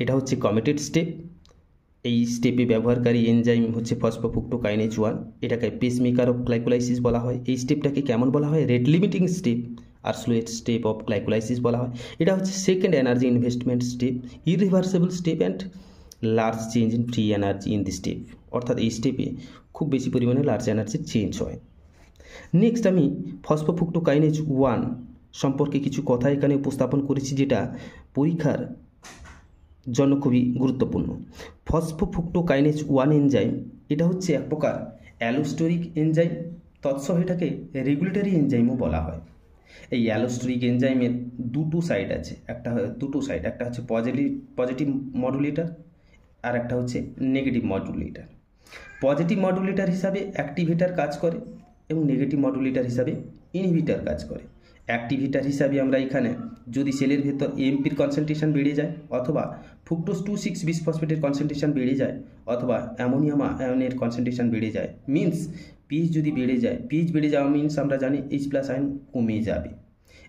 এটা হচ্ছে কমিটেড স্টেপ। এই স্টেপে ব্যবহারকারী এনজাইম হচ্ছে ফসফোফ্রুক্টোকাইনেজ 1, এটাকে পেসমেকার অফ গ্লাইকোলাইসিস বলা হয়। এই স্টেপটাকে কেমন বলা হয়? রেট লিমিটিং স্টেপ আর স্লোয়েস্ট স্টেপ অফ গ্লাইকোলাইসিস বলা হয়। এটা হচ্ছে second energy investment step, irreversible step and large change in free energy in the step. অর্থাৎ এই স্টেপে খুব বেশি পরিমাণে লার্জ এনার্জির চেঞ্জ হয়। নেক্সট আমি ফসফোফ্রুক্টোকাইনেজ 1 সম্পর্কে কিছু কথা এখানে উপস্থাপন করেছি যেটা পরীক্ষার জন্য খুবই গুরুত্বপূর্ণ। ফসফোফ্রুক্টোকাইনেজ 1 এনজাইম এটা হচ্ছে এক প্রকার অ্যালোস্টোরিক এনজাইম, তৎসহ এটাকে রেগুলেটরি এনজাইমও বলা হয়। এই অ্যালোস্টোরিক এনজাইমের দুটো সাইড আছে, একটা হচ্ছে পজিটিভ মডুলেটর আর একটা হচ্ছে নেগেটিভ মডুলেটর। পজিটিভ মডুলেটর হিসাবে অ্যাক্টিভেটর কাজ করে এবং নেগেটিভ মডুলেটর হিসাবে ইনহিবিটর কাজ করে। অ্যাক্টিভেটর হিসাবে আমরা এখানে যদি সেলের ভেতর এএমপির কনসেন্ট্রেশন বেড়ে যায় অথবা ফ্রুক্টোজ 2,6 বিসফসফেটের কনসেন্ট্রেশন বেড়ে যায় অথবা অ্যামোনিয়াম আয়নের কনসেন্ট্রেশন বেড়ে যায়, মিন্স পিএইচ যদি বেড়ে যায়, পিএইচ বেড়ে যাওয়া মিন্স আমরা জানি H+ আয়ন কমে যাবে।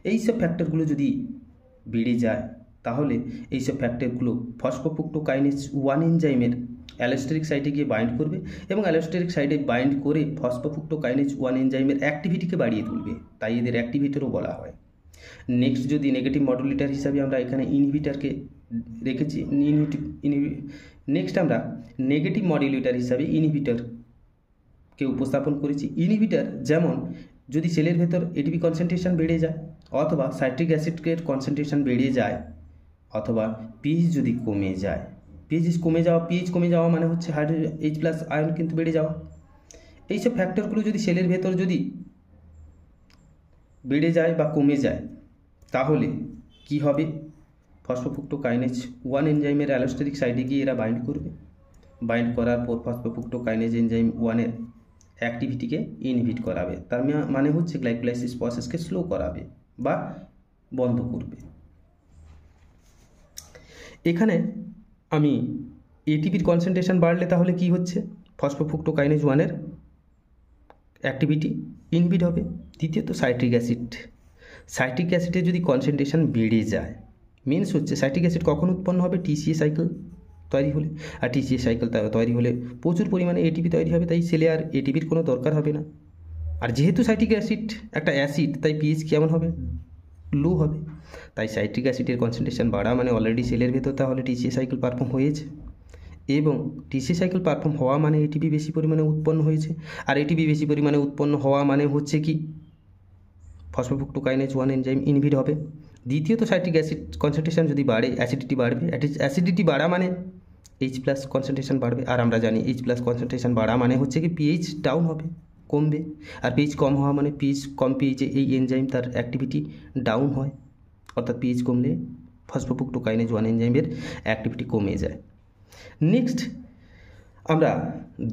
এইসব ফ্যাক্টরগুলো যদি বেড়ে যায় তাহলে এইসব ফ্যাক্টরগুলো ফসফোফ্রুক্টোকাইনেজ 1 এনজাইমের অ্যালোস্টেরিক সাইটে গিয়ে বাইন্ড করবে এবং অ্যালোস্টেরিক সাইটে বাইন্ড করে ফসফোফ্রুক্টোকাইনেজ 1 এনজাইমের অ্যাক্টিভিটিকে বাড়িয়ে তুলবে, তাই এদের অ্যাক্টিভেটরও বলা হয়। নেক্সট যদি নেগেটিভ মডুলেটর হিসাবে আমরা এখানে ইনহিবিটরকে রেখেছি, নেক্সট আমরা নেগেটিভ মডুলেটর হিসাবে ইনহিবিটরকে উপস্থাপন করেছি। ইনহিবিটর যেমন যদি সেলের ভেতর এটিপি কনসেন্ট্রেশন বেড়ে যায় অথবা সাইট্রিক অ্যাসিডের কনসেন্ট্রেশন বেড়ে যায় অথবা পিএইচ যদি কমে যায়, পিএইচ কমে যাওয়া মানে হচ্ছে H+ আয়ন কিন্তু বেড়ে যাওয়া। এইসব ফ্যাক্টরগুলো যদি সেলের ভেতর যদি বেড়ে যায় বা কমে যায় তাহলে কি হবে, ফসফোফ্রুক্টোকাইনেজ 1 এনজাইমের অ্যালোস্টেরিক সাইডে গিয়ে এরা বাইন্ড করবে, বাইন্ড করার পর ফসফোফ্রুক্টোকাইনেজ এনজাইম 1 এর অ্যাক্টিভিটিকে ইনহিবিট করাবে, তার মানে হচ্ছে গ্লাইকোলাইসিস প্রসেসকে স্লো করাবে বা বন্ধ করবে। এখানে আমি এটিপির কনসেন্ট্রেশন বাড়লে তাহলে কি হচ্ছে, ফসফোফ্রুক্টোকাইনেজ 1 এর অ্যাক্টিভিটি ইনহিবিট হবে। দ্বিতীয়ত সাইট্রিক অ্যাসিডের যদি কনসেন্ট্রেশন বেড়ে যায় মিনস হচ্ছে সাইট্রিক অ্যাসিড কখন উৎপন্ন হবে, টিসিএ সাইকেল তৈরি হলে, আর টিসিএ সাইকেল তৈরি হলে প্রচুর পরিমাণে এটিপি তৈরি হবে, তাই সেলে আর এটিপির কোনো দরকার হবে না। আর যেহেতু সাইট্রিক অ্যাসিড একটা অ্যাসিড তাই পিএইচ কেমন হবে, লো হবে। তাই সাইট্রিক অ্যাসিডের কনসেন্ট্রেশন বাড়া মানে অলরেডি সেলের ভেতর তাহলে টিসিএ সাইকেল পারফর্ম হয়েছে এবং টিসিএ সাইকেল পারফর্ম হওয়া মানে এটিপি বেশি পরিমাণে উৎপন্ন হয়েছে, আর এটিপি বেশি পরিমাণে উৎপন্ন হওয়া মানে হচ্ছে কি ফসফোফ্রুক্টোকাইনেজ 1 এনজাইম ইনহিবিট হবে। দ্বিতীয়ত সাইট্রিক অ্যাসিড কনসেন্ট্রেশন যদি বাড়ে অ্যাসিডিটি বাড়বে, অ্যাসিডিটি বাড়া মানে H+ কনসেন্ট্রেশন বাড়বে, আর আমরা জানি H+ কনসেন্ট্রেশন বাড়া মানে হচ্ছে কি পিএইচ ডাউন হবে, কমবে, আর পিএইচ কম হওয়া মানে কম পিএইচে এই এনজাইম তার অ্যাক্টিভিটি ডাউন হয়, অর্থাৎ পিএইচ কমলে ফসফোফ্রুক্টোকাইনেজ 1 এনজাইমের অ্যাক্টিভিটি কমে যায়। নেক্সট আমরা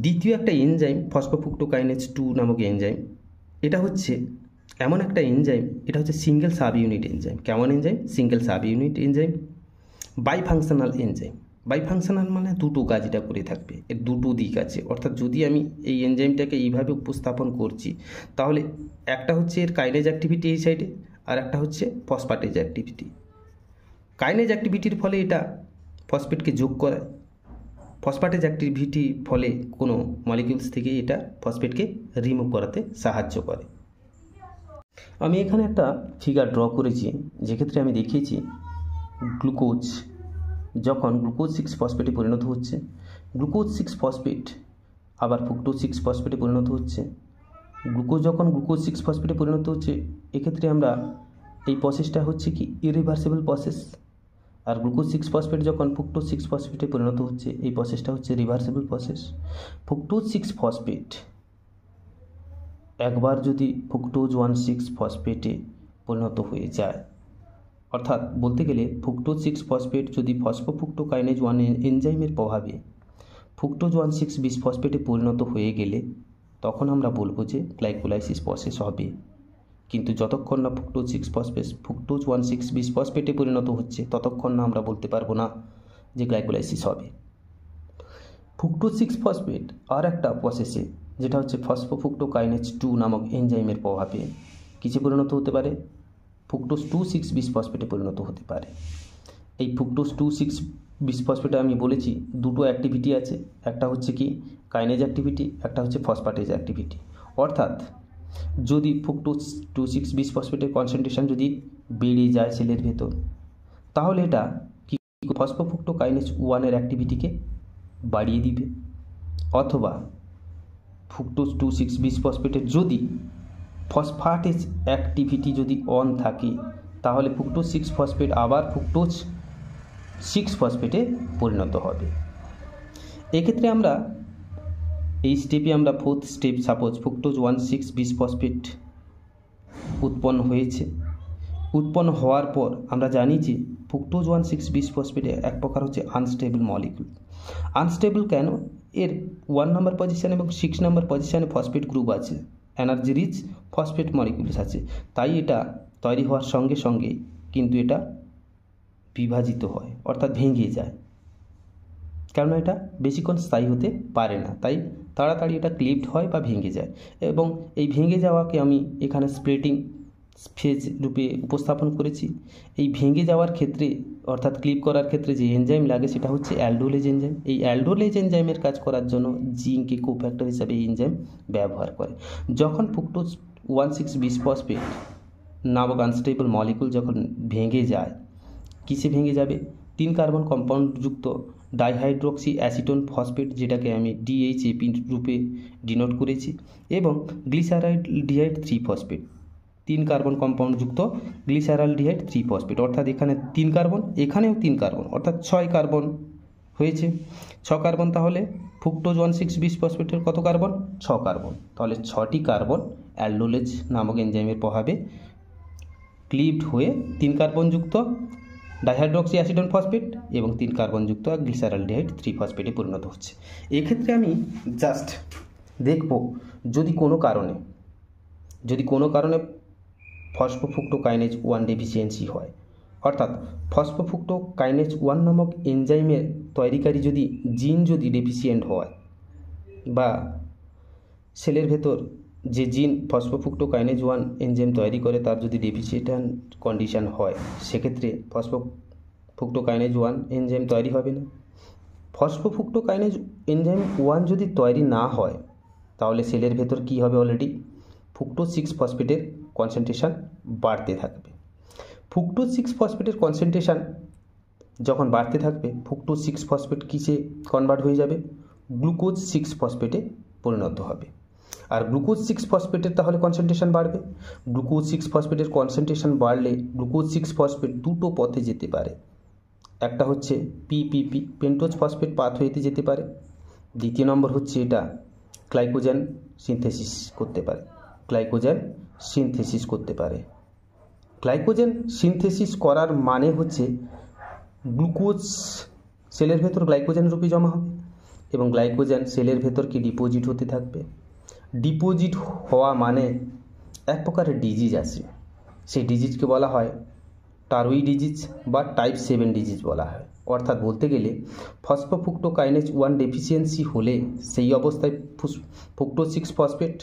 দ্বিতীয় একটা এনজাইম ফসফোফ্রুক্টোকাইনেজ 2 নামক এনজাইম, এটা হচ্ছে এমন একটা এনজাইম, এটা হচ্ছে সিঙ্গেল সাব ইউনিট এনজাইম। কেমন enzyme, single sub unit enzyme, bifunctional enzyme. Bifunctional মানে দুটো কাজ এটা করে থাকবে, এর দুটো দিক আছে, অর্থাৎ যদি আমি এই এনজাইমটাকে এইভাবে উপস্থাপন করছি তাহলে একটা হচ্ছে এর কাইনেজ অ্যাক্টিভিটি এই সাইডে আর একটা হচ্ছে ফসফেটেজ অ্যাক্টিভিটি। কাইনেজ অ্যাক্টিভিটির ফলে এটা ফসফেটকে যোগ করায়, ফসফেটেজ অ্যাক্টিভিটির ফলে কোনো মলিকিউলস থেকে এটা ফসফেটকে রিমুভ করাতে সাহায্য করে। আমি এখানে একটা ফিগার ড্র করেছি যেক্ষেত্রে আমি দেখিয়েছি গ্লুকোজ যখন গ্লুকোজ 6 ফসফেটে পরিণত হচ্ছে, গ্লুকোজ 6 ফসফেট আবার ফ্রুক্টোজ 6 ফসফেটে পরিণত হচ্ছে। গ্লুকোজ যখন গ্লুকোজ 6 ফসফেটে পরিণত হচ্ছে এক্ষেত্রে আমরা এই প্রসেসটা হচ্ছে কি ইরিভার্সিবল প্রসেস, আর গ্লুকোজ 6 ফসফেট যখন ফ্রুক্টোজ 6 ফসফেটে পরিণত হচ্ছে এই প্রসেসটা হচ্ছে রিভার্সিবল প্রসেস। ফ্রুক্টোজ 6 ফসফেট একবার যদি ফ্রুক্টোজ 1,6 ফসফেটে পরিণত হয়ে যায়, অর্থাৎ বলতে গেলে ফ্রুক্টোজ 6 ফসফেট যদি ফসফোফ্রুক্টোকাইনেজ 1 এনজাইমের প্রভাবে ফ্রুক্টোজ 1,6 বিসফসফেটে পরিণত হয়ে গেলে তখন আমরা বলবো যে গ্লাইকোলাইসিস প্রসেস হবে। কিন্তু যতক্ষণ না ফ্রুক্টোজ 6 ফসফেট ফ্রুক্টোজ 1,6 বিসফসফেটে পরিণত হচ্ছে ততক্ষণ না আমরা বলতে পারবো না যে গ্লাইকোলাইসিস হবে। ফ্রুক্টোজ 6 ফসফেট আর একটা প্রসেসে যেটা হচ্ছে ফসফোফ্রুক্টোকাইনেজ 2 নামক এনজাইমের প্রভাবে কিসে পরিণত হতে পারে, ফ্রুক্টোজ 2,6 বিসফসফেটে পরিণত হতে পারে। এই ফ্রুক্টোজ 2,6 বিসফসফেটে আমি বলেছি দুটো অ্যাক্টিভিটি আছে, একটা হচ্ছে কি কাইনেজ অ্যাক্টিভিটি, একটা হচ্ছে ফসফেটেজ অ্যাক্টিভিটি। অর্থাৎ যদি ফ্রুক্টোজ 2,6 বিসফসফেটের কনসেন্ট্রেশন যদি বেড়ে যায় সেলের ভেতর তাহলে এটা কি ফসফোফ্রুক্টোকাইনেজ 1 এর অ্যাক্টিভিটিকে বাড়িয়ে দিবে, অথবা ফ্রুক্টোজ 2,6 বিসফসফেটের যদি ফসফেটেজ অ্যাক্টিভিটি যদি অন থাকে তাহলে ফ্রুক্টোজ 6 ফসফেট আবার ফ্রুক্টোজ 6 ফসফেটে পরিণত হবে। এক্ষেত্রে আমরা এই স্টেপে আমরা fourth step, suppose fructose 1,6 bisphosphate উৎপন্ন হয়েছে, উৎপন্ন হওয়ার পর আমরা জানি যে ফ্রুক্টোজ 1,6 বিসফসফেটে এক প্রকার হচ্ছে আনস্টেবল মলিকিউল, আনস্টেবল কেন? এর 1 নম্বর পজিশন এবং 6 নম্বর পজিশনে ফসফেট গ্রুপ আছে, এনার্জি রিচ ফসফেট মলিকুলস আছে, তাই এটা তৈরি হওয়ার সঙ্গে সঙ্গে কিন্তু এটা বিভাজিত হয়, অর্থাৎ ভেঙে যায়, কেননা এটা বেশিক্ষণ স্থায়ী হতে পারে না, তাই তাড়াতাড়ি এটা ক্লিভড হয় বা ভেঙে যায়। এবং এই ভেঙে যাওয়াকে আমি এখানে স্প্লিটিং ফেজ রূপে উপস্থাপন করেছি। এই ভেঙে যাওয়ার ক্ষেত্রে অর্থাৎ ক্লিপ করার ক্ষেত্রে যে এনজাইম লাগে সেটা হচ্ছে অ্যালডোলেজ এনজাইম। এই অ্যালডোলেজ এনজাইমের কাজ করার জন্য জিঙ্ককে কোফ্যাক্টর হিসাবে এই এনজাইম ব্যবহার করে। যখন ফ্রুক্টোজ 1,6-বিসফসফেট নামক আনস্টেবল মলিকুল যখন ভেঙে যায়, কিসে ভেঙে যাবে? 3 কার্বন কম্পাউন্ডযুক্ত ডাইহাইড্রোক্সি অ্যাসিটোন ফসফেট, যেটাকে আমি ডিএইচএপি রূপে ডিনোট করেছি, এবং গ্লিসারালডিহাইড 3 ফসফেট, 3 কার্বন কম্পাউন্ডযুক্ত গ্লিসারালডিহাইড 3 ফসফেট, অর্থাৎ এখানে 3 কার্বন, এখানেও 3 কার্বন, অর্থাৎ 6 কার্বন হয়েছে। 6 কার্বন, তাহলে ফ্রুক্টোজ 1,6-বিসফসফেটের কত কার্বন? 6 কার্বন। তাহলে 6টি কার্বন অ্যালডোলেজ নামক এনজাইমের প্রভাবে ক্লিভড হয়ে 3 কার্বনযুক্ত ডাইহাইড্রোক্সি অ্যাসিটোন ফসফেট এবং 3 কার্বনযুক্ত গ্লিসারালডিহাইড 3 ফসফেটে পরিণত হচ্ছে। এক্ষেত্রে আমি জাস্ট দেখব যদি কোনো কারণে ফসফোফ্রুক্টোকাইনেজ 1 ডেফিসিয়েন্সি হয়, অর্থাৎ ফসফোফ্রুক্টোকাইনেজ 1 নামক এনজাইমের তৈরিকারী যদি জিন যদি ডেফিসিয়েন্ট হয়, বা সেলের ভেতর যে জিন ফসফোফ্রুক্টোকাইনেজ 1 এনজাইম তৈরি করে তার যদি ডেফিসিয়েন্ট কন্ডিশন হয়, সেক্ষেত্রে ফসফোফ্রুক্টোকাইনেজ 1 এনজাইম তৈরি হবে না। ফসফোফ্রুক্টোকাইনেজ এনজাইম 1 যদি তৈরি না হয়, তাহলে সেলের ভেতর কি হবে? অলরেডি ফ্রুক্টোজ 6 ফসফেটের কনসেন্ট্রেশন বাড়তে থাকবে। ফ্রুক্টোজ 6 ফসফেটের কনসেন্ট্রেশন যখন বাড়তে থাকবে, ফ্রুক্টোজ 6 ফসফেট কিসে কনভার্ট হয়ে যাবে? গ্লুকোজ 6 ফসফেটে পরিণত হবে। আর গ্লুকোজ 6 ফসফেটের তাহলে কনসেন্ট্রেশন বাড়বে। গ্লুকোজ 6 ফসফেটের কনসেন্ট্রেশন বাড়লে গ্লুকোজ 6 ফসফেট দুটো পথে যেতে পারে। একটা হচ্ছে পিপিপি পেন্টোজ ফসফেট পাথওয়েতে যেতে পারে। দ্বিতীয় নম্বর হচ্ছে এটা গ্লাইকোজেন সিনথেসিস করতে পারে। গ্লাইকোজেন সিনথেসিস করার মানে হচ্ছে গ্লুকোজ সেলের ভেতর গ্লাইকোজেন রূপে জমা হবে এবং গ্লাইকোজেন সেলের ভেতর কি ডিপোজিট হতে থাকবে। ডিপোজিট হওয়া মানে এক প্রকারের ডিজিজ আছে, সেই ডিজিজকে বলা হয় টারুই ডিজিজ বা টাইপ 7 ডিজিজ বলা হয়। অর্থাৎ বলতে গেলে ফসফোফ্রুক্টোকাইনেজ 1 ডেফিসিয়েন্সি হলে সেই অবস্থায় ফ্রুক্টোজ 6 ফসফেট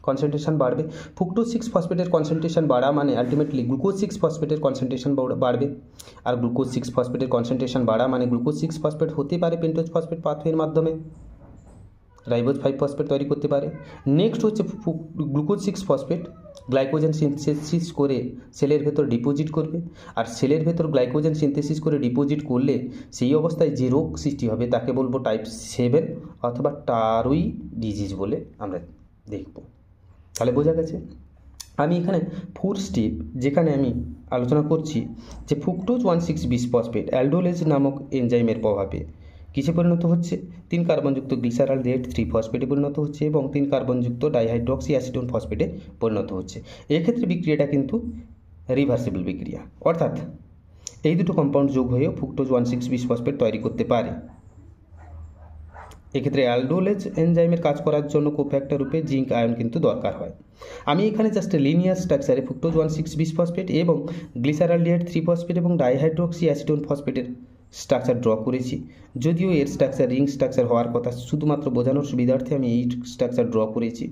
কনসেন্ট্রেশন বাড়বে। ফ্রুক্টোজ 6 ফসফেটের কনসেন্ট্রেশন বাড়া মানে আলটিমেটলি গ্লুকোজ 6 ফসফেটের কনসেন্ট্রেশন বাড়বে। আর গ্লুকোজ 6 ফসফেটের কনসেন্ট্রেশন বাড়া মানে গ্লুকোজ 6 ফসফেট হতে পারে পেন্টোজ ফসফেট পাথওয়ের মাধ্যমে রাইবোজ 5 ফসফেট তৈরি করতে পারে। নেক্সট হচ্ছে গ্লুকোজ 6 ফসফেট গ্লাইকোজেন সিনথেসিস করে সেলের ভেতর ডিপোজিট করবে। আর সেলের ভেতর গ্লাইকোজেন সিনথেসিস করে ডিপোজিট করলে সেই অবস্থায় যে রোগ সৃষ্টি হবে তাকে বলবো টাইপ 7 অথবা টারুই ডিজিজ বলে আমরা দেখব। তাহলে বোঝা গেছে। আমি এখানে 4 স্টেপ যেখানে আমি আলোচনা করছি যে ফ্রুক্টোজ 1,6-বিসফসফেট অ্যালডোলেজ নামক এনজাইমের প্রভাবে কিসে পরিণত হচ্ছে? 3 কার্বনযুক্ত গ্লিসারালডিহাইড 3 ফসফেটে পরিণত হচ্ছে এবং 3 কার্বনযুক্ত ডাইহাইড্রোক্সি অ্যাসিটোন ফসফেটে পরিণত হচ্ছে। এক্ষেত্রে বিক্রিয়াটা কিন্তু রিভার্সিবল বিক্রিয়া, অর্থাৎ এই দুটো কম্পাউন্ড যোগ হয়েও ফ্রুক্টোজ 1,6-বিসফসফেট তৈরি করতে পারে। এক্ষেত্রে অ্যালডোলেজ এনজাইমের কাজ করার জন্য কোফ্যাক্টর রূপে জিঙ্ক আয়ন কিন্তু দরকার হয়। আমি এখানে জাস্ট লিনিয়ার স্ট্রাকচারে ফ্রুক্টোজ 1,6-বিসফসফেট এবং গ্লিসারালডিহাইড 3 ফসফেট এবং ডাইহাইড্রোক্সি অ্যাসিটোন ফসফেটের স্ট্রাকচার ড্র করেছি। যদিও এর স্ট্রাকচার রিং স্ট্রাকচার হওয়ার কথা, শুধুমাত্র বোঝানোর সুবিধার্থে আমি এই স্ট্রাকচার ড্র করেছি।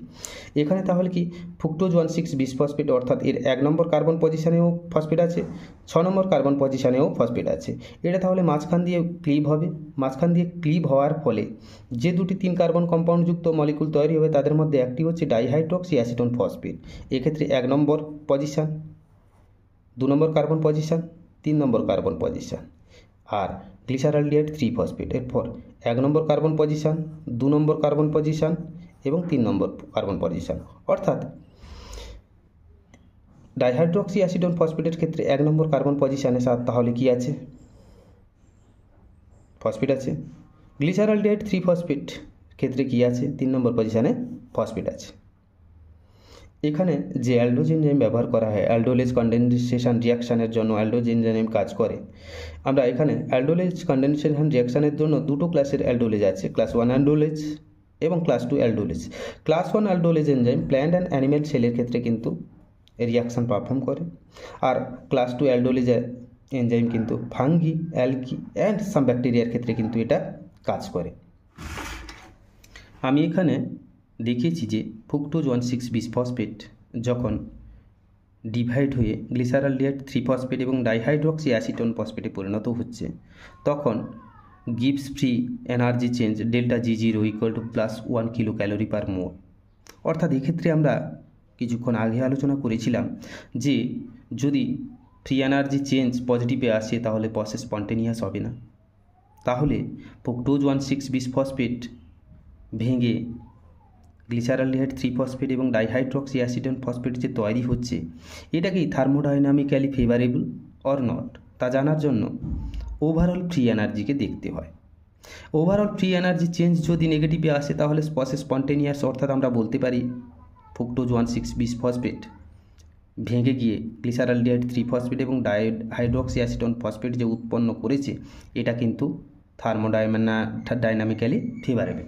এখানে তাহলে কি ফ্রুক্টোজ 1,6-বিসফসফেট অর্থাৎ এর 1 নম্বর কার্বন পজিশনেও ফসফেট আছে, 6 নম্বর কার্বন পজিশনেও ফসফেট আছে। এটা তাহলে মাঝখান দিয়ে ক্লিভ হবে। মাঝখান দিয়ে ক্লিভ হওয়ার ফলে যে দুটি 3 কার্বন কম্পাউন্ডযুক্ত মলিকুল তৈরি হবে তাদের মধ্যে একটি হচ্ছে ডাইহাইড্রোক্সি অ্যাসিটোন ফসফেট। এক্ষেত্রে 1 নম্বর পজিশন, 2 নম্বর কার্বন পজিশন, 3 নম্বর কার্বন পজিশন। আর গ্লিসারালডিহাইড 3 ফসফেট এরপর 1 নম্বর কার্বন পজিশন, 2 নম্বর কার্বন পজিশন এবং 3 নম্বর কার্বন পজিশন। অর্থাৎ ডাইহাইড্রোক্সি অ্যাসিটোন ফসফেটের ক্ষেত্রে 1 নম্বর কার্বন পজিশনে তাহলে কি আছে? ফসফেট আছে। গ্লিসারালডিহাইড 3 ফসফেট ক্ষেত্রে কি আছে? 3 নম্বর পজিশনে ফসফেট আছে। এখানে যে অ্যালডোজ এনজাইম ব্যবহার করা হয় অ্যালডোলেজ কন্ডেনসেশন রিয়াকশানের জন্য অ্যালডোজ এনজাইম কাজ করে। আমরা এখানে অ্যালডোলেজ কন্ডেনসেশন রিয়াকশানের জন্য দুটো ক্লাসের অ্যালডোলেজ আছে, ক্লাস 1 অ্যালডোলেজ এবং class 2 অ্যালডোলেজ। Class 1 অ্যালডোলেজ enzyme plant and animal সেলের ক্ষেত্রে কিন্তু রিয়াকশান পারফর্ম করে, আর ক্লাস 2 অ্যালডোলেজ এনজাইম কিন্তু ফাঙ্গি, অ্যালগি অ্যান্ড সাম ব্যাকটেরিয়ার ক্ষেত্রে কিন্তু এটা কাজ করে। আমি এখানে দেখিয়েছি যে ফ্রুক্টোজ 1,6-বিসফসফেট যখন ডিভাইড হয়ে গ্লিসারলডিহাইড 3-ফসফেট এবং ডাইহাইড্রক্সি অ্যাসিটোন ফসফেটে পরিণত হচ্ছে, তখন গিভস free energy change delta G0 = +1 kilo calorie per mole. অর্থাৎ এক্ষেত্রে আমরা কিছুক্ষণ আগে আলোচনা করেছিলাম যে যদি ফ্রি এনার্জি চেঞ্জ পজিটিভে আসে তাহলে প্রসেস স্পন্টেনিয়াস হবে না, তাহলে ফ্রুক্টোজ 1,6-বিসফসফেট ভেঙে গ্লিসারলডিহাইড 3-ফসফেট এবং ডাইহাইড্রক্সি অ্যাসিটোন ফসফেট যে তৈরি হচ্ছে, এটা কি থার্মোডাইনামিক্যালি ফেভারেবল অর নট তা জানার জন্য ওভারঅল ফ্রি এনার্জিকে দেখতে হয়। ওভারঅল ফ্রি এনার্জি চেঞ্জ যদি নেগেটিভে আসে তাহলে প্রসেস স্পন্টেনিয়াস, অর্থাৎ আমরা বলতে পারি ফ্রুক্টোজ 1,6-বিসফসফেট ভেঙে গিয়ে গ্লিসারলডিহাইড 3-ফসফেট এবং ডাইহাইড্রক্সি অ্যাসিটোন ফসফেট যে উৎপন্ন করেছে এটা কিন্তু থার্মোডাইনামিক্যালি ফেভারেবল।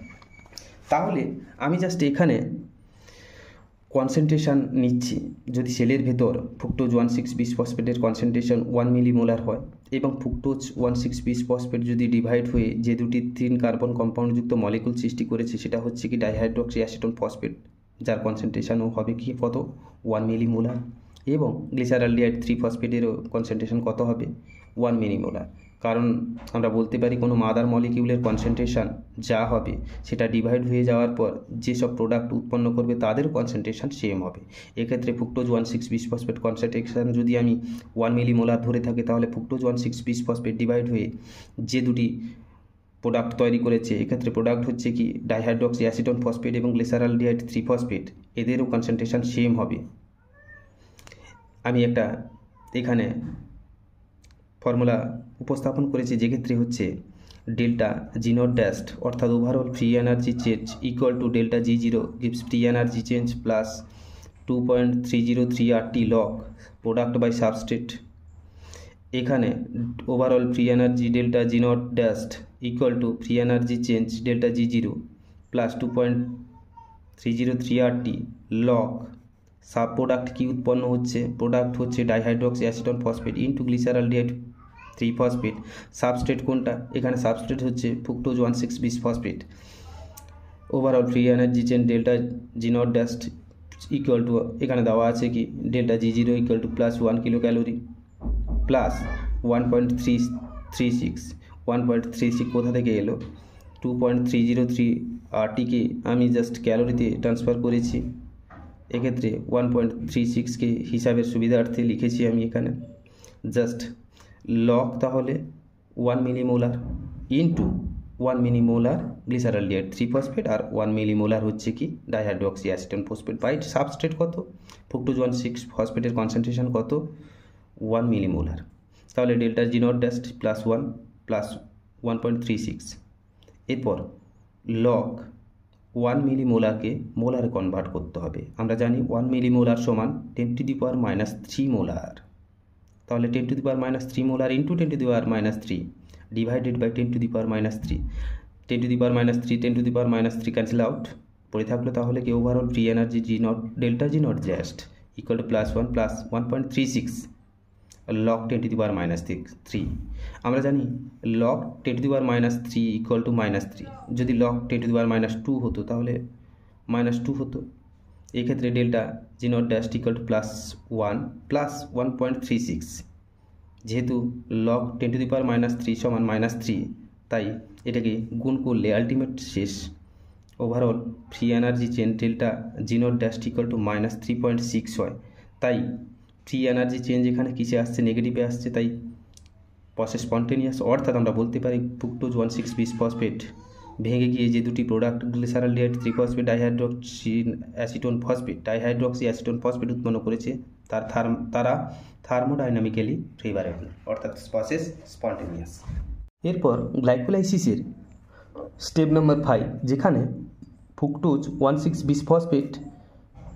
তাহলে আমি জাস্ট এখানে কনসেন্ট্রেশন নিচ্ছি, যদি সেলের ভেতর ফ্রুক্টোজ 1,6-বিসফসফেটের কনসেন্ট্রেশন 1 মিলিমোলার হয় এবং ফ্রুক্টোজ 1,6-বিসফসফেট যদি ডিভাইড হয়ে যে দুটি 3 কার্বন কম্পাউন্ডযুক্ত মলিকুল সৃষ্টি করেছে সেটা হচ্ছে কি ডাইহাইড্রক্সি অ্যাসিটোন ফসফেট, যার কনসেন্ট্রেশনও হবে কি কত 1 মিলিমোলার, এবং গ্লিসারলডিহাইড 3-ফসফেটেরও কনসেন্ট্রেশন কত হবে 1 মিলিমোলার। কারণ আমরা বলতে পারি কোনো মাদার মলিকিউলের কনসেন্ট্রেশন যা হবে সেটা ডিভাইড হয়ে যাওয়ার পর যেসব প্রোডাক্ট উৎপন্ন করবে তাদের কনসেন্ট্রেশন সেম হবে। এক্ষেত্রে ফ্রুক্টোজ 1,6-বিসফসফেট কনসেন্ট্রেশন যদি আমি 1 মিলিমোলার ধরে থাকি তাহলে ফ্রুক্টোজ 1,6-বিসফসফেট ডিভাইড হয়ে যে দুটি প্রোডাক্ট তৈরি করেছে, এক্ষেত্রে প্রোডাক্ট হচ্ছে কি ডাইহাইড্রক্সি অ্যাসিটোন ফসফেট এবং গ্লিসারলডিহাইড 3-ফসফেট, এদেরও কনসেন্ট্রেশন সেম হবে। আমি একটা এখানে ফর্মুলা উপস্থাপন করেছি যেক্ষেত্রে হচ্ছে ডেল্টা G0 ড্যাস্ট, অর্থাৎ overall free energy change = delta G0 গিভস free energy change plus 2.303 RT log product by substrate. এখানে overall free energy delta G0 ড্যাস্ট = free energy change delta G0 plus 2.303 RT log sub product কি উৎপন্ন হচ্ছে, প্রোডাক্ট হচ্ছে dihydroxy acetone phosphate into glyceraldehyde 3-ফসফেট। সাবস্ট্রেট কোনটা, এখানে সাবস্ট্রেট হচ্ছে ফ্রুক্টোজ 1,6-বিসফসফেট। Overall free energy change delta G0 ড্যাস্ট = এখানে দেওয়া আছে কি delta G0 = +1 kilo calorie plus 1.36 কোথা থেকে এলো 2.303 RTকে আমি জাস্ট ক্যালোরিতে ট্রান্সফার করেছি, এক্ষেত্রে 1.36কে হিসাবের সুবিধার্থে লিখেছি আমি এখানে জাস্ট লগ, তাহলে 1 মিলিমোলার ইন্টু 1 মিলিমোলার গ্লিসারলডিহাইড 3-ফসফেট আর 1 মিলিমোলার হচ্ছে কি dihydroxy acetone phosphate by substrate কত ফ্রুক্টোজ 1,6-ফসফেটের কনসেন্ট্রেশন কত 1 মিলিমোলার। তাহলে ডেল্টা G0 ড্যাস্ট +1 প্লাস 1.36, এরপর লগ 1 মিলিমোলারকে মোলারে কনভার্ট করতে হবে। আমরা জানি 1 মিলিমোলার সমান 10⁻³ মোলার, তাহলে 10⁻³ molar into 10⁻³ divided by 10⁻³ 10⁻³ cancel out, পড়ে থাকলো তাহলে কি overall free energy delta G0 ড্যাস্ট = +1 plus 1.36 log 10⁻³ আমরা জানি লগ 10⁻³ = -3, যদি লগ 10⁻² হতো তাহলে -2 হতো। এক্ষেত্রে ডেল্টা G0 ড্যাস্ট = +1 প্লাস 1.36, যেহেতু লগ 10⁻³ সমান -3 তাই এটাকে গুণ করলে আলটিমেট শেষ overall free energy change delta G0 ড্যাস্ট = -3.6 হয়। তাই ফ্রি এনার্জি চেঞ্জ এখানে কিসে আসছে নেগেটিভে আসছে, তাই প্রসেস স্পন্টেনিয়াস, অর্থাৎ আমরা বলতে পারি ফ্রুক্টোজ 1,6-বিসফসফেট ভেঙে গিয়ে যে দুটি প্রোডাক্ট গ্লিসারলডিহাইড 3-ফসফেট ডাইহাইড্রক্সি অ্যাসিটোন ফসফেট উৎপন্ন করেছে তারা থার্মোডাইনামিক্যালি ফেভারেবল, অর্থাৎ প্রসেস স্পন্টেনিয়াস। এরপর গ্লাইকোলাইসিসের স্টেপ নাম্বার 5, যেখানে ফ্রুক্টোজ 1,6-বিসফসফেট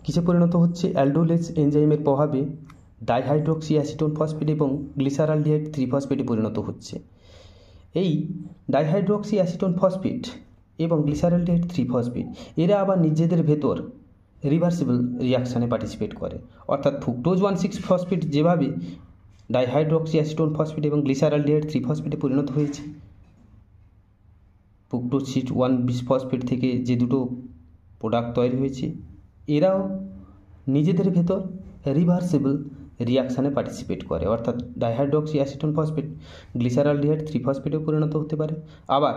কিসে পরিণত হচ্ছে? অ্যালডোলেজ এনজাইমের প্রভাবে ডাইহাইড্রক্সি অ্যাসিটোন ফসফেট এবং গ্লিসারালডিহাইড 3-ফসফেটে পরিণত হচ্ছে। এই ডাইহাইড্রক্সি অ্যাসিটোন ফসফেট এবং গ্লিসারালডিহাইড 3-ফসফেট এরা আবার নিজেদের ভেতর রিভার্সিবল রিয়াকশানে পার্টিসিপেট করে। অর্থাৎ ফ্রুক্টোজ 1,6-ফসফেট যেভাবে ডাইহাইড্রক্সি অ্যাসিটোন ফসফেট এবং গ্লিসারালডিহাইড 3-ফসফেটে পরিণত হয়েছে, ফ্রুক্টোজ 1,20-ফসফেট থেকে যে দুটো প্রোডাক্ট তৈরি হয়েছে, এরাও নিজেদের ভেতর রিভার্সিবল রিয়াকশানে পার্টিসিপেট করে। অর্থাৎ ডাইহাইড্রক্সি অ্যাসিটোন ফসফেট গ্লিসারালডিহাইড 3-ফসফেটে পরিণত হতে পারে, আবার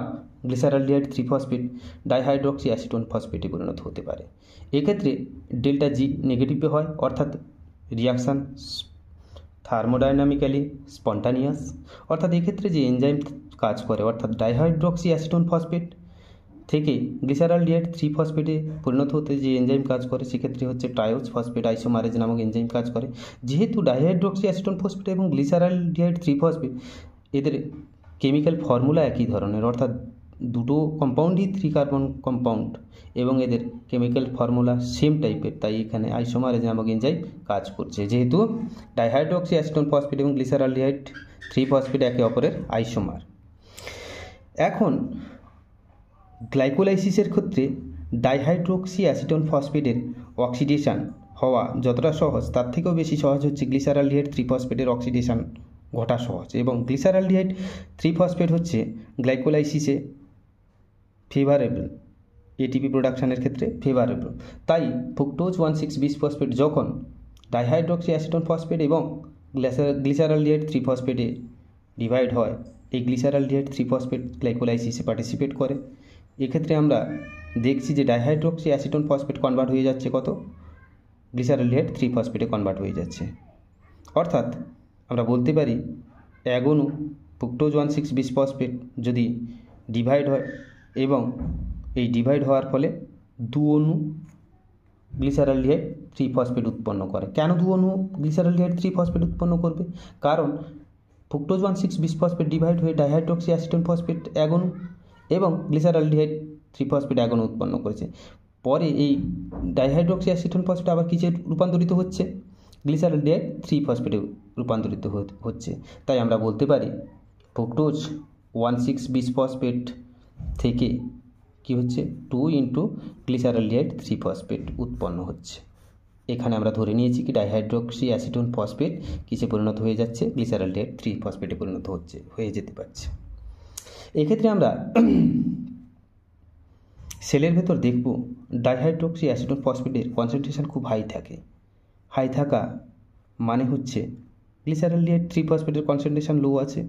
গ্লিসারালডিহাইড 3-ফসফেট ডাইহাইড্রক্সি অ্যাসিটোন ফসফেটে পরিণত হতে পারে। এক্ষেত্রে ডেল্টা জি নেগেটিভে হয়, অর্থাৎ রিয়াকশান থার্মোডাইনামিক্যালি স্পন্টানিয়াস। অর্থাৎ এক্ষেত্রে যে এনজাইম কাজ করে, অর্থাৎ ডাইহাইড্রক্সি অ্যাসিটোন ফসফেট থেকে গ্লিসারালডিহাইড 3-ফসফেটে পরিণত হতে যে এনজাইম কাজ করে, সেক্ষেত্রে হচ্ছে ট্রায়োজ ফসফেট আইসোমারেজ নামক এনজাইম কাজ করে। যেহেতু ডাইহাইড্রক্সি অ্যাসিটোন ফসফেট এবং গ্লিসারালডিহাইড 3-ফসফেট এদের কেমিক্যাল ফর্মুলা একই ধরনের, অর্থাৎ দুটো কম্পাউন্ডই 3 কার্বন কম্পাউন্ড এবং এদের কেমিক্যাল ফর্মুলা সেম টাইপের, তাই এখানে আইসোমারেজ নামক এনজাইম কাজ করছে। যেহেতু ডাইহাইড্রক্সি অ্যাসিটোন ফসফেট এবং গ্লিসারালডিহাইড 3-ফসফেট একে অপরের আইসোমার। এখন গ্লাইকোলাইসিসের ক্ষেত্রে ডাইহাইড্রক্সি অ্যাসিটোন ফসফেটের অক্সিডেশন হওয়া যতটা সহজ, তার থেকেও বেশি সহজ হচ্ছে গ্লিসারালডিহাইড 3-ফসফেটের অক্সিডেশন ঘটা সহজ। এবং গ্লিসারালডিহাইড 3-ফসফেট হচ্ছে গ্লাইকোলাইসিসে ফেভারেবল, এটিপি প্রোডাকশানের ক্ষেত্রে ফেভারেবল। তাই ফ্রুক্টোজ 1,6-বিসফসফেট যখন ডাইহাইড্রক্সি অ্যাসিটোন ফসফেট এবং গ্লিসারালডিহাইড 3-ফসফেটে ডিভাইড হয়, এই গ্লিসারালডিহাইড 3-ফসফেট গ্লাইকোলাইসিসে পার্টিসিপেট করে। এক্ষেত্রে আমরা দেখছি যে ডাইহাইড্রক্সি অ্যাসিটোন ফসফেট কনভার্ট হয়ে যাচ্ছে কত? গ্লিসারালডিহাইড 3-ফসফেটে কনভার্ট হয়ে যাচ্ছে। অর্থাৎ আমরা বলতে পারি এক অণু ফ্রুক্টোজ 1,6-বিসফসফেট যদি ডিভাইড হয় এবং এই ডিভাইড হওয়ার ফলে 2 অণু গ্লিসারালডিহাইড 3-ফসফেট উৎপন্ন করে। কেন 2 অণু গ্লিসারালডিহাইড 3-ফসফেট উৎপন্ন করবে? কারণ ফ্রুক্টোজ 1,6-বিসফসফেট ডিভাইড হয়ে ডাইহাইড্রক্সি অ্যাসিটোন ফসফেট এক অণু এবং গ্লিসারালডিহাইড 3-ফসফেট এক অণু উৎপন্ন করেছে। পরে এই ডাইহাইড্রক্সি অ্যাসিটোন ফসফেট আবার কিসে রূপান্তরিত হচ্ছে? গ্লিসারালডিহাইড 3-ফসফেটে রূপান্তরিত হচ্ছে। তাই আমরা বলতে পারি ফ্রুক্টোজ 1,6-বিসফসফেট থেকে কি হচ্ছে? 2 ইন্টু গ্লিসারালডিহাইড 3-ফসফেট উৎপন্ন হচ্ছে। এখানে আমরা ধরে নিয়েছি কি ডাইহাইড্রক্সি অ্যাসিটোন ফসফেট কিসে পরিণত হয়ে যাচ্ছে? গ্লিসারালডিহাইড 3-ফসফেটে পরিণত হয়ে যেতে পারছে। এক্ষেত্রে আমরা সেলের ভেতর দেখব ডাইহাইড্রক্সি অ্যাসিটোন ফসফেটের কনসেন্ট্রেশন খুব হাই থাকে। হাই থাকা মানে হচ্ছে গ্লিসারালডিহাইড 3-ফসফেটের কনসেন্ট্রেশন লো আছে।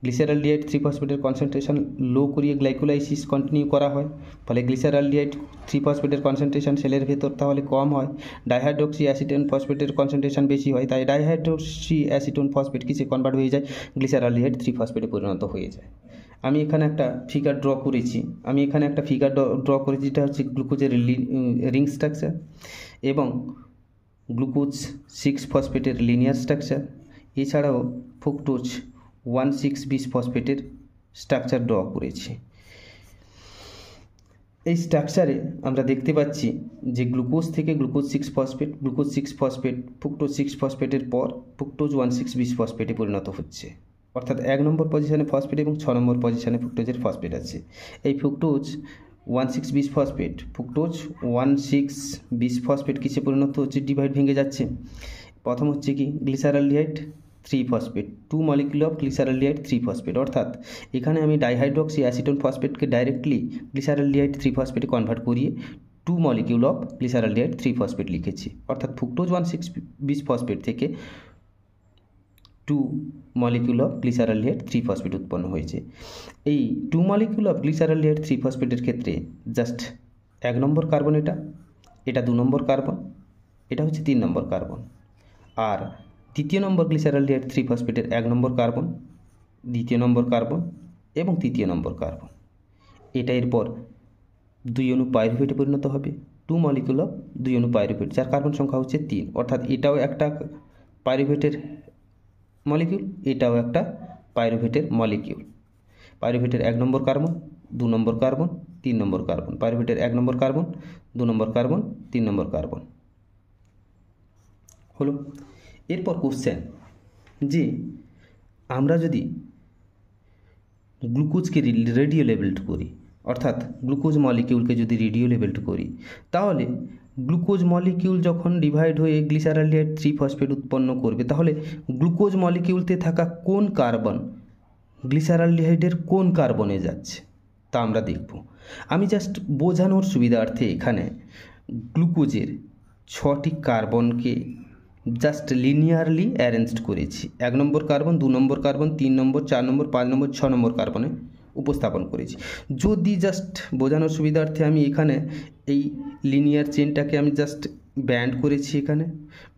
গ্লিসারালডিহাইড 3-ফসফেটের কনসেন্ট্রেশন লো করিয়ে গ্লাইকোলাইসিস কন্টিনিউ করা হয়, ফলে গ্লিসারালডিহাইড 3-ফসফেটের কনসেন্ট্রেশন সেলের ভেতর তাহলে কম হয়। ডাইহাইড্রক্সি অ্যাসিটোন ফসফেটের কনসেন্ট্রেশন বেশি হয়, তাই ডাইহাইড্রক্সি অ্যাসিটোন ফসফেট কিসে কনভার্ট হয়ে যায়? গ্লিসারালডিহাইড 3-ফসফেটে পরিণত হয়ে যায়। আমি এখানে একটা ফিগার ড্র করেছি, যেটা হচ্ছে গ্লুকোজের রিং স্ট্রাকচার এবং গ্লুকোজ 6-ফসফেটের লিনিয়ার স্ট্রাকচার, এছাড়াও ফ্রুক্টোজ 1,6-বিসফসফেটের স্ট্রাকচার ড্র করেছি। এই স্ট্রাকচারে আমরা দেখতে পাচ্ছি যে গ্লুকোজ থেকে গ্লুকোজ 6-ফসফেট ফ্রুক্টোজ 6-ফসফেটের পর ফ্রুক্টোজ 1,6-বিসফসফেটে পরিণত হচ্ছে। অর্থাৎ 1 নম্বর পজিশনে ফসফেট এবং 6 নম্বর পজিশনে ফ্রুক্টোজের ফসফেট আছে। এই ফ্রুক্টোজ 1,6-বিসফসফেট ফ্রুক্টোজ 1,6-বিসফসফেট কিসে পরিণত হচ্ছে? ডিভাইড ভেঙে যাচ্ছে। প্রথম হচ্ছে কি গ্লিসারালডিহাইড 3-ফসফেট, 2 মলিকিউল অফ গ্লিসারালডিহাইড 3-ফসফেট। অর্থাৎ এখানে আমি ডাইহাইড্রক্সি অ্যাসিটোন ফসফেটকে ডাইরেক্টলি গ্লিসারালডিহাইড 3-ফসফেটে কনভার্ট করিয়ে 2 মলিকিউল অফ গ্লিসারালডিহাইড 3-ফসফেট লিখেছি। অর্থাৎ ফ্রুক্টোজ 1,6-বিসফসফেট থেকে 2 মলিকিউল অফ গ্লিসারালডিহাইড 3-ফসফেট উৎপন্ন হয়েছে। এই 2 মলিকিউল অফ গ্লিসারালডিহাইড 3-ফসফেটের ক্ষেত্রে জাস্ট 1 নম্বর কার্বন, এটা 2 নম্বর কার্বন, এটা হচ্ছে 3 নম্বর কার্বন। আর দ্বিতীয় নম্বর গ্লিসারালডিহাইড 3-ফসফেটের 1 নম্বর কার্বন, দ্বিতীয় নম্বর কার্বন এবং তৃতীয় নম্বর কার্বন। এটা এরপর 2 অণু পাইরুভেটে পরিণত হবে, 2 মলিকিউল অফ 2 অণু পাইরুভেট, যার কার্বন সংখ্যা হচ্ছে 3। অর্থাৎ এটাও একটা পাইরুভেটের মলিকিউল, এটাও একটা পাইরুভেটের মলিকিউল। পাইরুভেটের 1 নম্বর কার্বন, 2 নম্বর কার্বন, 3 নম্বর কার্বন। পাইরুভেটের 1 নম্বর কার্বন, 2 নম্বর কার্বন, 3 নম্বর কার্বন। হলো। এরপর কোশ্চেন যে আমরা যদি গ্লুকোজকে রেডিও লেবেলড করি, অর্থাৎ গ্লুকোজ মলিকিউলকে যদি রেডিও লেবেলড করি, তাহলে গ্লুকোজ মলিকিউল যখন ডিভাইড হয়ে গ্লিসারালডিহাইড 3 ফসফেট উৎপন্ন করবে, তাহলে গ্লুকোজ মলিকিউলতে থাকা কোন কার্বন গ্লিসারালডিহাইডের কোন কার্বনে যাচ্ছে তা আমরা দেখব। আমি জাস্ট বোঝানোর সুবিধার্থে এখানে গ্লুকোজের 6টি কার্বনকে জাস্ট লিনিয়ারলি অ্যারেঞ্জড করেছি। 1 নম্বর কার্বন, 2 নম্বর কার্বন, 3 নম্বর, 4 নম্বর, 5 নম্বর, 6 নম্বর কার্বনে উপস্থাপন করেছি। যদি জাস্ট বোঝানোর সুবিধার্থে আমি এখানে এই লিনিয়ার চেনটাকে আমি জাস্ট ব্যান্ড করেছি। এখানে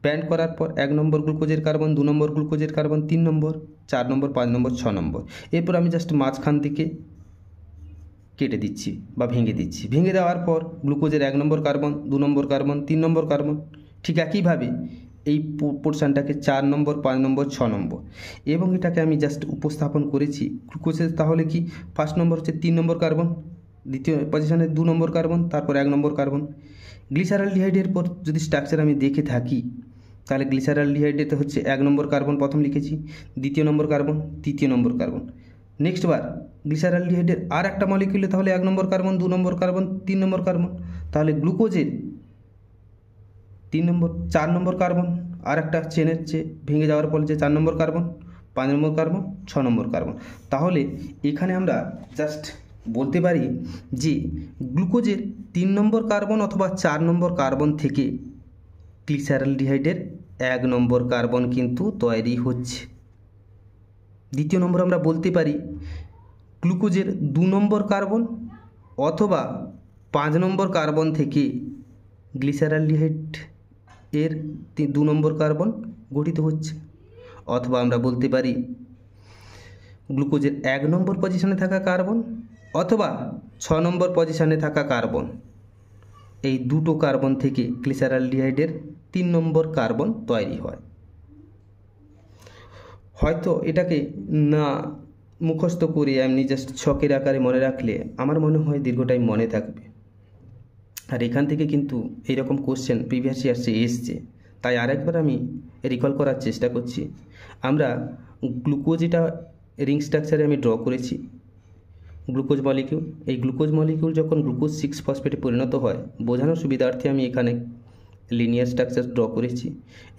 ব্যান্ড করার পর 1 নম্বর গ্লুকোজের কার্বন, 2 নম্বর গ্লুকোজের কার্বন, 3 নম্বর, 4 নম্বর, 5 নম্বর, 6 নম্বর, এরপর আমি জাস্ট মাঝখান থেকে কেটে দিচ্ছি বা ভেঙে দিচ্ছি। ভেঙে দেওয়ার পর গ্লুকোজের 1 নম্বর কার্বন, 2 নম্বর কার্বন, 3 নম্বর কার্বন, ঠিক একইভাবে এই পোর্শনটাকে 4 নম্বর, 5 নম্বর, 6 নম্বর, এবং এটাকে আমি জাস্ট উপস্থাপন করেছি গ্লুকোজের। তাহলে কি ফার্স্ট নম্বর হচ্ছে 3 নম্বর কার্বন, দ্বিতীয় পজিশনে 2 নম্বর কার্বন, তারপর 1 নম্বর কার্বন। গ্লিসারালডিহাইডের পর যদি স্ট্রাকচার আমি দেখে থাকি, তাহলে গ্লিসারালডিহাইডেতে হচ্ছে 1 নম্বর কার্বন প্রথম লিখেছি, দ্বিতীয় নম্বর কার্বন, তৃতীয় নম্বর কার্বন। নেক্সট বার গ্লিসারালডিহাইডের আর একটা মলিকিউলে তাহলে 1 নম্বর কার্বন, 2 নম্বর কার্বন, 3 নম্বর কার্বন। তাহলে গ্লুকোজের 4 নম্বর কার্বন আর একটা চেনের ভেঙে যাওয়ার পর যে 4 নম্বর কার্বন, 5 নম্বর কার্বন, 6 নম্বর কার্বন। তাহলে এখানে আমরা জাস্ট বলতে পারি যে গ্লুকোজের 3 নম্বর কার্বন অথবা 4 নম্বর কার্বন থেকে গ্লিসারালডিহাইডের 1 নম্বর কার্বন কিন্তু তৈরি হচ্ছে। দ্বিতীয় নম্বর আমরা বলতে পারি গ্লুকোজের 2 নম্বর কার্বন অথবা 5 নম্বর কার্বন থেকে গ্লিসারালডিহাইড এর 2 নম্বর কার্বন গঠিত হচ্ছে। অথবা আমরা বলতে পারি গ্লুকোজের 1 নম্বর পজিশনে থাকা কার্বন অথবা 6 নম্বর পজিশনে থাকা কার্বন, এই দুটো কার্বন থেকে গ্লিসারালডিহাইডের 3 নম্বর কার্বন তৈরি হয়। হয়তো এটাকে না মুখস্থ করে এমনি জাস্ট ছকের আকারে মনে রাখলে আমার মনে হয় দীর্ঘ টাইম মনে থাকবে। আর এখান থেকে কিন্তু এইরকম কোশ্চেন প্রিভিয়াস ইয়ার্সে এসছে, তাই আরেকবার আমি রিকল করার চেষ্টা করছি। আমরা গ্লুকোজ এটা রিং স্ট্রাকচারে আমি ড্র করেছি গ্লুকোজ মলিকিউল। এই গ্লুকোজ মলিকিউল যখন গ্লুকোজ 6 ফসফেটে পরিণত হয়, বোঝানোর সুবিধার্থে আমি এখানে লিনিয়ার স্ট্রাকচার ড্র করেছি।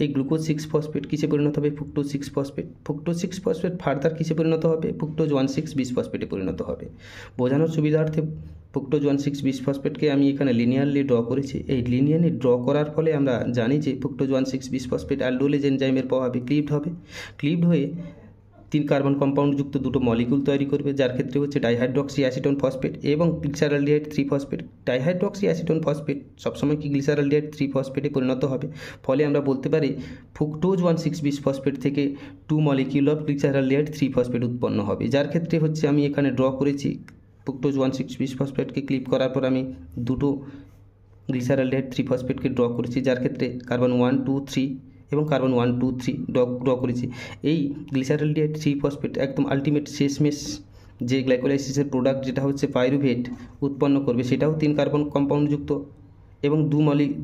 এই গ্লুকোজ 6 ফসফেট কিসে পরিণত হবে? Fructose 6 phosphate. Fructose 6 phosphate further কিসে পরিণত হবে? ফ্রুক্টোজ 1,6 বিশ ফসফেটে পরিণত হবে। বোঝানোর সুবিধার্থে ফ্রুক্টোজ 1,6 বিশ ফসফেটকে আমি এখানে লিনিয়ারলি ড্র করেছি। এই লিনিয়ারলি ড্র করার ফলে আমরা জানি যে ফ্রুক্টোজ 1,6 বিশ ফসফেট অ্যালডোলেজ এনজাইমের প্রভাবে ক্লিভড হবে। ক্লিভড হয়ে 3 কার্বন কম্পাউন্ডযুক্ত দুটো মলিকিউল তৈরি করবে, যার ক্ষেত্রে হচ্ছে ডাইহাইড্রক্সি অ্যাসিটোন ফসফেট এবং glyceraldehyde 3 phosphate. Dihydroxy acetone phosphate সবসময় কি গ্লিসারালডিহাইড 3 ফসফেটে পরিণত হবে। ফলে আমরা বলতে পারি ফ্রুক্টোজ 1,6 বিশ ফসফেট থেকে 2 মলিকিউল অফ গ্লিসারালডিহাইড 3 ফসফেট উৎপন্ন হবে, যার ক্ষেত্রে হচ্ছে আমি এখানে ড্র করেছি ফ্রুক্টোজ 1,6 বিশ ফসফেটকে ক্লিপ করার পর আমি দুটো গ্লিসারালডিহাইড 3 ফসফেটকে ড্র করেছি, যার ক্ষেত্রে কার্বন 1, 2, 3 এবং কার্বন 1, 2, 3 ড্র করেছি। এই গ্লিসারালডিহাইড 3 ফসফেট একদম আলটিমেট শেষমেশ যে গ্লাইকোলাইসিসের প্রোডাক্ট যেটা হচ্ছে পাইরুভেট উৎপন্ন করবে, সেটাও 3 কার্বন কম্পাউন্ডযুক্ত এবং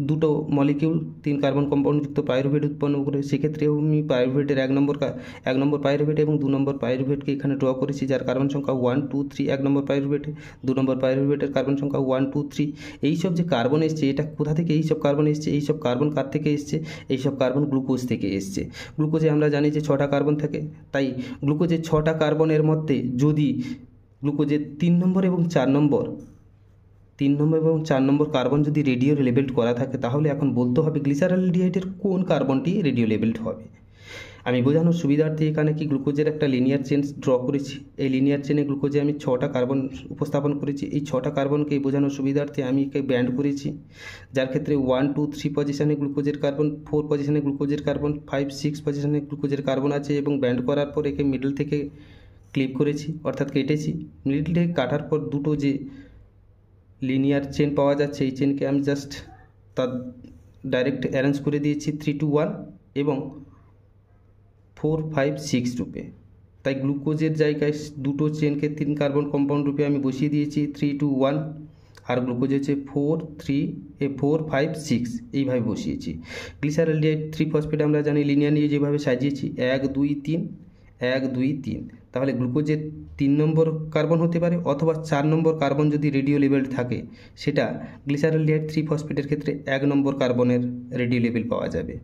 দুটো মলিকিউল 3 কার্বন কম্পাউন্ডযুক্ত পাইরুভেট উৎপন্ন করে। সেক্ষেত্রেও আমি পাইরুভেটের 1 নম্বর পাইরুভেট এবং 2 নম্বর পাইরুভেটকে এখানে ড্র করেছি, যার কার্বন সংখ্যা 1, 2, 3। 1 নম্বর পাইরুভেটে 2 নম্বর পাইরুভেটের কার্বন সংখ্যা 1, 2, 3। এইসব যে কার্বন এসছে, এটা কোথা থেকে এইসব কার্বন এসছে? এইসব কার্বন কার থেকে এসছে? এইসব কার্বন গ্লুকোজ থেকে এসছে। গ্লুকোজে আমরা জানি যে 6টা কার্বন থাকে, তাই গ্লুকোজের 6টা কার্বনের মধ্যে যদি গ্লুকোজের 3 নম্বর এবং 4 নম্বর কার্বন যদি রেডিও লেবেলড করা থাকে, তাহলে এখন বলতে হবে গ্লিসারালডিহাইডের কোন কার্বনটি রেডিও লেবেলড হবে। আমি বোঝানোর সুবিধার্থে এখানে কি গ্লুকোজের একটা লিনিয়ার চেন ড্র করেছি। এই লিনিয়ার চেনে গ্লুকোজে আমি 6টা কার্বন উপস্থাপন করেছি। এই 6টা কার্বনকে বোঝানোর সুবিধার্থে আমি একে ব্যান্ড করেছি, যার ক্ষেত্রে 1, 2, 3 পজিশনে গ্লুকোজের কার্বন, 4 পজিশনে গ্লুকোজের কার্বন, 5, 6 পজিশনে গ্লুকোজের কার্বন আছে, এবং ব্যান্ড করার পর একে মিডল থেকে ক্লিপ করেছি, অর্থাৎ কেটেছি। মিডল থেকে কাটার পর দুটো যে লিনিয়ার চেন পাওয়া যাচ্ছে, এই চেনকে আমি জাস্ট তার ডাইরেক্ট অ্যারেঞ্জ করে দিয়েছি 3 to 1 এবং 4, 5, 6 রূপে। তাই গ্লুকোজের জায়গায় দুটো চেনকে 3 কার্বন কম্পাউন্ড রূপে আমি বসিয়ে দিয়েছি 3 to 1 আর গ্লুকোজ হচ্ছে 4, 5, 6 এইভাবে বসিয়েছি। গ্লিসারলডিহাইড 3 ফসফেট আমরা জানি লিনিয়ার নিয়ে যেভাবে সাজিয়েছি 1 2 3 1 2 3, তাহলে গ্লুকোজের 3 নম্বর কার্বন হতে পারে অথবা 4 নম্বর কার্বন যদি রেডিও লেভেল থাকে, সেটা গ্লিসারলডিহাইড 3 ফসফেটের ক্ষেত্রে 1 নম্বর কার্বনের রেডিও লেভেল পাওয়া যাবে।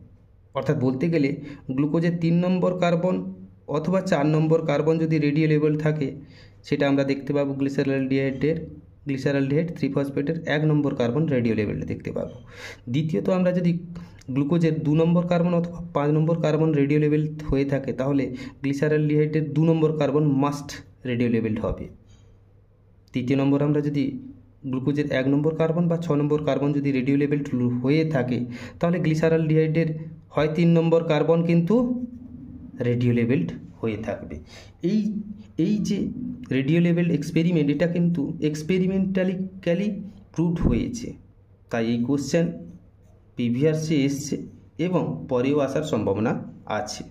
অর্থাৎ বলতে গেলে গ্লুকোজের 3 নম্বর কার্বন অথবা 4 নম্বর কার্বন যদি রেডিও লেভেল থাকে, সেটা আমরা দেখতে পাবো গ্লিসারলডিহাইড 3 ফসফেটের 1 নম্বর কার্বন রেডিও লেভেলটা দেখতে পাবো। দ্বিতীয়ত আমরা যদি গ্লুকোজের 2 নম্বর কার্বন অথবা 5 নম্বর কার্বন রেডিও লেভেল হয়ে থাকে, তাহলে গ্লিসারলডিহাইডের 2 নম্বর কার্বন মাস্ট রেডিও লেভেল হবে। তৃতীয় নম্বর আমরা যদি গ্লুকোজের 1 নম্বর কার্বন বা 6 নম্বর কার্বন যদি রেডিও লেভেল হয়ে থাকে, তাহলে গ্লিসারলডিহাইডের হয় 3 নম্বর কার্বন কিন্তু রেডিও লেভেলড হয়ে থাকবে। এই যে রেডিও লেভেল এক্সপেরিমেন্ট, এটা কিন্তু এক্সপেরিমেন্টালিক্যালি প্রুভড হয়েছে, তাই এই কোশ্চেন প্রিভিয়াসে এসছে এবং পরেও আসার সম্ভাবনা আছে।